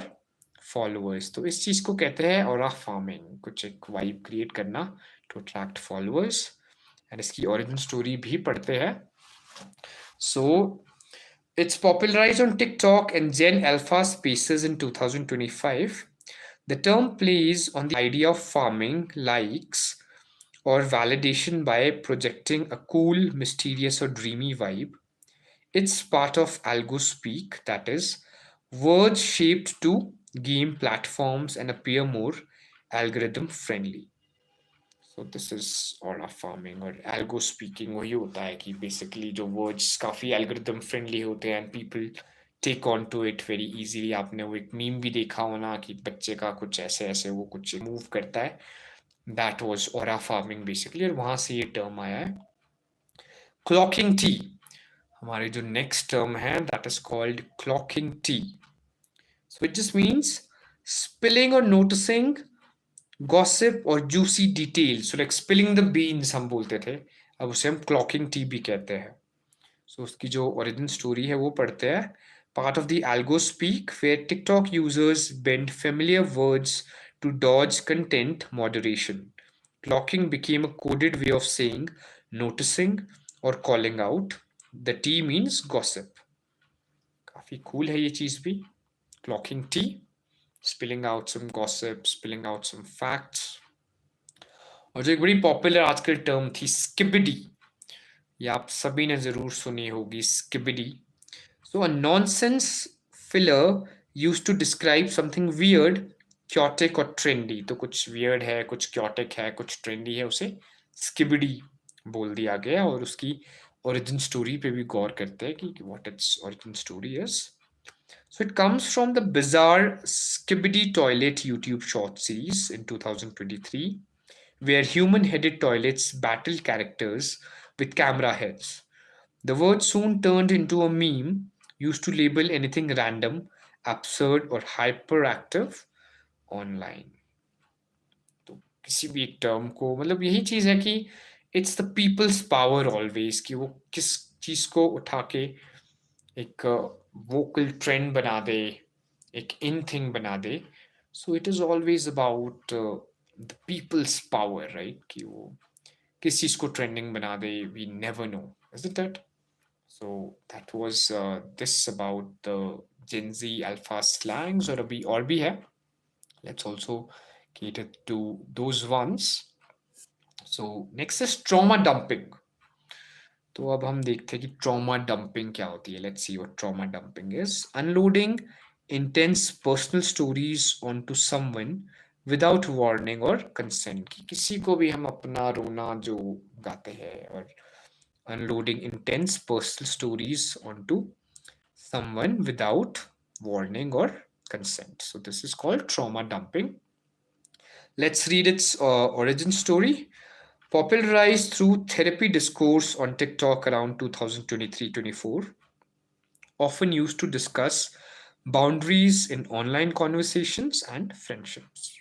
followers. तो इस चीज को कहते हैं aura farming, कुछ एक vibe create करना to attract followers. And इसकी origin story भी पढ़ते हैं. So it's popularized on TikTok and Gen Alpha spaces in 2025. The term plays on the idea of farming likes or validation by projecting a cool, mysterious, or dreamy vibe. It's part of algo speak, that is, words shaped to game platforms and appear more algorithm friendly. So this is aura farming और algo speaking वही होता है कि basically जो words काफी algorithm friendly होते हैं and people take on to it very easily. आपने वो एक meme भी देखा हो ना कि बच्चे का कुछ ऐसे ऐसे वो कुछ move करता है. That was aura farming basically और वहां से ये term आया है. Clocking tea. हमारी जो next term है that is called clocking tea. So it just means spilling or noticing gossip और juicy details. So like spilling the beans हम बोलते थे, अब उसे हम clocking tea भी कहते हैं. So उसकी जो origin story है वो पढ़ते हैं. Part of the algo speak where TikTok users bend familiar words to dodge content moderation. Clocking became a coded way of saying noticing or calling out. The tea means gossip. काफी cool है ये चीज भी. Clocking tea, spilling out some gossip, spilling out some facts. और जो एक बड़ी popular आजकल टर्म थी स्किबिडी. ये आप सभी ने ज़रूर सुनी होगी, skibidi. So a nonsense filler used to describe something weird, chaotic और trendy. तो कुछ weird है, कुछ chaotic है, कुछ trendy है, उसे skibidi बोल दिया गया. और उसकी origin story पे भी गौर करते हैं कि what its origin story is. So it comes from the bizarre Skibidi Toilet YouTube short series in 2023, where human-headed toilets battle characters with camera heads. The word soon turned into a meme used to label anything random, absurd, or hyperactive online. तो किसी भी एक term को मतलब यही चीज है कि it's the people's power always कि वो किस चीज को उठा के एक वोकल ट्रेंड बना दे, एक इन थिंग बना दे. So it is always about the people's power, right? कि वो किस चीज को ट्रेंडिंग बना दे, we never know. Is it that? So that was this about the Gen Z alpha slangs or भी है. Let's also cater to those ones. So next is trauma dumping. तो अब हम देखते हैं कि trauma dumping क्या होती है. Let's see what trauma dumping is. Unloading intense personal stories onto someone without warning or consent. कि किसी को भी हम अपना रोना जो गाते हैं और unloading intense personal stories onto someone without warning or consent. So this is called trauma dumping. Let's read its origin story. Popularized through therapy discourse on TikTok around 2023-24, often used to discuss boundaries in online conversations and friendships.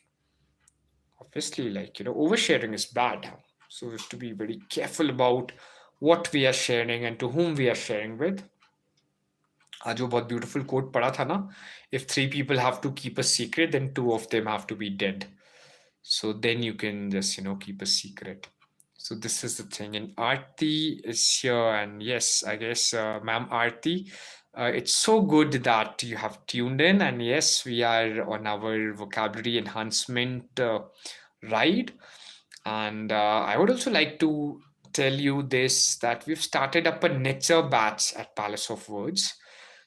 Obviously, like, oversharing is bad. So we have to be very careful about what we are sharing and to whom we are sharing with. आज वो बहुत beautiful coat पढ़ा था ना, if three people have to keep a secret then two of them have to be dead, so then you can just keep a secret. So this is the thing. And Aarti is here, and yes, I guess ma'am Aarti, it's so good that you have tuned in. And yes, we are on our vocabulary enhancement ride. And I would also like to tell you this, that we've started up a NETure Batch at Palace of Words.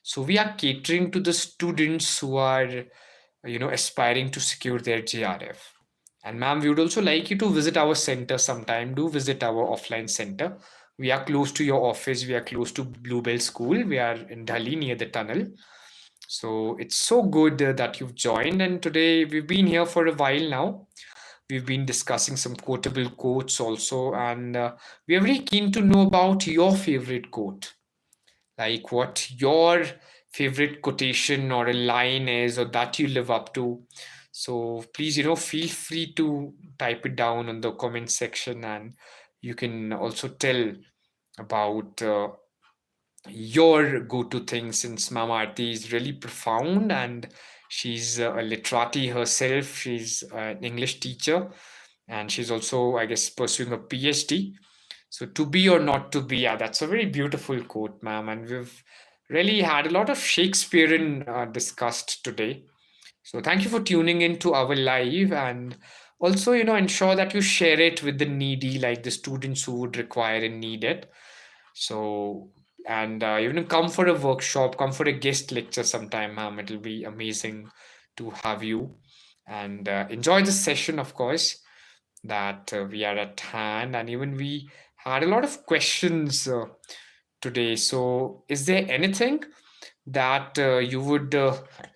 So we are catering to the students who are, aspiring to secure their JRF. And ma'am, we would also like you to visit our center sometime. Do visit our offline center. We are close to your office. We are close to Bluebell School. We are in Dhali near the tunnel. So it's so good that you've joined. And today we've been here for a while now. We've been discussing some quotable quotes also. And we are very keen to know about your favorite quote, like what your favorite quotation or a line is, or that you live up to. So please, feel free to type it down on the comment section, and you can also tell about your go-to thing, since Mama Aarti is really profound and she's a literati herself. She's an English teacher, and she's also, I guess, pursuing a PhD. So to be or not to be, yeah, that's a very beautiful quote, ma'am. And we've really had a lot of Shakespearean discussed today. So thank you for tuning in to our live, and also, ensure that you share it with the needy, like the students who would require and need it. So, and even come for a workshop, come for a guest lecture sometime, ma'am. It'll be amazing to have you, and enjoy the session, of course, that we are at hand. And even we had a lot of questions today. So, is there anything that you would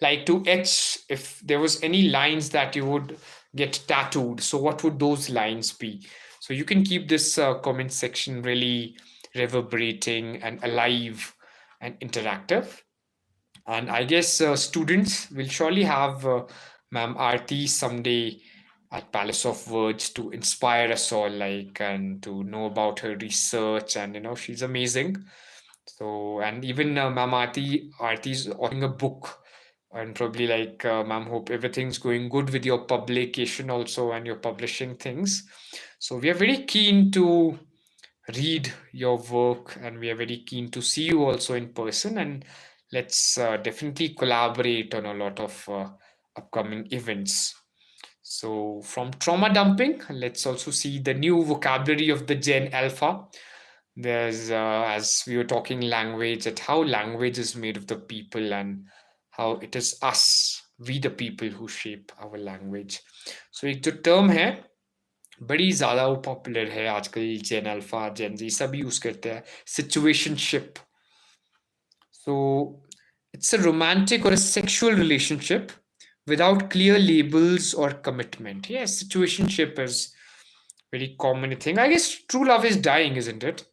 like to etch? If there was any lines that you would get tattooed, so what would those lines be? So you can keep this comment section really reverberating and alive and interactive. And I guess students will surely have Ma'am Aarti someday at Palace of Words to inspire us all, like, and to know about her research. And she's amazing. So, and even Ma'am Aarti's authoring a book, and probably like, Ma'am, hope everything's going good with your publication also and your publishing things. So we are very keen to read your work, and we are very keen to see you also in person. And let's definitely collaborate on a lot of upcoming events. So from trauma dumping, let's also see the new vocabulary of the Gen Alpha. There's, as we were talking language, at how language is made of the people and how it is us, we the people who shape our language. So एक जो term है बड़ी ज़्यादा वो popular है आजकल जेन alpha जेन जी सब use करते हैं situationship so it's a romantic or a sexual relationship without clear labels or commitment. Yes, situationship is very common thing. I guess true love is dying, isn't it?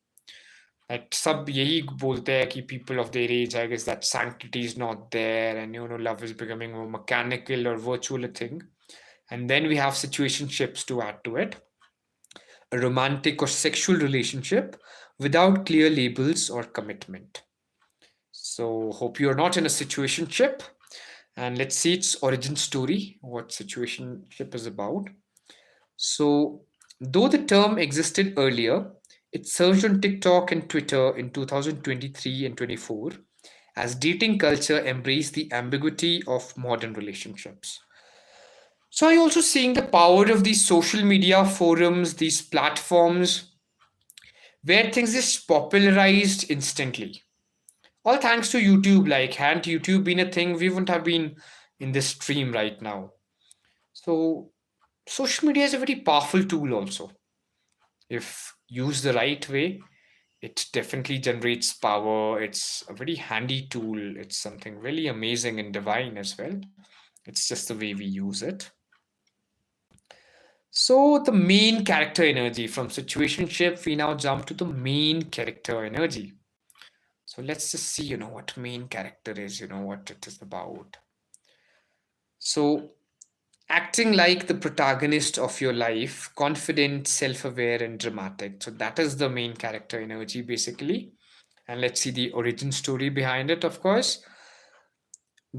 That सब यही बोलते हैं कि people of their age, I guess that sanctity is not there, and love is becoming more mechanical or virtual a thing. And then we have situationships to add to it, a romantic or sexual relationship without clear labels or commitment. So hope you're not in a situationship. And let's see its origin story, what situationship is about. So, though the term existed earlier, it surged on TikTok and Twitter in 2023 and 24 as dating culture embraced the ambiguity of modern relationships. So, I also seeing the power of these social media forums, these platforms where things is popularized instantly. All thanks to YouTube. Like, hadn't YouTube been a thing, we wouldn't have been in this stream right now. So, social media is a very powerful tool, also. If used the right way, it definitely generates power. It's a very handy tool. It's something really amazing and divine as well. It's just the way we use it. So, the main character energy from situationship, we now jump to the main character energy. So, let's just see, what main character is, what it is about. So, acting like the protagonist of your life, confident, self aware, and dramatic. So, that is the main character energy basically. And let's see the origin story behind it, of course.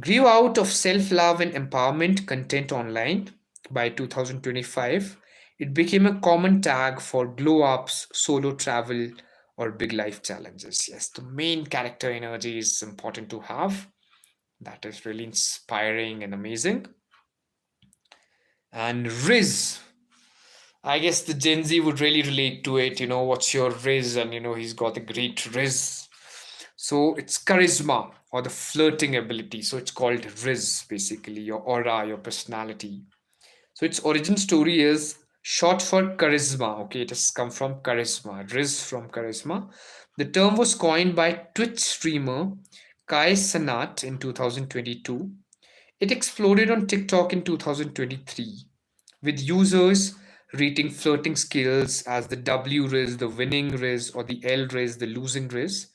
Grew out of self love and empowerment content online by 2025. It became a common tag for glow ups, solo travel, or big life challenges. Yes, the main character energy is important to have. That is really inspiring and amazing. And Riz, I guess the Gen Z would really relate to it. What's your Riz? And he's got a great Riz. So it's charisma or the flirting ability. So it's called Riz, basically, your aura, your personality. So its origin story is short for charisma. Okay, it has come from charisma, Riz from charisma. The term was coined by Twitch streamer Kai Sanat in 2022. It exploded on TikTok in 2023, with users rating flirting skills as the W riz, the winning riz, or the L riz, the losing riz.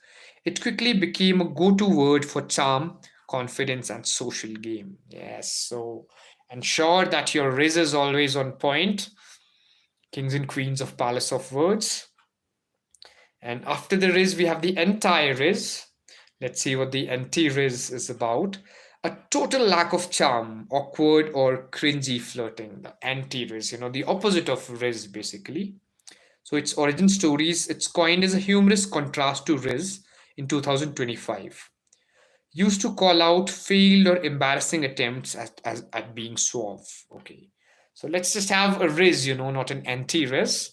It quickly became a go to word for charm, confidence, and social game. Yes, so ensure that your riz is always on point. Kings and queens of Palace of Words. And after the Riz, we have the anti-Riz. Let's see what the anti-Riz is about. A total lack of charm, awkward or cringy flirting. The anti-Riz, the opposite of Riz, basically. So its origin stories, it's coined as a humorous contrast to Riz in 2025. Used to call out failed or embarrassing attempts at being suave. Okay. So let's just have a Riz, not an anti-Riz.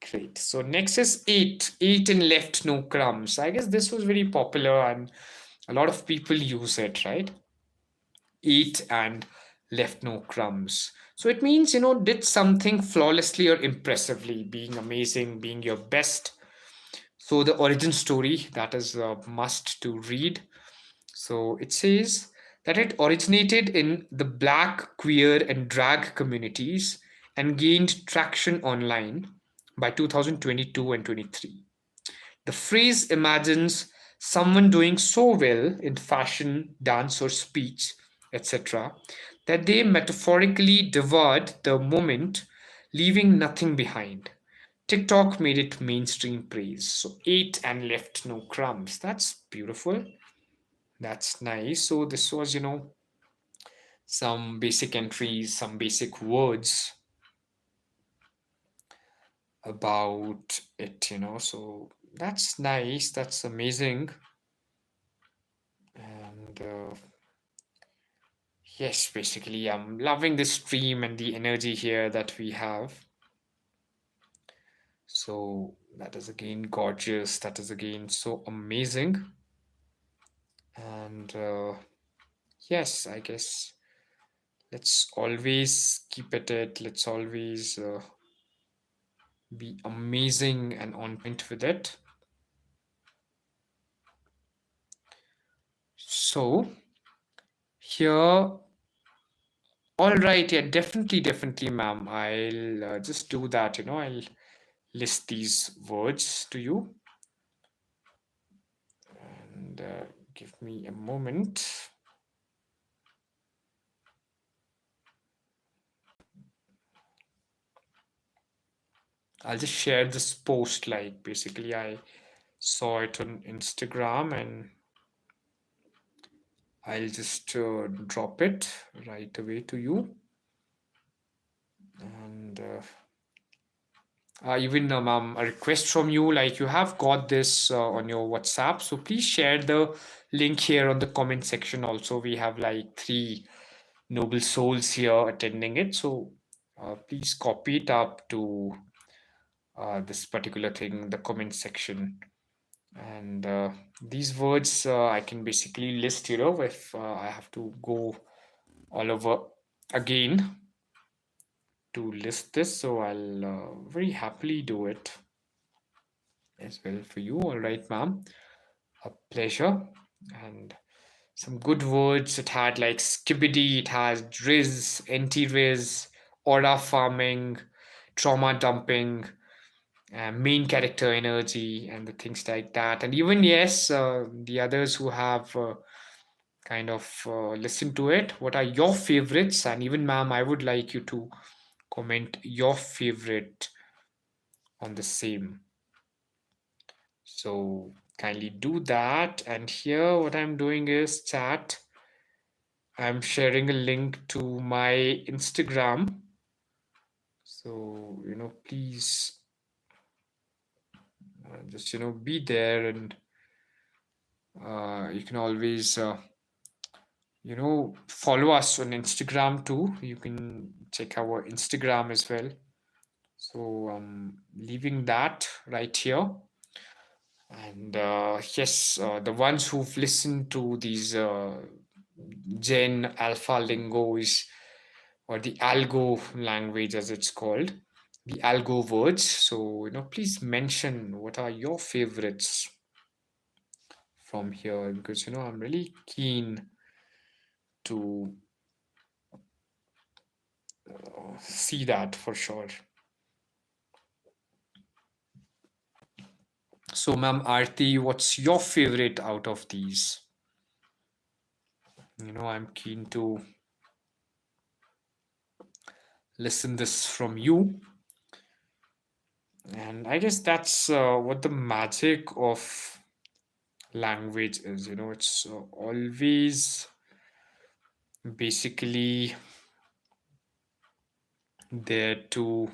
Great. So next is eat. Eat and left no crumbs. I guess this was very popular and a lot of people use it, right? Eat and left no crumbs. So it means, did something flawlessly or impressively, being amazing, being your best. So the origin story, that is a must to read. So it says that it originated in the black, queer, and drag communities and gained traction online by 2022 and 23. The phrase imagines someone doing so well in fashion, dance, or speech, etc., that they metaphorically devoured the moment, leaving nothing behind. TikTok made it mainstream praise. So, ate and left no crumbs. That's beautiful. That's nice. So, this was, some basic entries, some basic words about it. So, that's nice. That's amazing. And yes, basically, I'm loving the stream and the energy here that we have. So That is again gorgeous. That is again so amazing. And yes, I guess let's always keep at it. Let's always be amazing and on point with it. So here, all right, yeah, definitely, definitely, ma'am. I'll just do that. I'll list these words to you, and give me a moment. I'll just share this post. Like basically, I saw it on Instagram, and I'll just drop it right away to you. And even a request from you, like you have got this on your WhatsApp, so please share the link here on the comment section. Also, we have like three noble souls here attending it, so please copy it up to this particular thing, the comment section. And these words I can basically list, if I have to go all over again to list this, so I'll very happily do it as well for you. All right, ma'am. A pleasure. And some good words. It had like skibidi, it has riz, anti-riz, aura farming, trauma dumping, main character energy, and the things like that. And even, yes, the others who have kind of listened to it, what are your favorites? And even, ma'am, I would like you to comment your favorite on the same. So kindly do that. And here, what I'm doing is chat. I'm sharing a link to my Instagram. So, please just, be there, and you can always, follow us on Instagram too. You can check our Instagram as well. So I'm leaving that right here. And yes, the ones who've listened to these Gen Alpha lingos, or the algo language as it's called, the algo words. So, please mention what are your favorites from here, because, I'm really keen to see that for sure. So, ma'am Aarti, what's your favorite out of these? I'm keen to listen this from you. And I guess that's what the magic of language is. It's always basically there to,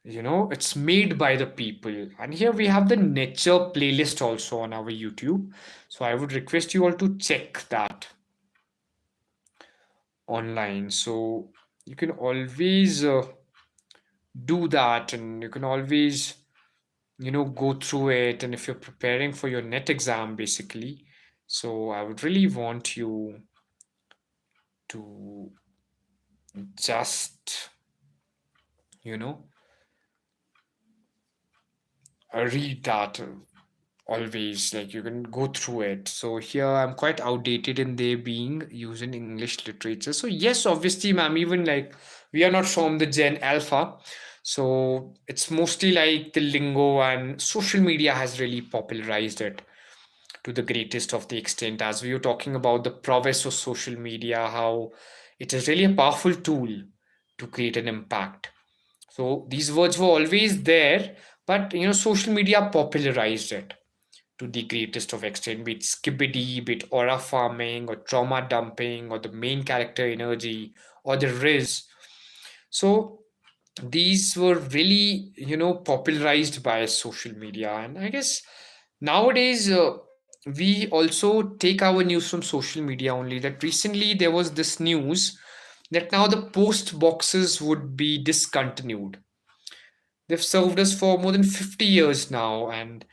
it's made by the people. And here we have the nature playlist also on our YouTube. So I would request you all to check that online. So you can always do that, and you can always go through it. And if you're preparing for your net exam basically, so I would really want you to just you know read that always, like you can go through it. So here I'm quite outdated in they being used in English literature. So yes, obviously, ma'am, even like we are not from the Gen Alpha, so it's mostly like the lingo, and social media has really popularized it to the greatest of the extent. As we were talking about the prowess of social media, how it is really a powerful tool to create an impact. So these words were always there, but social media popularized it to the greatest of extent, be it skibidi, be it aura farming, or trauma dumping, or the main character energy, or the riz. So these were really, popularized by social media. And I guess nowadays, we also take our news from social media only. That recently there was this news that now the post boxes would be discontinued. They've served us for more than 50 years now. And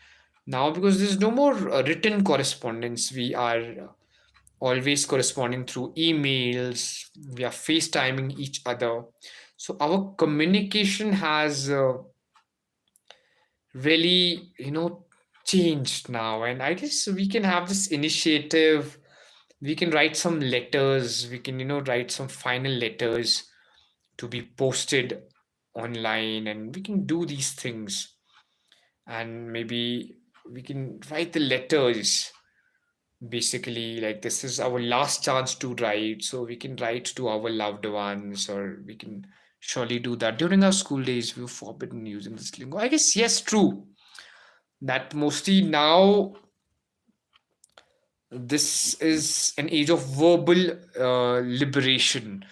now, because there's no more written correspondence, we are always corresponding through emails, we are FaceTiming each other. So our communication has really, changed now. And I guess we can have this initiative. We can write some letters. We can, write some final letters to be posted online, and we can do these things. And maybe we can write the letters, basically, like this is our last chance to write, so we can write to our loved ones, or we can surely do that. During our school days, we were forbidden using this lingo, I guess. Yes, true, that mostly now this is an age of verbal liberation.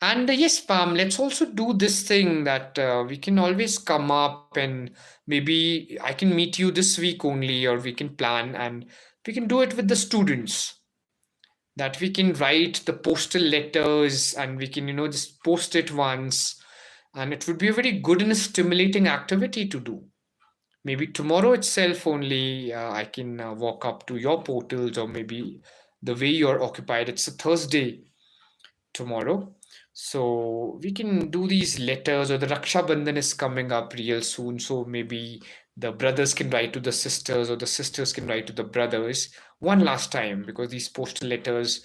And yes, Pam, let's also do this thing that we can always come up, and maybe I can meet you this week only, or we can plan and we can do it with the students, that we can write the postal letters and we can, just post it once. And it would be a very good and stimulating activity to do. Maybe tomorrow itself only, I can walk up to your portals, or maybe the way you're occupied, it's a Thursday tomorrow. So we can do these letters, or the Raksha Bandhan is coming up real soon. So maybe the brothers can write to the sisters, or the sisters can write to the brothers one last time, because these postal letters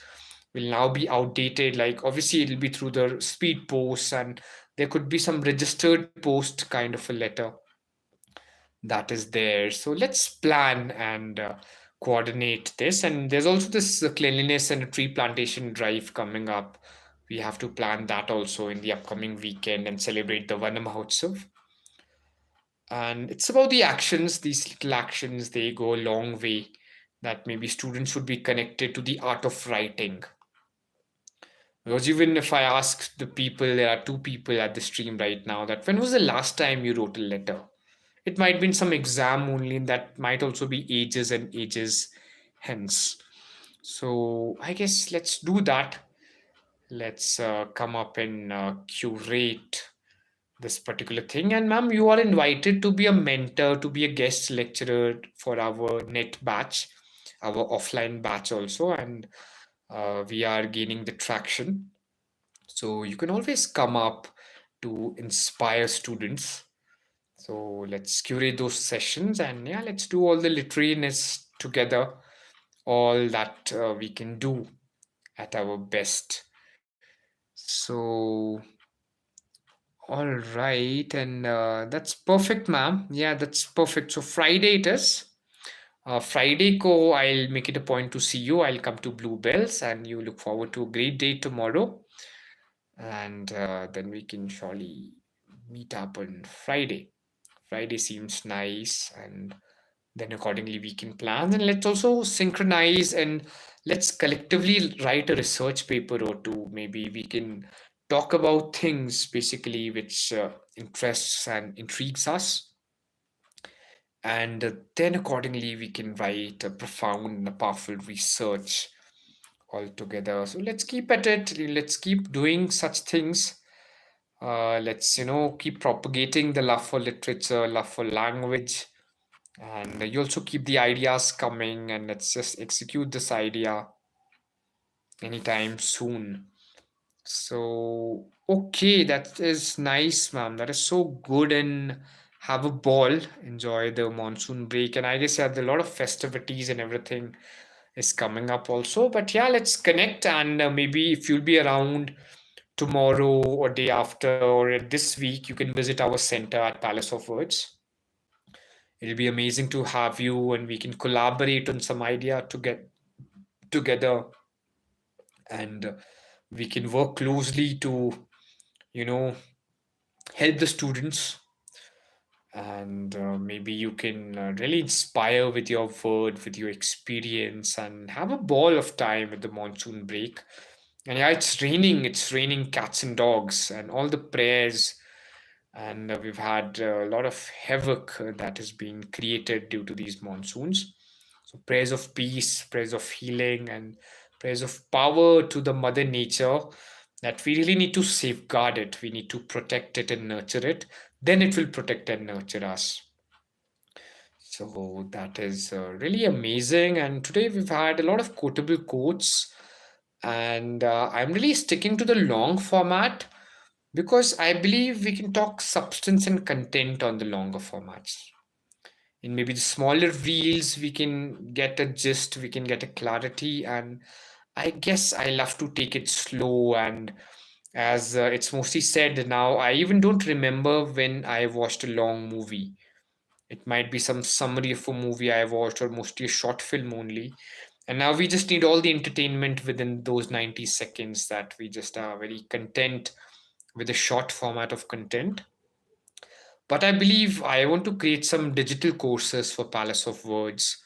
will now be outdated. Like, obviously, it'll be through the speed post, and there could be some registered post kind of a letter that is there. So let's plan and coordinate this. And there's also this cleanliness and tree plantation drive coming up. We have to plan that also in the upcoming weekend and celebrate the Vana Mahotsav. And it's about the actions, these little actions, they go a long way. That maybe students should be connected to the art of writing. Because even if I ask the people, there are two people at the stream right now, that when was the last time you wrote a letter? It might be in some exam only, and that might also be ages and ages hence. So I guess let's do that. Let's come up and curate this particular thing. And ma'am, you are invited to be a mentor, to be a guest lecturer for our net batch, our offline batch also. And we are gaining the traction. So you can always come up to inspire students. So let's curate those sessions, and yeah, let's do all the literariness together, all that we can do at our best. So, all right, and that's perfect, ma'am. Yeah, that's perfect. So Friday it is. Friday, ko I'll make it a point to see you. I'll come to Bluebells, and you look forward to a great day tomorrow, and then we can surely meet up on Friday. Friday seems nice, and then accordingly we can plan. And let's also synchronize, and let's collectively write a research paper or two. Maybe we can talk about things basically which interests and intrigues us, and then accordingly we can write a profound and a powerful research all together. So let's keep at it. Let's keep doing such things. Let's keep propagating the love for literature, love for language, and you also keep the ideas coming, and let's just execute this idea anytime soon. So okay, that is nice, ma'am. That is so good. And have a ball, enjoy the monsoon break. And I guess yeah, a lot of festivities and everything is coming up also. But yeah, let's connect, and maybe if you'll be around tomorrow or day after, or this week, you can visit our center at Palace of Words. It'll be amazing to have you, and we can collaborate on some idea to get together, and we can work closely to, you know, help the students. And maybe you can really inspire with your word, with your experience, and have a ball of time at the monsoon break. And yeah, it's raining cats and dogs, and all the prayers. And we've had a lot of havoc that has been created due to these monsoons. So prayers of peace, prayers of healing, and prayers of power to the mother nature, that we really need to safeguard it. We need to protect it and nurture it. then it will protect and nurture us. So that is really amazing. And today we've had a lot of quotable quotes, and I'm really sticking to the long format because I believe we can talk substance and content on the longer formats. In maybe the smaller reels, we can get a gist, we can get a clarity, and I guess I love to take it slow. And as it's mostly said now, I even don't remember when I watched a long movie. It might be some summary of a movie I watched, or mostly a short film only. And now we just need all the entertainment within those 90 seconds, that we just are very content with a short format of content. But I believe I want to create some digital courses for Palace of Words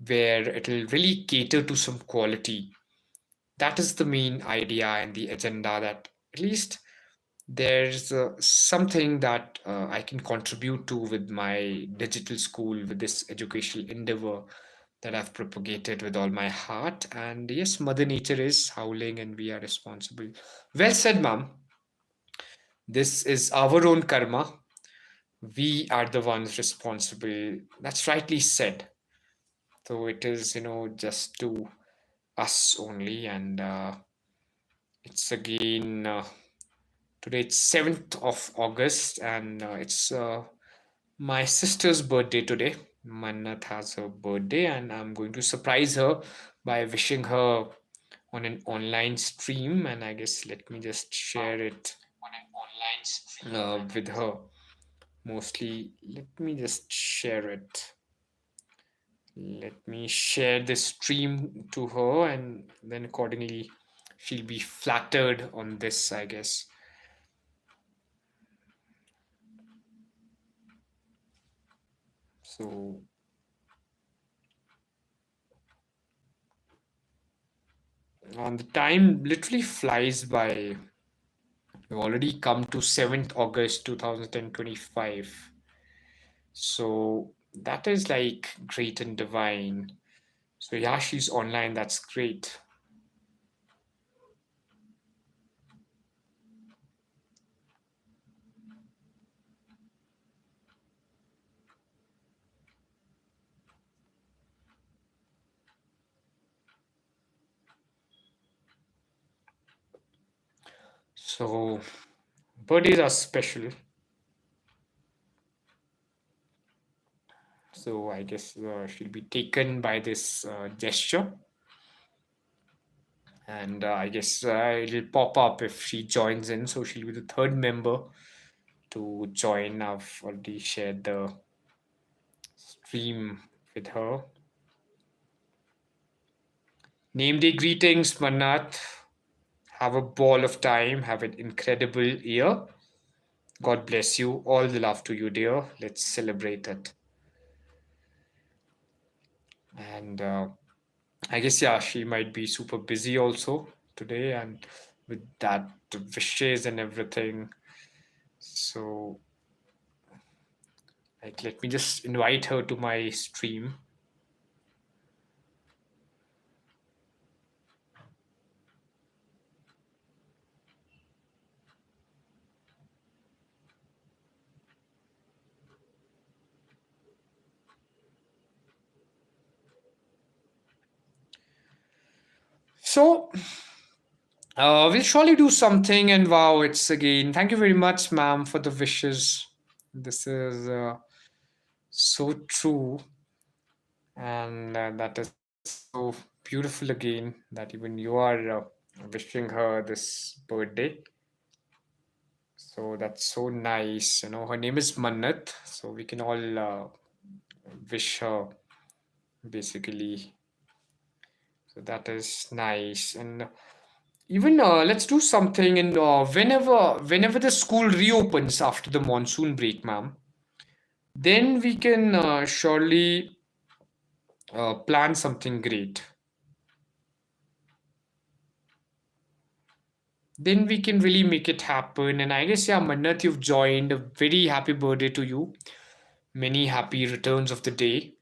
where it'll really cater to some quality. That is the main idea and the agenda, that at least there's something that I can contribute to with my digital school, with this educational endeavor that I've propagated with all my heart. And yes, Mother Nature is howling and we are responsible. Well said, Mom. This is our own karma. We are the ones responsible. That's rightly said. So it is, just to us only. And it's again, today it's 7th of August, and it's my sister's birthday today. Mannat has her birthday, and I'm going to surprise her by wishing her on an online stream. And I guess let me just share it with her. Mostly, let me just share it. Let me share this stream to her, and then accordingly, she'll be flattered on this, I guess. So, the time literally flies by. We've already come to 7th August 2025. So, that is like great and divine. So, yeah, she's online. That's great. So, birthdays are special. So, I guess she'll be taken by this gesture. And I guess it'll pop up if she joins in. So, she'll be the third member to join. I've already shared the stream with her. Name day greetings, Manat. Have a ball of time. Have an incredible year. God bless you. All the love to you, dear. Let's celebrate it. And I guess, yeah, she might be super busy also today, and with that, the wishes and everything. So, like, let me just invite her to my stream. So, we'll surely do something. And wow, it's again, thank you very much, ma'am, for the wishes. This is so true. And that is so beautiful again that even you are wishing her this birthday. So that's so nice. Her name is Mannat. So we can all wish her basically. So that is nice. And even let's do something. And whenever the school reopens after the monsoon break, ma'am, then we can surely plan something great. Then we can really make it happen. And I guess, yeah, Mannat, you've joined. A very happy birthday to you. Many happy returns of the day.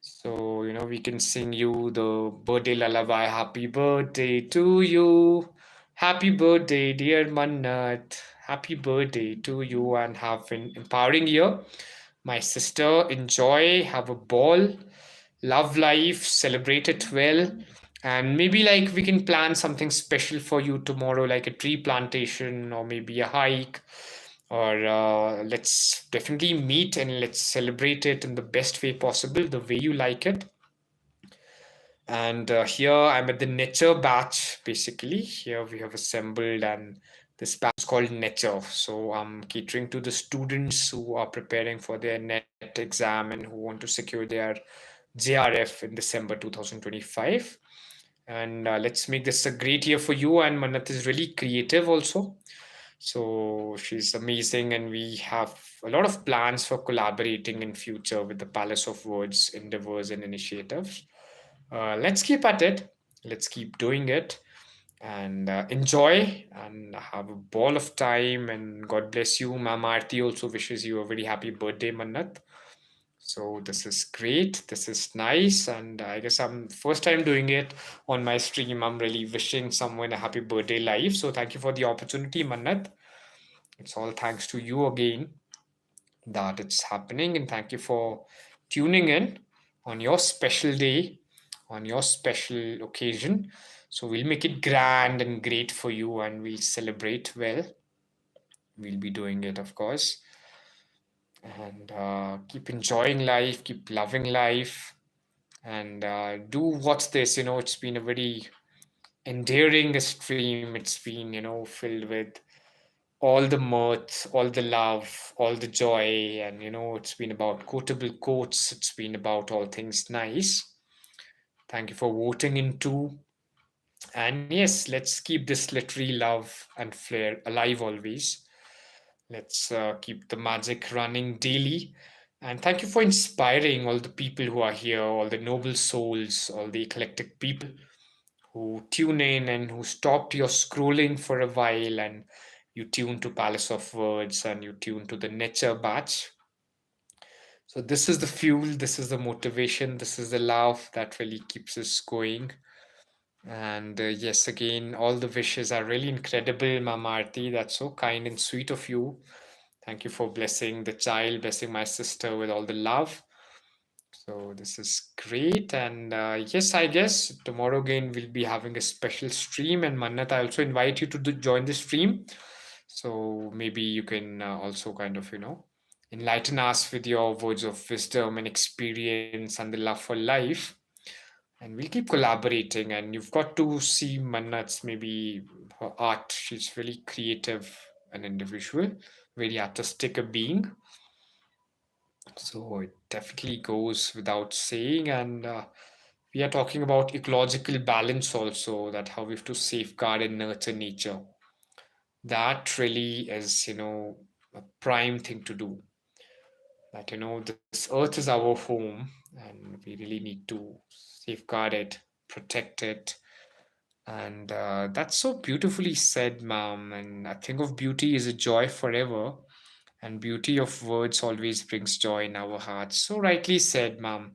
So, we can sing you the birthday lullaby. Happy birthday to you. Happy birthday, dear Mannat. happy birthday to you and have an empowering year. My sister, enjoy, have a ball, love life, celebrate it well, and maybe like we can plan something special for you tomorrow, like a tree plantation or maybe a hike, or let's definitely meet and let's celebrate it in the best way possible, the way you like it. And here I'm at the NETure Batch. Basically, here we have assembled, and this batch is called NETure. So I'm catering to the students who are preparing for their NET exam and who want to secure their JRF in December 2025. And let's make this a great year for you. And Manat is really creative also. So she's amazing, and we have a lot of plans for collaborating in future with the Palace of Words endeavors and initiatives. Let's keep at it. Let's keep doing it and enjoy and have a ball of time. And God bless you. Ma'am Aarti also wishes you a very happy birthday, Mannat. So this is great. This is nice, and I guess I'm first time doing it on my stream. I'm really wishing someone a happy birthday live. So thank you for the opportunity, Mannat. It's all thanks to you again that it's happening, and thank you for tuning in on your special day, on your special occasion. So we'll make it grand and great for you, and we'll celebrate well. We'll be doing it, of course, and keep enjoying life, keep loving life, and do what's this. It's been a very endearing stream. It's been filled with all the mirth, all the love, all the joy, and it's been about quotable quotes. It's been about all things nice. Thank you for voting in too. And yes, let's keep this literary love and flair alive always. Let's keep the magic running daily. And thank you for inspiring all the people who are here, all the noble souls, all the eclectic people who tune in and who stopped your scrolling for a while, and you tune to Palace of Words and you tune to the NETure Batch. So this is the fuel, this is the motivation, this is the love that really keeps us going. And yes, again, all the wishes are really incredible, Mama Aarti. That's so kind and sweet of you. Thank you for blessing the child, blessing my sister with all the love. So this is great. And yes, I guess tomorrow again we'll be having a special stream. And Mannat, I also invite you to join the stream. So maybe you can also kind of, enlighten us with your words of wisdom and experience and the love for life. And we'll keep collaborating. And you've got to see Mannat's maybe her art. She's really creative, an individual, very artistic a being. So it definitely goes without saying. And we are talking about ecological balance also, that how we have to safeguard and nurture nature. That really is, a prime thing to do. That, this earth is our home and we really need to safeguard it, protect it. And that's so beautifully said, ma'am. And I think of beauty is a joy forever. And beauty of words always brings joy in our hearts. So rightly said, ma'am.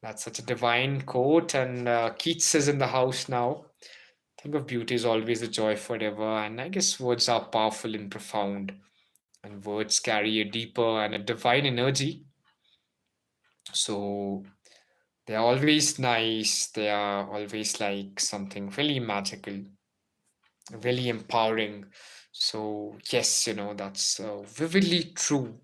That's such a divine quote. And Keats is in the house now. Think of beauty is always a joy forever. And I guess words are powerful and profound. And words carry a deeper and a divine energy. So they're always nice. They are always like something really magical, really empowering. So, yes, that's vividly true.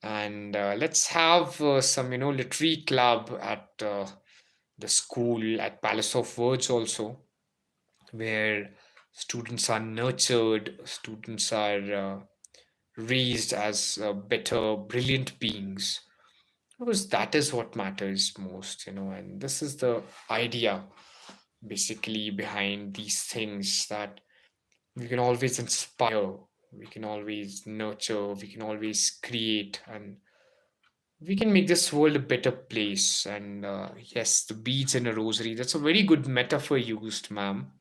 And let's have some literary club at the school at Palace of Words also, where students are nurtured, students are raised as better brilliant beings, because that is what matters most, and this is the idea basically behind these things, that we can always inspire, we can always nurture, we can always create, and we can make this world a better place. And yes, the beads in a rosary, that's a very good metaphor used, ma'am.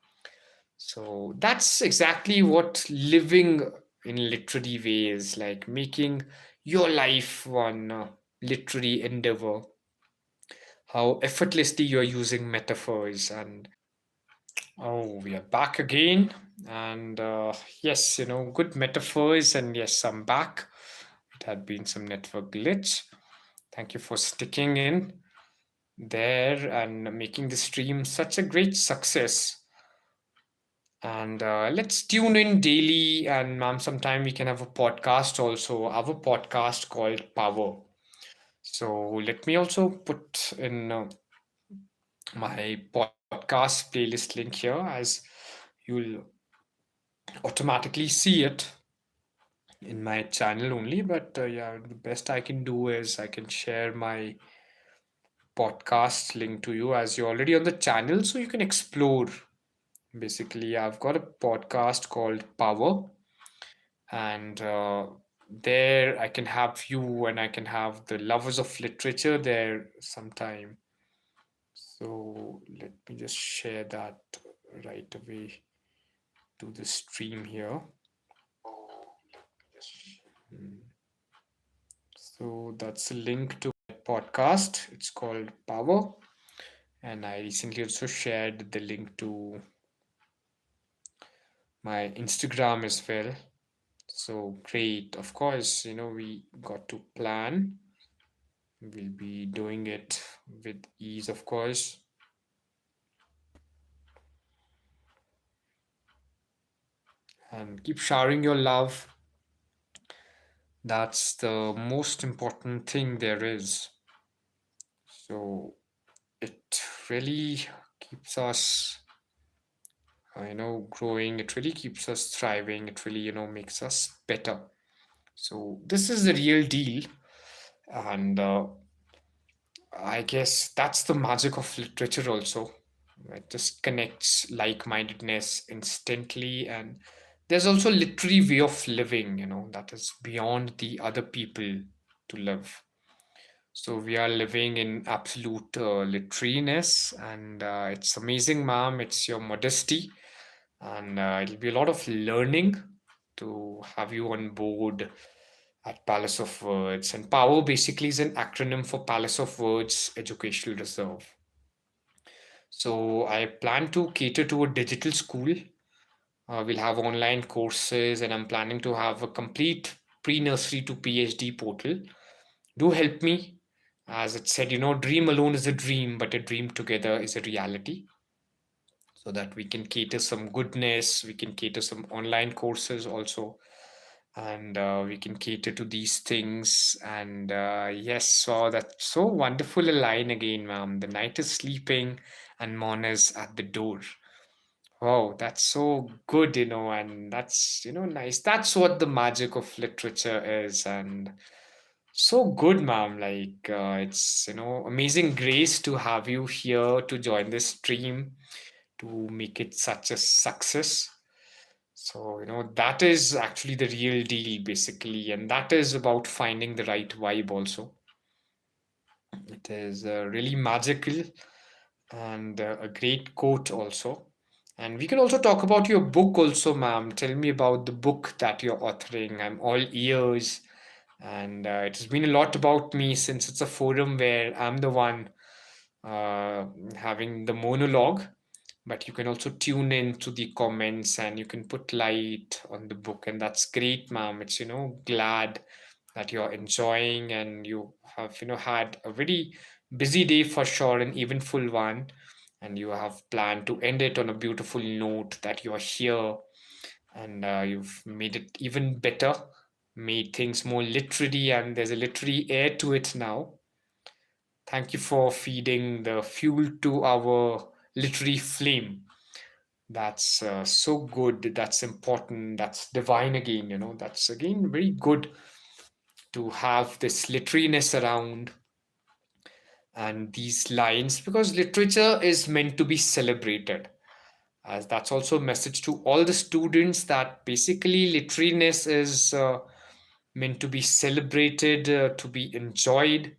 So that's exactly what living in literary way is like, making your life one literary endeavor, how effortlessly you're using metaphors. And oh, we are back again. And yes, good metaphors. And yes, I'm back. It had been some network glitch. Thank you for sticking in there and making the stream such a great success. And let's tune in daily. And sometime we can have a podcast also. I have a podcast called Power. So let me also put in my podcast playlist link here, as you'll automatically see it in my channel only. But yeah, the best I can do is I can share my podcast link to you, as you're already on the channel, so you can explore. Basically, I've got a podcast called Power, and there I can have you and I can have the lovers of literature there sometime. So let me just share that right away to the stream here. So that's a link to my podcast. It's called Power. And I recently also shared the link to my Instagram as well. So great. Of course, we got to plan. We'll be doing it with ease, of course. And keep showering your love. That's the most important thing there is. So it really keeps us, growing. It really keeps us thriving. It really, makes us better. So this is the real deal. And I guess that's the magic of literature also. It just connects like-mindedness instantly, and there's also a literary way of living, that is beyond the other people to live. So we are living in absolute literariness, and it's amazing, ma'am. It's your modesty, and it'll be a lot of learning to have you on board at Palace of Words. And POWER basically is an acronym for Palace of Words Educational Reserve. So I plan to cater to a digital school. We'll have online courses, and I'm planning to have a complete pre-nursery to PhD portal. Do help me. As it said, dream alone is a dream, but a dream together is a reality. So that we can cater some goodness, we can cater some online courses also, and we can cater to these things. And yes, so that's so wonderful a line again, ma'am. The night is sleeping and morn is at the door. Wow, that's so good, and that's, nice. That's what the magic of literature is. And so good, ma'am. Like, it's, amazing grace to have you here to join this stream to make it such a success. So, that is actually the real deal, basically. And that is about finding the right vibe, also. It is really magical and a great quote, also. And we can also talk about your book, also, ma'am. Tell me about the book that you're authoring. I'm all ears. And it has been a lot about me, since it's a forum where I'm the one uh, having the monologue, but you can also tune in to the comments and you can put light on the book. And that's great, ma'am. It's, glad that you're enjoying, and you have, had a very busy day for sure, an eventful one. And you have planned to end it on a beautiful note, that you're here, and you've made it even better, made things more literary, and there's a literary air to it now. Thank you for feeding the fuel to our literary flame. That's so good. That's important. That's divine again. That's again very good to have this literariness around and these lines, because literature is meant to be celebrated. As that's also a message to all the students, that basically literariness is meant to be celebrated, to be enjoyed,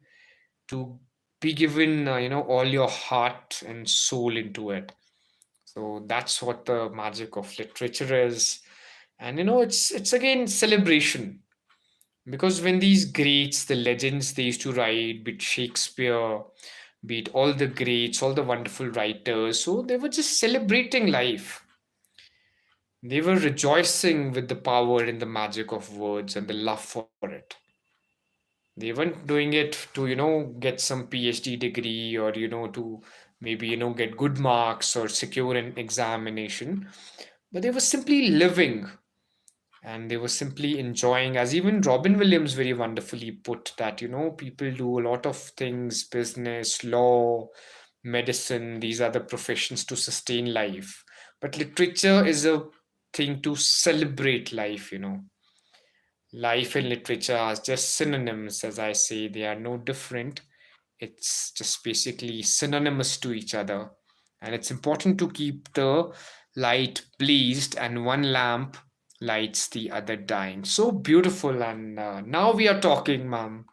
to be given, all your heart and soul into it. So that's what the magic of literature is. And it's again celebration, because when these greats, the legends they used to write, be it Shakespeare, be it all the greats, all the wonderful writers, so they were just celebrating life. They were rejoicing with the power and the magic of words and the love for it. They weren't doing it to, get some PhD degree, or, to maybe, get good marks or secure an examination, but they were simply living, and they were simply enjoying. As even Robin Williams very wonderfully put that, people do a lot of things: business, law, medicine. These are the professions to sustain life, but literature is a thing to celebrate life. Life and literature are just synonyms. As I say, they are no different. It's just basically synonymous to each other. And it's important to keep the light blazed, and one lamp lights the other dying. So beautiful. And now we are talking, ma'am,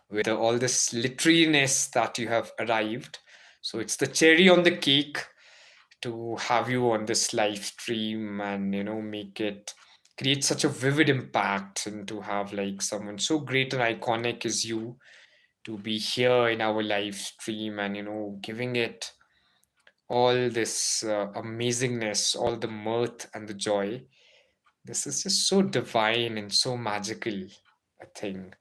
with all this literariness that you have arrived. So it's the cherry on the cake to have you on this live stream, and make it create such a vivid impact, and to have like someone so great and iconic as you to be here in our live stream, and giving it all this amazingness, all the mirth and the joy. This is just so divine and so magical a thing.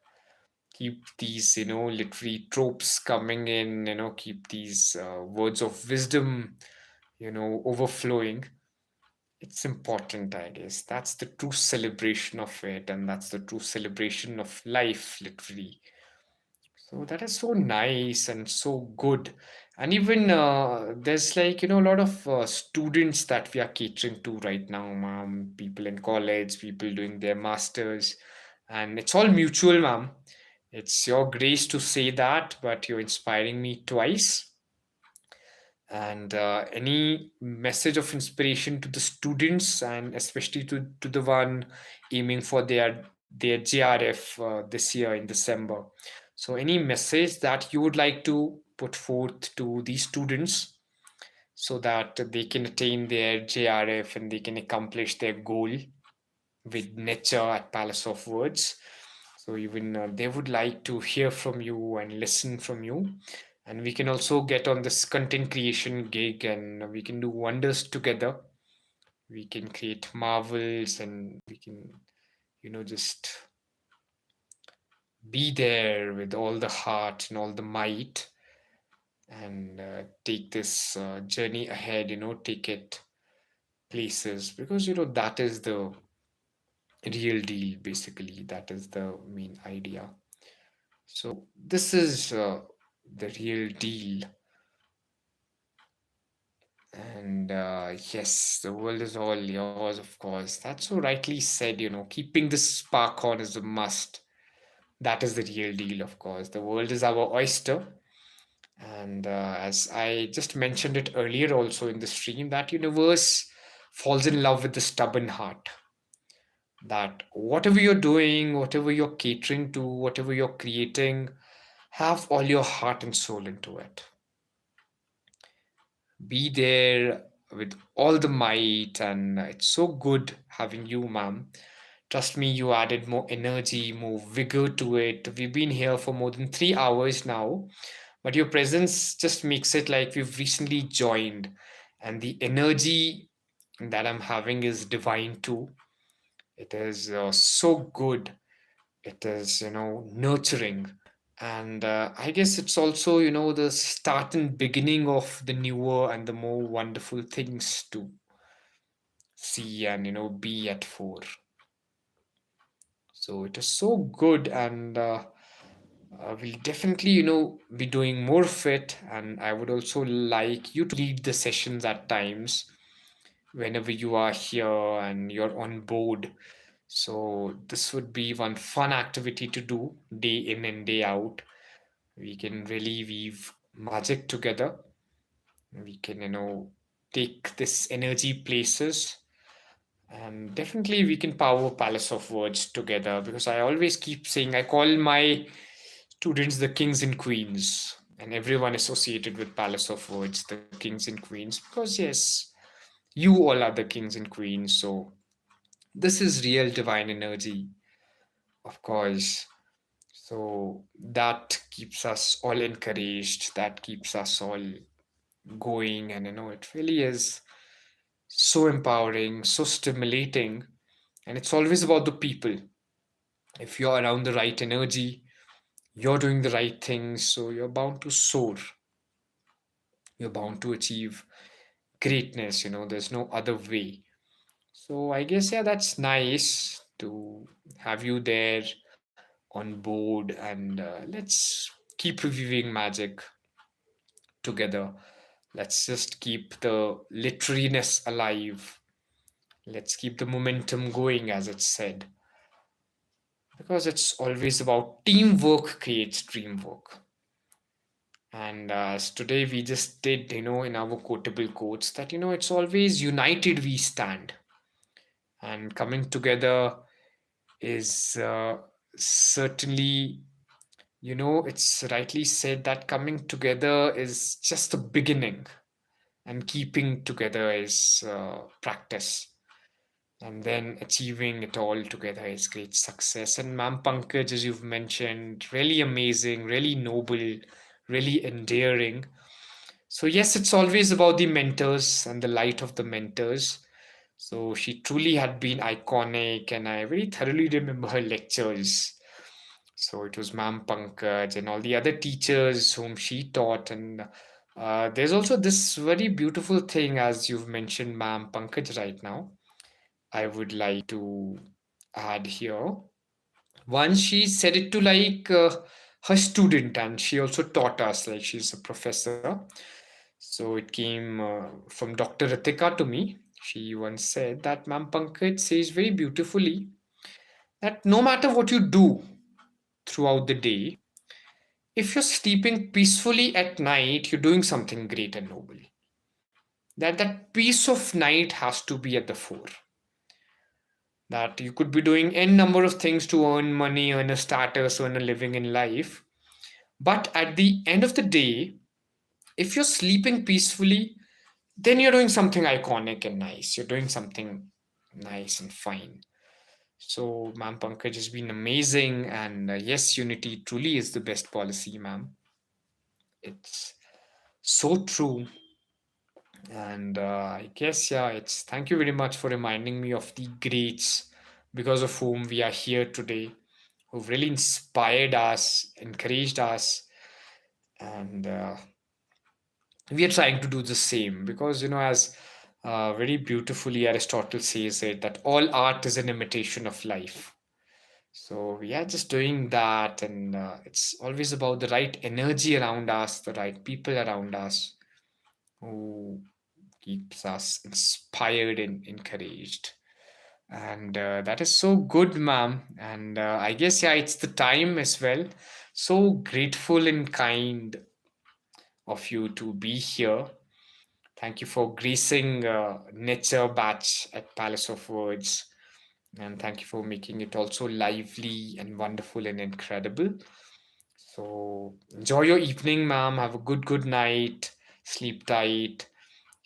Keep these literary tropes coming in, keep these words of wisdom overflowing. It's important, I guess. That's the true celebration of it, and that's the true celebration of life, literally. So that is so nice and so good. And even there's like, a lot of students that we are catering to right now, ma'am. People in college, people doing their masters, and it's all mutual, ma'am. It's your grace to say that, but you're inspiring me twice. And any message of inspiration to the students, and especially to the one aiming for their JRF this year in December. So any message that you would like to put forth to these students, so that they can attain their JRF and they can accomplish their goal with nature at Palace of Words. So even they would like to hear from you and listen from you. And we can also get on this content creation gig, and we can do wonders together. We can create marvels, and we can, just be there with all the heart and all the might, and take this journey ahead, take it places, because, that is the real deal, basically. That is the main idea. So this is the real deal. And yes, the world is all yours, of course. That's so rightly said, keeping the spark on is a must. That is the real deal, of course. The world is our oyster. And as I just mentioned it earlier also in the stream, that universe falls in love with the stubborn heart. That whatever you're doing, whatever you're catering to, whatever you're creating, have all your heart and soul into it. Be there with all the might, and it's so good having you, ma'am. Trust me, you added more energy, more vigor to it. We've been here for more than 3 hours now, but your presence just makes it like we've recently joined, and the energy that I'm having is divine too. It is so good. It is, nurturing. And I guess it's also, the start and beginning of the newer and the more wonderful things to see and, be at for. So it is so good, and we'll definitely, be doing more of it. And I would also like you to lead the sessions at times whenever you are here and you're on board. So this would be one fun activity to do day in and day out. We can really weave magic together. We can, take this energy places, and definitely we can power Palace of Words together, because I always keep saying I call my students the kings and queens, and everyone associated with Palace of Words the kings and queens, because yes, you all are the kings and queens. So this is real divine energy, of course. So that keeps us all encouraged, that keeps us all going, and it really is so empowering, so stimulating, and it's always about the people. If you're around the right energy, you're doing the right things, so you're bound to soar, you're bound to achieve greatness, there's no other way. So I guess, yeah, that's nice to have you there on board, and let's keep reviewing magic together. Let's just keep the literariness alive. Let's keep the momentum going, as it's said, because it's always about teamwork creates dreamwork. And as today we just did, in our quotable quotes, that, it's always united we stand. And coming together is certainly, it's rightly said that coming together is just the beginning, and keeping together is practice. And then achieving it all together is great success. And Ma'am Pankaj, as you've mentioned, really amazing, really noble, really endearing. So, yes, it's always about the mentors and the light of the mentors. So, she truly had been iconic, and I very thoroughly remember her lectures. So, it was Ma'am Pankaj and all the other teachers whom she taught. And there's also this very beautiful thing, as you've mentioned, Ma'am Pankaj, right now. I would like to add here. Once she said it to like her student, and she also taught us, like she's a professor. So it came from Dr. Ritika to me. She once said that Ma'am Pankaj says very beautifully that no matter what you do throughout the day, if you're sleeping peacefully at night, you're doing something great and noble. That peace of night has to be at the fore. That you could be doing n number of things to earn money, earn a status, earn a living in life, but at the end of the day, if you're sleeping peacefully, then you're doing something iconic and nice. You're doing something nice and fine. So, ma'am Pankaj has been amazing, and yes, unity truly is the best policy, ma'am. It's so true. And I guess, yeah, it's thank you very much for reminding me of the greats because of whom we are here today, who've really inspired us, encouraged us, and we are trying to do the same because, as very beautifully Aristotle says it, that all art is an imitation of life. So we are just doing that, and it's always about the right energy around us, the right people around us who keeps us inspired and encouraged. And that is so good, ma'am. And I guess, yeah, it's the time as well. So grateful and kind of you to be here. Thank you for gracing NETure Batch at Palace of Words. And thank you for making it also lively and wonderful and incredible. So enjoy your evening, ma'am. Have a good night. Sleep tight.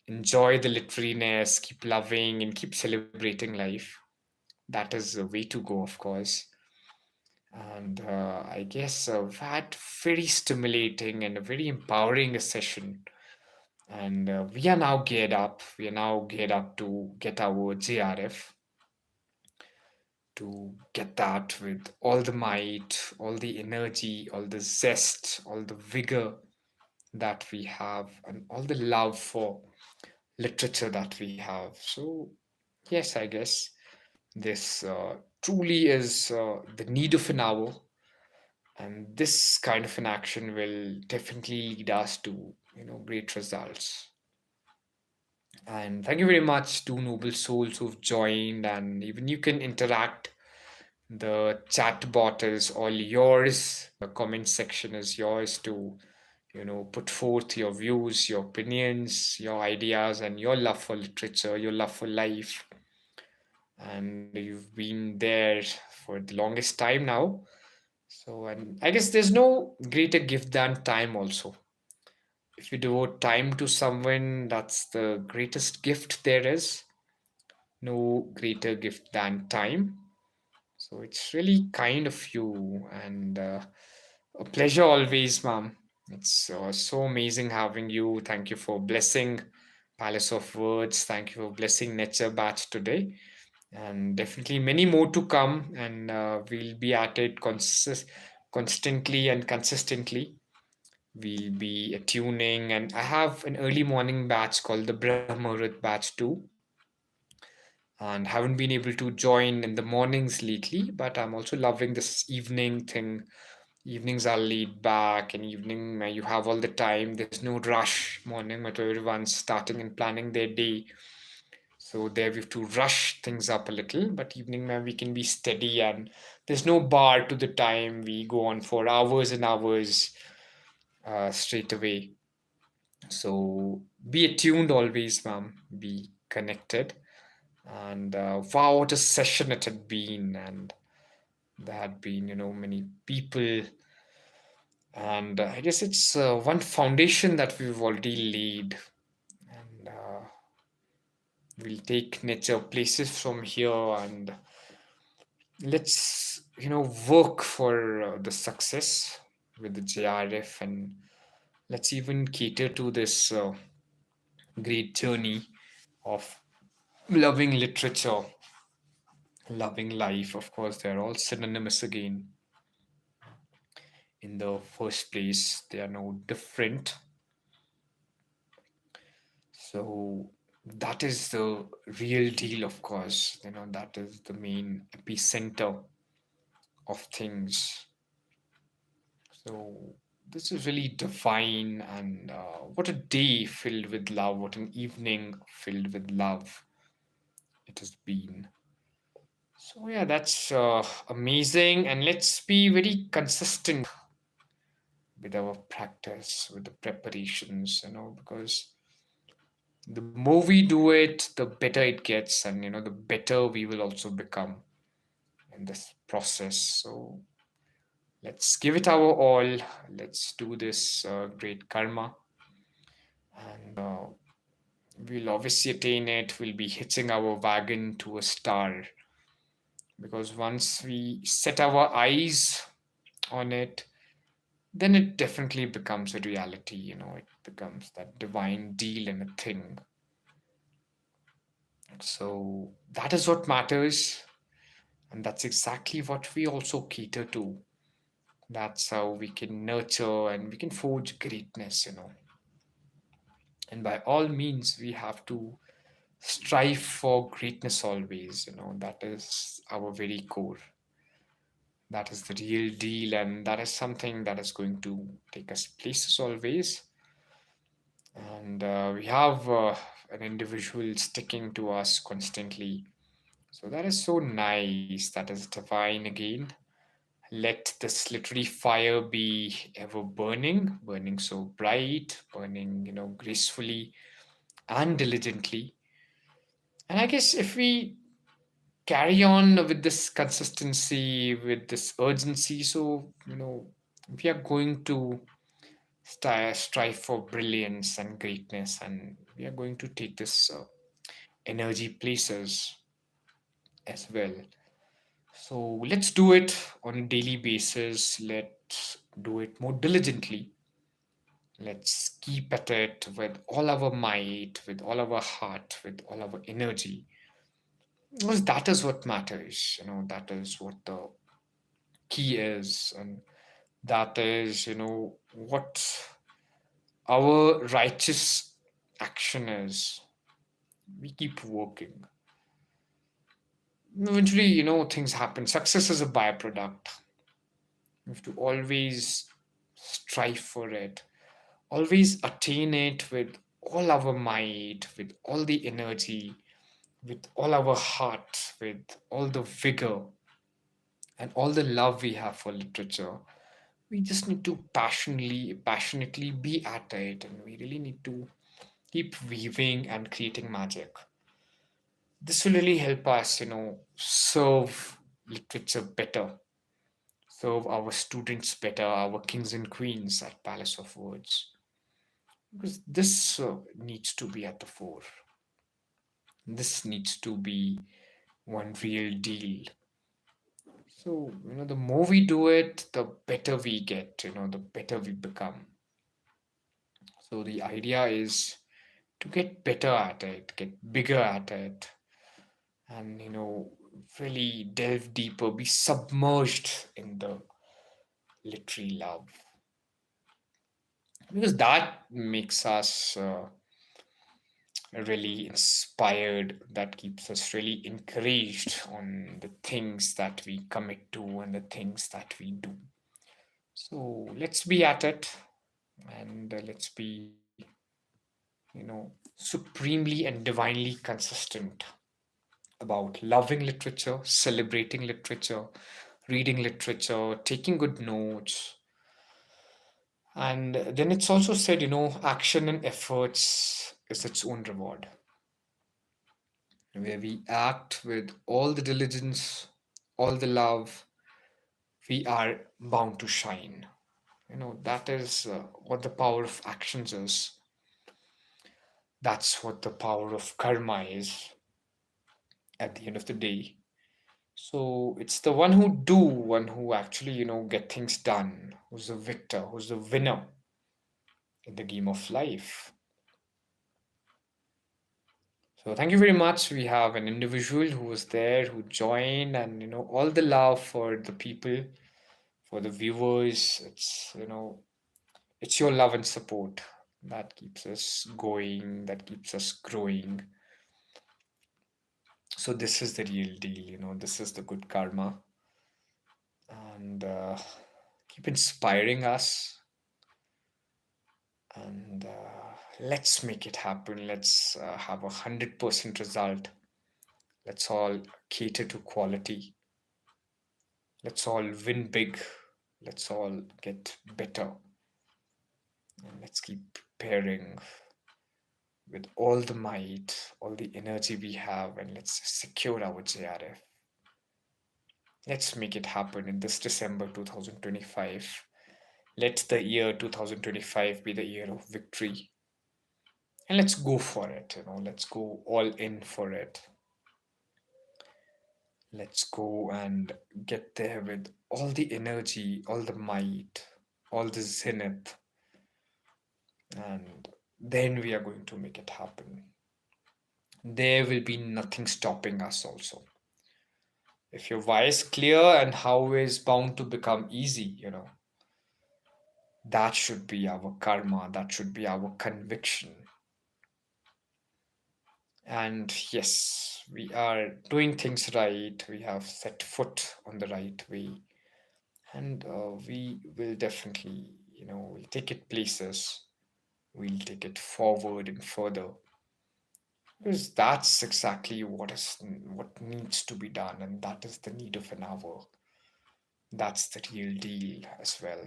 Enjoy the literariness. Keep loving and keep celebrating life. That is the way to go, of course. And I guess we've had very stimulating and a very empowering a session. And we are now geared up. We are now geared up to get our JRF, to get that with all the might, all the energy, all the zest, all the vigor that we have, and all the love for literature that we have. So, yes, I guess this truly is the need of an hour, and this kind of an action will definitely lead us to great results. And thank you very much to noble souls who've joined, and even you can interact. The chat bot is all yours. The comment section is yours to, put forth your views, your opinions, your ideas, and your love for literature, your love for life. And you've been there for the longest time now. So, and I guess there's no greater gift than time, also. If you devote time to someone, that's the greatest gift there is. No greater gift than time. So it's really kind of you, and a pleasure always, ma'am. It's so amazing having you. Thank you for blessing Palace of Words. Thank you for blessing NETure Batch today. And definitely many more to come. And we'll be at it constantly and consistently. We'll be tuning. And I have an early morning batch called the Brahmarit batch too. And haven't been able to join in the mornings lately, but I'm also loving this evening thing. Evenings are laid back, and evening you have all the time. There's no rush. Morning, where everyone's starting and planning their day. So there we have to rush things up a little. But evening, man, we can be steady, and there's no bar to the time. We go on for hours and hours straight away. So be attuned always, ma'am. Be connected. And wow, what a session it had been. And there had been, many people. And I guess it's one foundation that we've already laid. And we'll take nature places from here and let's, work for the success with the JRF, and let's even cater to this great journey of loving literature, loving life. Of course, they're all synonymous again. In the first place, they are no different. So that is the real deal, of course. That is the main epicenter of things. So this is really divine, and what a day filled with love, what an evening filled with love it has been. So yeah, that's amazing, and let's be very consistent with our practice, with the preparations, because the more we do it, the better it gets, and the better we will also become in this process. So let's give it our all. Let's do this great karma, and we'll obviously attain it. We'll be hitching our wagon to a star, because once we set our eyes on it, then it definitely becomes a reality. It becomes that divine deal and a thing. So that is what matters. And that's exactly what we also cater to. That's how we can nurture and we can forge greatness. And by all means, we have to strive for greatness always. That is our very core. That is the real deal, and that is something that is going to take us places always. And we have an individual sticking to us constantly. So that is so nice. That is divine again. Let this literary fire be ever burning, burning so bright, burning, gracefully and diligently. And I guess if we carry on with this consistency, with this urgency, so, we are going to strive for brilliance and greatness, and we are going to take this energy places as well. So let's do it on a daily basis. Let's do it more diligently. Let's keep at it with all our might, with all our heart, with all our energy. Because that is what matters. That is what the key is. And that is, what our righteous action is. We keep working. Eventually, things happen. Success is a byproduct. We have to always strive for it, always attain it with all our might, with all the energy, with all our heart, with all the vigor and all the love we have for literature. We just need to passionately be at it, and we really need to keep weaving and creating magic. This will really help us, serve literature better, serve our students better, our kings and queens at Palace of Words. Because this needs to be at the fore. This needs to be one real deal. So, the more we do it, the better we get, the better we become. So, the idea is to get better at it, get bigger at it, and really delve deeper, be submerged in the literary love, because that makes us really inspired, that keeps us really encouraged on the things that we commit to and the things that we do. So let's be at it, and let's be supremely and divinely consistent about loving literature, celebrating literature, reading literature, taking good notes. And then it's also said, action and efforts is its own reward, where we act with all the diligence, all the love, we are bound to shine. That is what the power of actions is. That's what the power of karma is at the end of the day. So it's the one who actually, get things done, who's the victor, who's the winner in the game of life. So thank you very much. We have an individual who was there, who joined, and all the love for the people, for the viewers. It's your love and support that keeps us going, that keeps us growing. So this is the real deal, this is the good karma, and keep inspiring us, and let's make it happen. Let's have 100% result. Let's all cater to quality. Let's all win big. Let's all get better. And let's keep preparing with all the might, all the energy we have, and let's secure our JRF. Let's make it happen in this December 2025. Let the year 2025 be the year of victory. And let's go for it, let's go all in for it. Let's go and get there with all the energy, all the might, all the zenith, and then we are going to make it happen. There will be nothing stopping us also. If your why is clear and how is bound to become easy, that should be our karma, that should be our conviction. And yes, we are doing things right, we have set foot on the right way, and we will definitely, we'll take it places, we'll take it forward and further, because that's exactly what needs to be done, and that is the need of an hour. That's the real deal as well.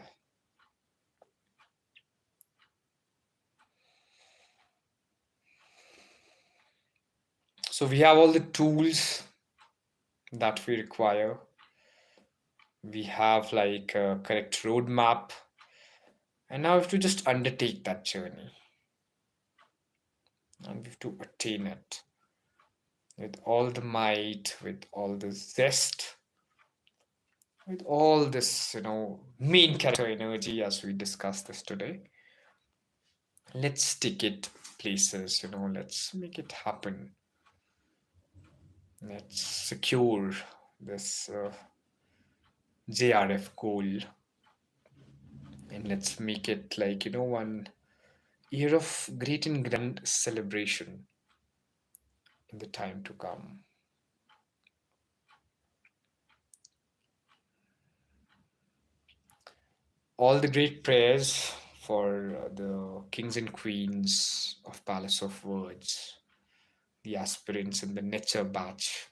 So we have all the tools that we require. We have like a correct roadmap, and now we have to just undertake that journey, and we have to attain it with all the might, with all the zest, with all this, main character energy as we discussed this today. Let's take it places, let's make it happen. Let's secure this JRF goal, and let's make it like, one year of great and grand celebration in the time to come. All the great prayers for the kings and queens of Palace of Words, the aspirants in the NETure Batch,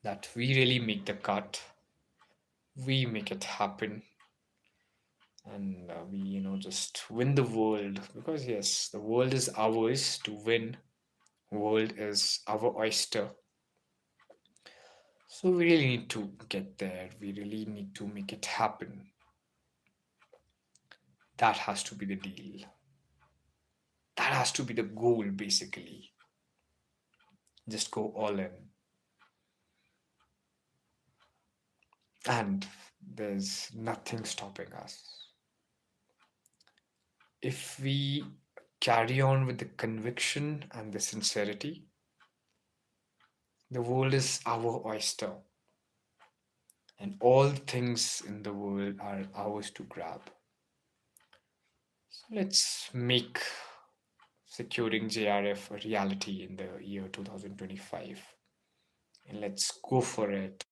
that we really make the cut, we make it happen, and we, just win the world, because yes, the world is ours to win. World is our oyster. So we really need to get there. We really need to make it happen. That has to be the deal. That has to be the goal, basically. Just go all in. And there's nothing stopping us. If we carry on with the conviction and the sincerity. The world is our oyster, and all things in the world are ours to grab. So let's make securing JRF a reality in the year 2025. And let's go for it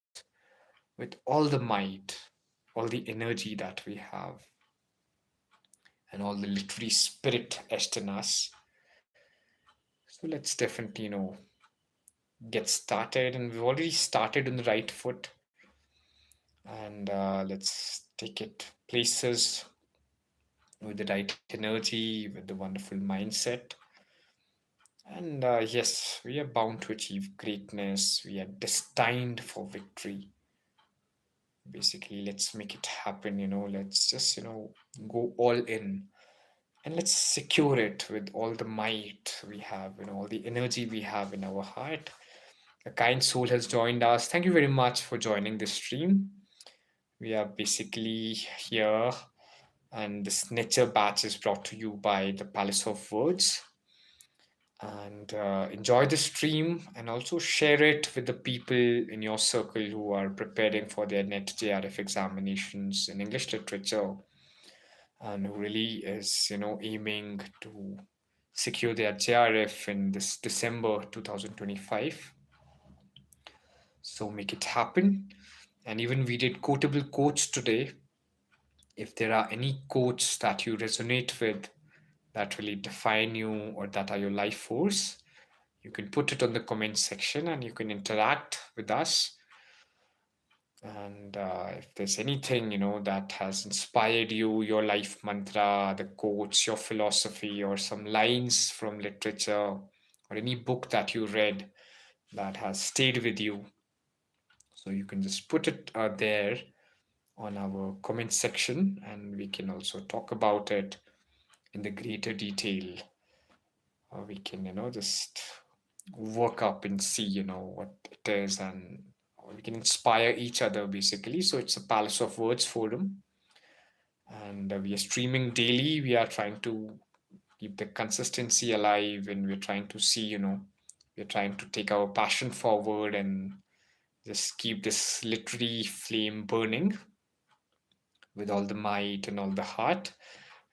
with all the might, all the energy that we have, and all the literary spirit etched in us. So let's definitely, get started. And we've already started on the right foot. And let's take it places with the right energy, with the wonderful mindset. And yes, we are bound to achieve greatness. We are destined for victory. Basically, let's make it happen. Let's just, go all in, and let's secure it with all the might we have, all the energy we have in our heart. A kind soul has joined us. Thank you very much for joining this stream. We are basically here, and this nature batch is brought to you by the Palace of Words. And enjoy the stream, and also share it with the people in your circle who are preparing for their NET JRF examinations in English literature, and who really is, aiming to secure their JRF in this December 2025. So make it happen. And even we did quotable quotes today. If there are any quotes that you resonate with, that really define you, or that are your life force, you can put it on the comment section and you can interact with us. And if there's anything, that has inspired you, your life mantra, the quotes, your philosophy, or some lines from literature, or any book that you read that has stayed with you, so you can just put it there on our comment section, and we can also talk about it in the greater detail. Or we can, just work up and see, what it is, and we can inspire each other basically. So it's a Palace of Words forum, and we are streaming daily. We are trying to keep the consistency alive, and we're trying to see, we're trying to take our passion forward and just keep this literary flame burning with all the might and all the heart.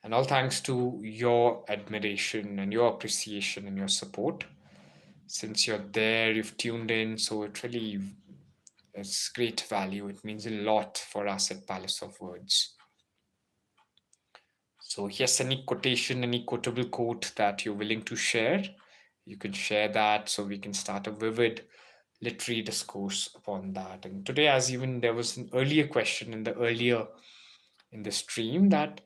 And all thanks to your admiration and your appreciation and your support. Since you're there, you've tuned in, so it really is great value. It means a lot for us at Palace of Words. So, yes, any quotation, any quotable quote that you're willing to share, you can share that so we can start a vivid literary discourse upon that. And today, as even there was an earlier question in the stream, that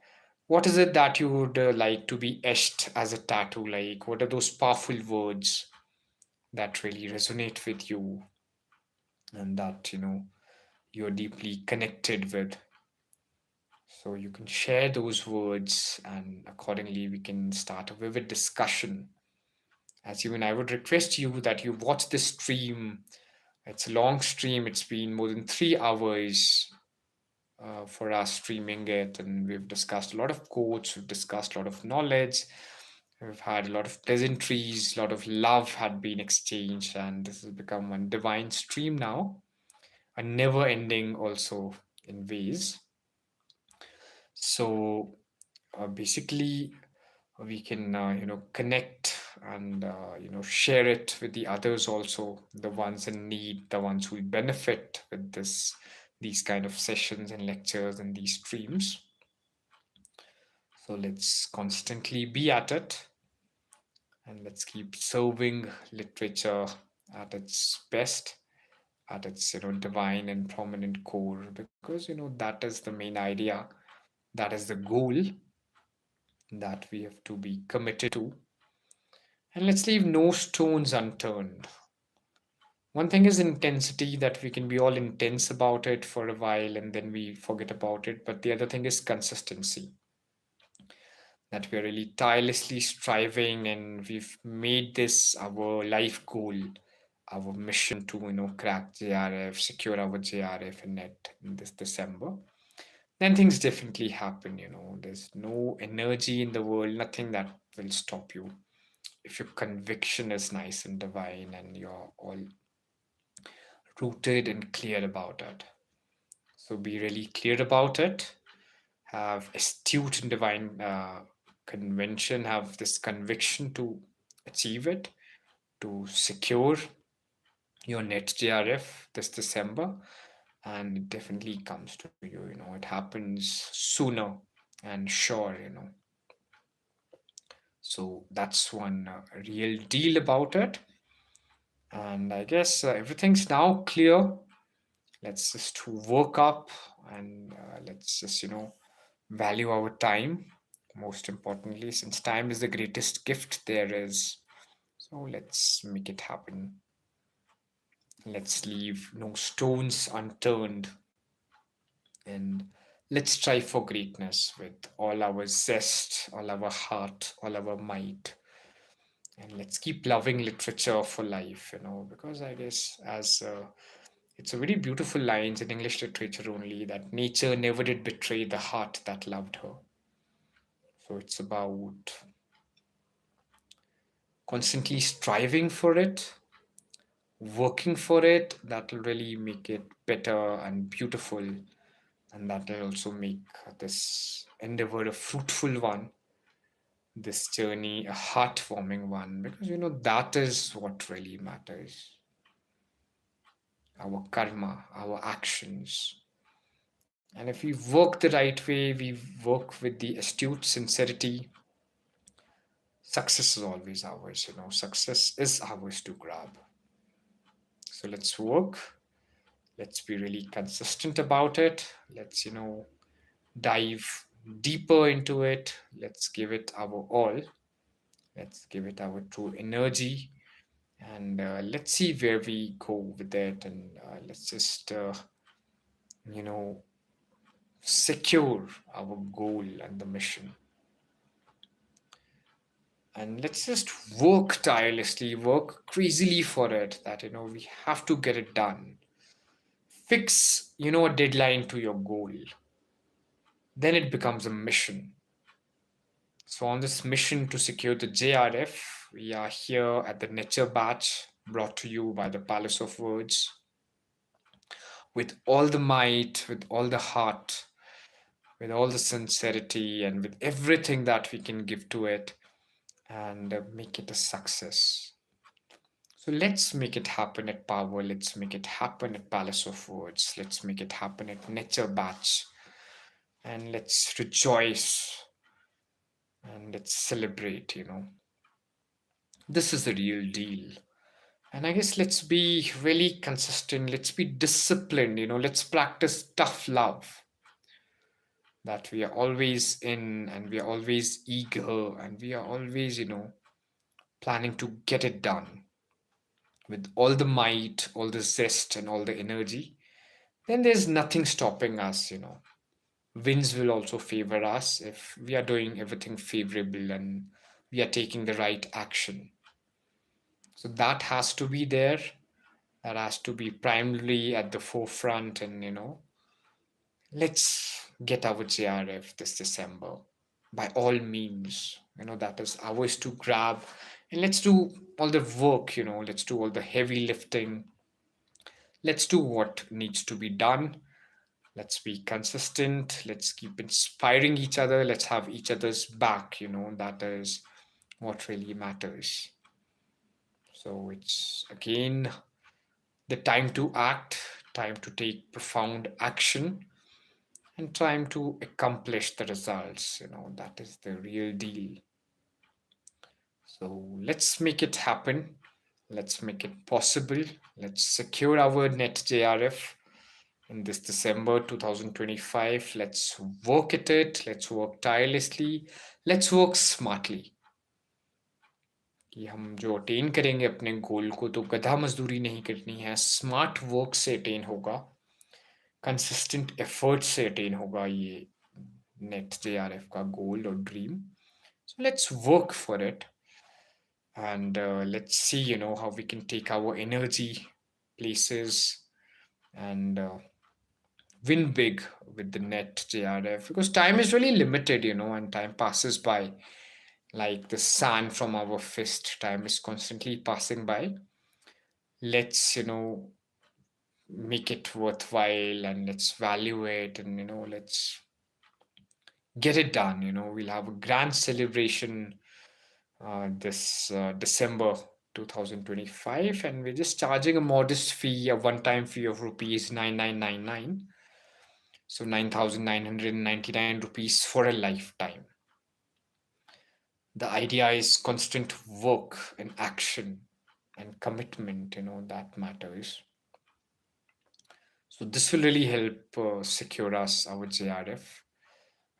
what is it that you would like to be etched as a tattoo? Like, what are those powerful words that really resonate with you, and that you're deeply connected with? So you can share those words, and accordingly we can start a vivid discussion. As you and I would request you that you watch this stream. It's a long stream. It's been more than 3 hours for us streaming it, and we've discussed a lot of quotes, we've discussed a lot of knowledge, we've had a lot of pleasantries, a lot of love had been exchanged, and this has become one divine stream now, a never ending also in ways. So basically we can connect, and share it with the others also, the ones in need, the ones who benefit with these kind of sessions and lectures and these streams. So let's constantly be at it, and let's keep serving literature at its best, at its divine and prominent core, because that is the main idea, that is the goal that we have to be committed to. And let's leave no stones unturned. One thing is intensity, that we can be all intense about it for a while and then we forget about it. But the other thing is consistency, that we are really tirelessly striving, and we've made this our life goal, our mission to crack JRF, secure our JRF in net in this December. Then things definitely happen. There's no energy in the world, nothing that will stop you. If your conviction is nice and divine and you're all rooted and clear about it. So be really clear about it. Have astute and divine convention. Have this conviction to achieve it, to secure your net JRF this December, and it definitely comes to you. You know, it happens sooner and sure. You know, so that's one real deal about it. And I guess everything's now clear. Let's just work up and let's just, value our time. Most importantly, since time is the greatest gift there is. So let's make it happen. Let's leave no stones unturned and let's strive for greatness with all our zest, all our heart, all our might. And let's keep loving literature for life, because I guess as it's a very beautiful lines in English literature only that nature never did betray the heart that loved her. So it's about constantly striving for it, working for it. That will really make it better and beautiful. And that will also make this endeavor a fruitful one, this journey a heartwarming one, because that is what really matters. Our karma, our actions. And if we work the right way, we work with the astute sincerity, success is always ours. Success is ours to grab. So let's work. Let's be really consistent about it. Let's, dive deeper into it. Let's give it our all. Let's give it our true energy. And let's see where we go with it. And let's just, you know, secure our goal and the mission. And let's just work tirelessly, work crazily for it, that we have to get it done. Fix a deadline to your goal, then it becomes a mission. So on this mission to secure the JRF, we are here at the NETure Batch, brought to you by the Palace of Words, with all the might, with all the heart, with all the sincerity, and with everything that we can give to it, and make it a success. So let's make it happen at Power. Let's make it happen at Palace of Words. Let's make it happen at NETure Batch. And let's rejoice and let's celebrate. This is the real deal. And I guess let's be really consistent. Let's be disciplined. Let's practice tough love, that we are always in and we are always eager and we are always, planning to get it done with all the might, all the zest, and all the energy. Then there's nothing stopping us. Winds will also favor us if we are doing everything favorable and we are taking the right action. So that has to be there. That has to be primarily at the forefront. And, let's get our JRF this December by all means. That is ours to grab. And let's do all the work, let's do all the heavy lifting. Let's do what needs to be done. Let's be consistent. Let's keep inspiring each other. Let's have each other's back. That is what really matters. So it's again the time to act, time to take profound action, and time to accomplish the results. That is the real deal. So let's make it happen. Let's make it possible. Let's secure our net JRF in this December 2025. Let's work at it. Let's work tirelessly. Let's work smartly. कि हम जो attain करेंगे अपने गोल को तो गधा मजदूरी नहीं करनी है, स्मार्ट वर्क से अटेन होगा, कंसिस्टेंट एफर्ट से अटेन होगा ये नेट JRF का गोल और dream. So let's work for it and let's see how we can take our energy places and win big with the net JRF, because time is really limited, and time passes by like the sand from our fist. Time is constantly passing by. Let's, make it worthwhile, and let's value it, and let's get it done. We'll have a grand celebration this December 2025, and we're just charging a modest fee, a one-time fee of rupees 9999, so 9,999 rupees for a lifetime. The idea is constant work and action and commitment, that matters. So this will really help secure us our JRF,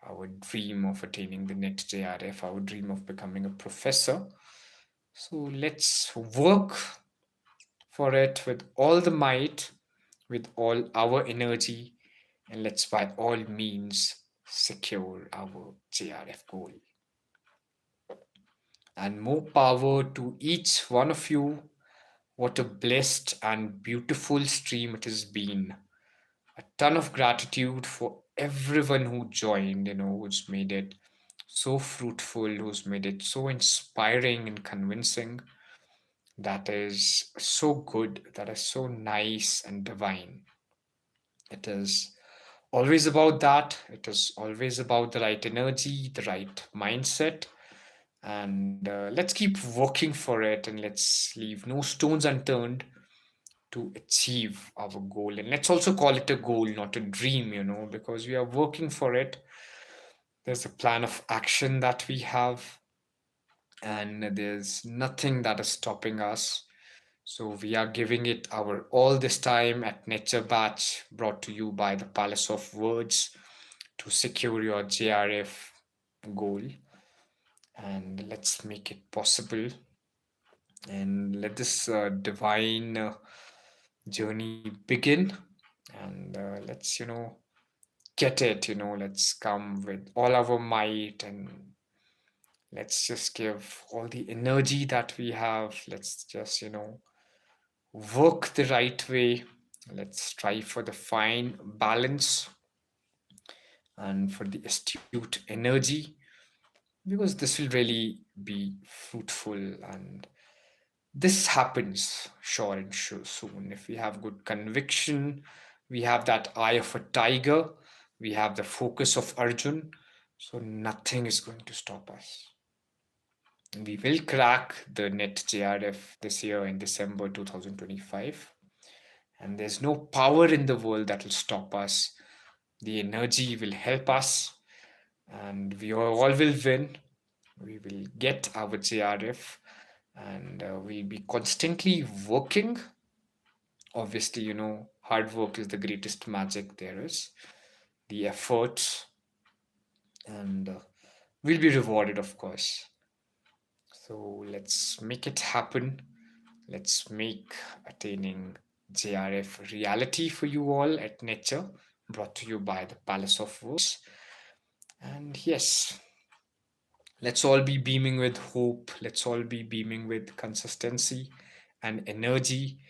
our dream of attaining the net JRF, our dream of becoming a professor. So let's work for it with all the might, with all our energy, and let's by all means secure our JRF goal. And more power to each one of you. What a blessed and beautiful stream it has been. A ton of gratitude for everyone who joined, who's made it so fruitful, who's made it so inspiring and convincing. That is so good, that is so nice and divine. It is always about that. It is always about the right energy, the right mindset. And let's keep working for it, and let's leave no stones unturned to achieve our goal. And let's also call it a goal, not a dream, because we are working for it. There's a plan of action that we have, and there's nothing that is stopping us. So we are giving it our all this time at NETure Batch, brought to you by the Palace of Words, to secure your JRF goal. And let's make it possible. And let this divine journey begin. And let's, get it, let's come with all our might, and let's just give all the energy that we have. Let's just, work the right way. Let's strive for the fine balance and for the astute energy, because this will really be fruitful. And this happens sure and sure soon if we have good conviction. We have that eye of a tiger, we have the focus of Arjun, so nothing is going to stop us. We will crack the net JRF this year in December 2025, and there's no power in the world that will stop us. The energy will help us, and we all will win. We will get our JRF, and we'll be constantly working. Obviously, hard work is the greatest magic there is. The efforts, and we'll be rewarded, of course. So let's make it happen. Let's make attaining JRF reality for you all at NETure, brought to you by the Palace of Words. And yes, let's all be beaming with hope. Let's all be beaming with consistency and energy,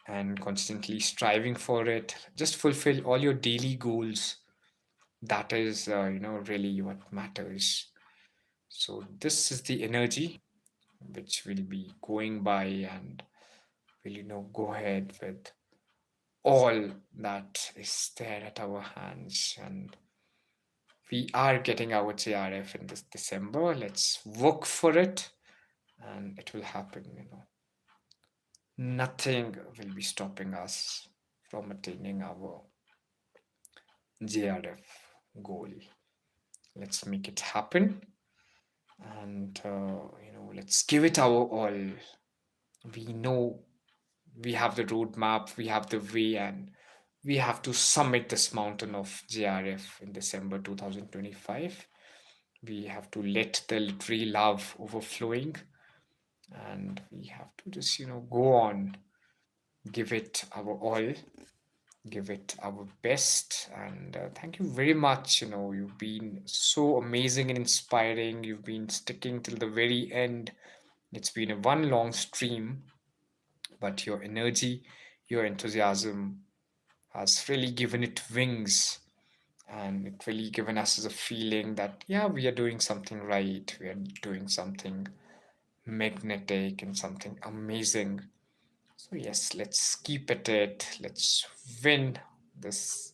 and constantly striving for it. Just fulfill all your daily goals. That is, really what matters. So this is the energy which will be going by, and will, go ahead with all that is there at our hands. And we are getting our JRF in this December. Let's work for it, and it will happen. Nothing will be stopping us from attaining our JRF goal. Let's make it happen, and let's give it our all. We know we have the roadmap, we have the way, and we have to summit this mountain of JRF in December 2025. We have to let the literary love overflowing, and we have to just, go on, give it our all, give it our best. And thank you very much. You've been so amazing and inspiring. You've been sticking till the very end. It's been a one long stream, but your energy, your enthusiasm has really given it wings, and it really given us a feeling that yeah, we are doing something right, we are doing something magnetic and something amazing. So yes, let's keep at it, let's win this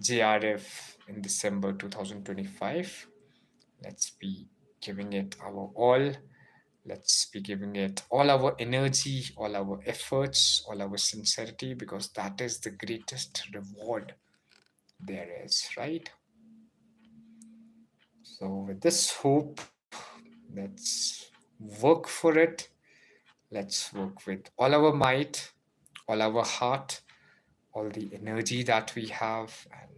JRF in December 2025. Let's be giving it our all. Let's be giving it all our energy, all our efforts, all our sincerity, because that is the greatest reward there is, right? So, with this hope, let's work for it. Let's work with all our might, all our heart, all the energy that we have, and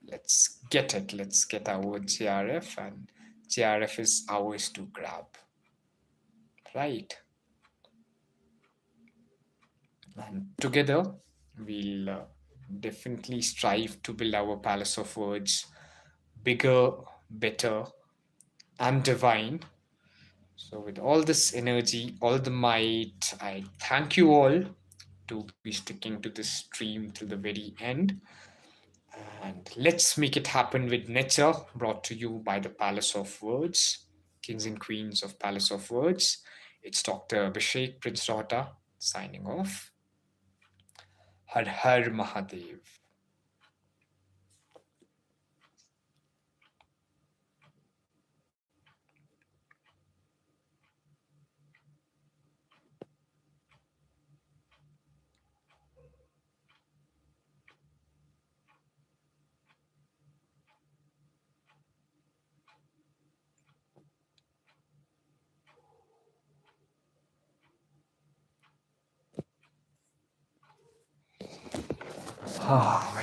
let's get it. Let's get our JRF, and JRF is ours to grab, right? And together, we'll definitely strive to build our palace of words bigger, better, and divine. So, with all this energy, all the might, I thank you all to be sticking to this stream till the very end. And let's make it happen with NETure, brought to you by the Palace of Words, Kings and Queens of Palace of Words. It's Dr. Abhishek Prince Rota signing off. Har Har Mahadev. Ah,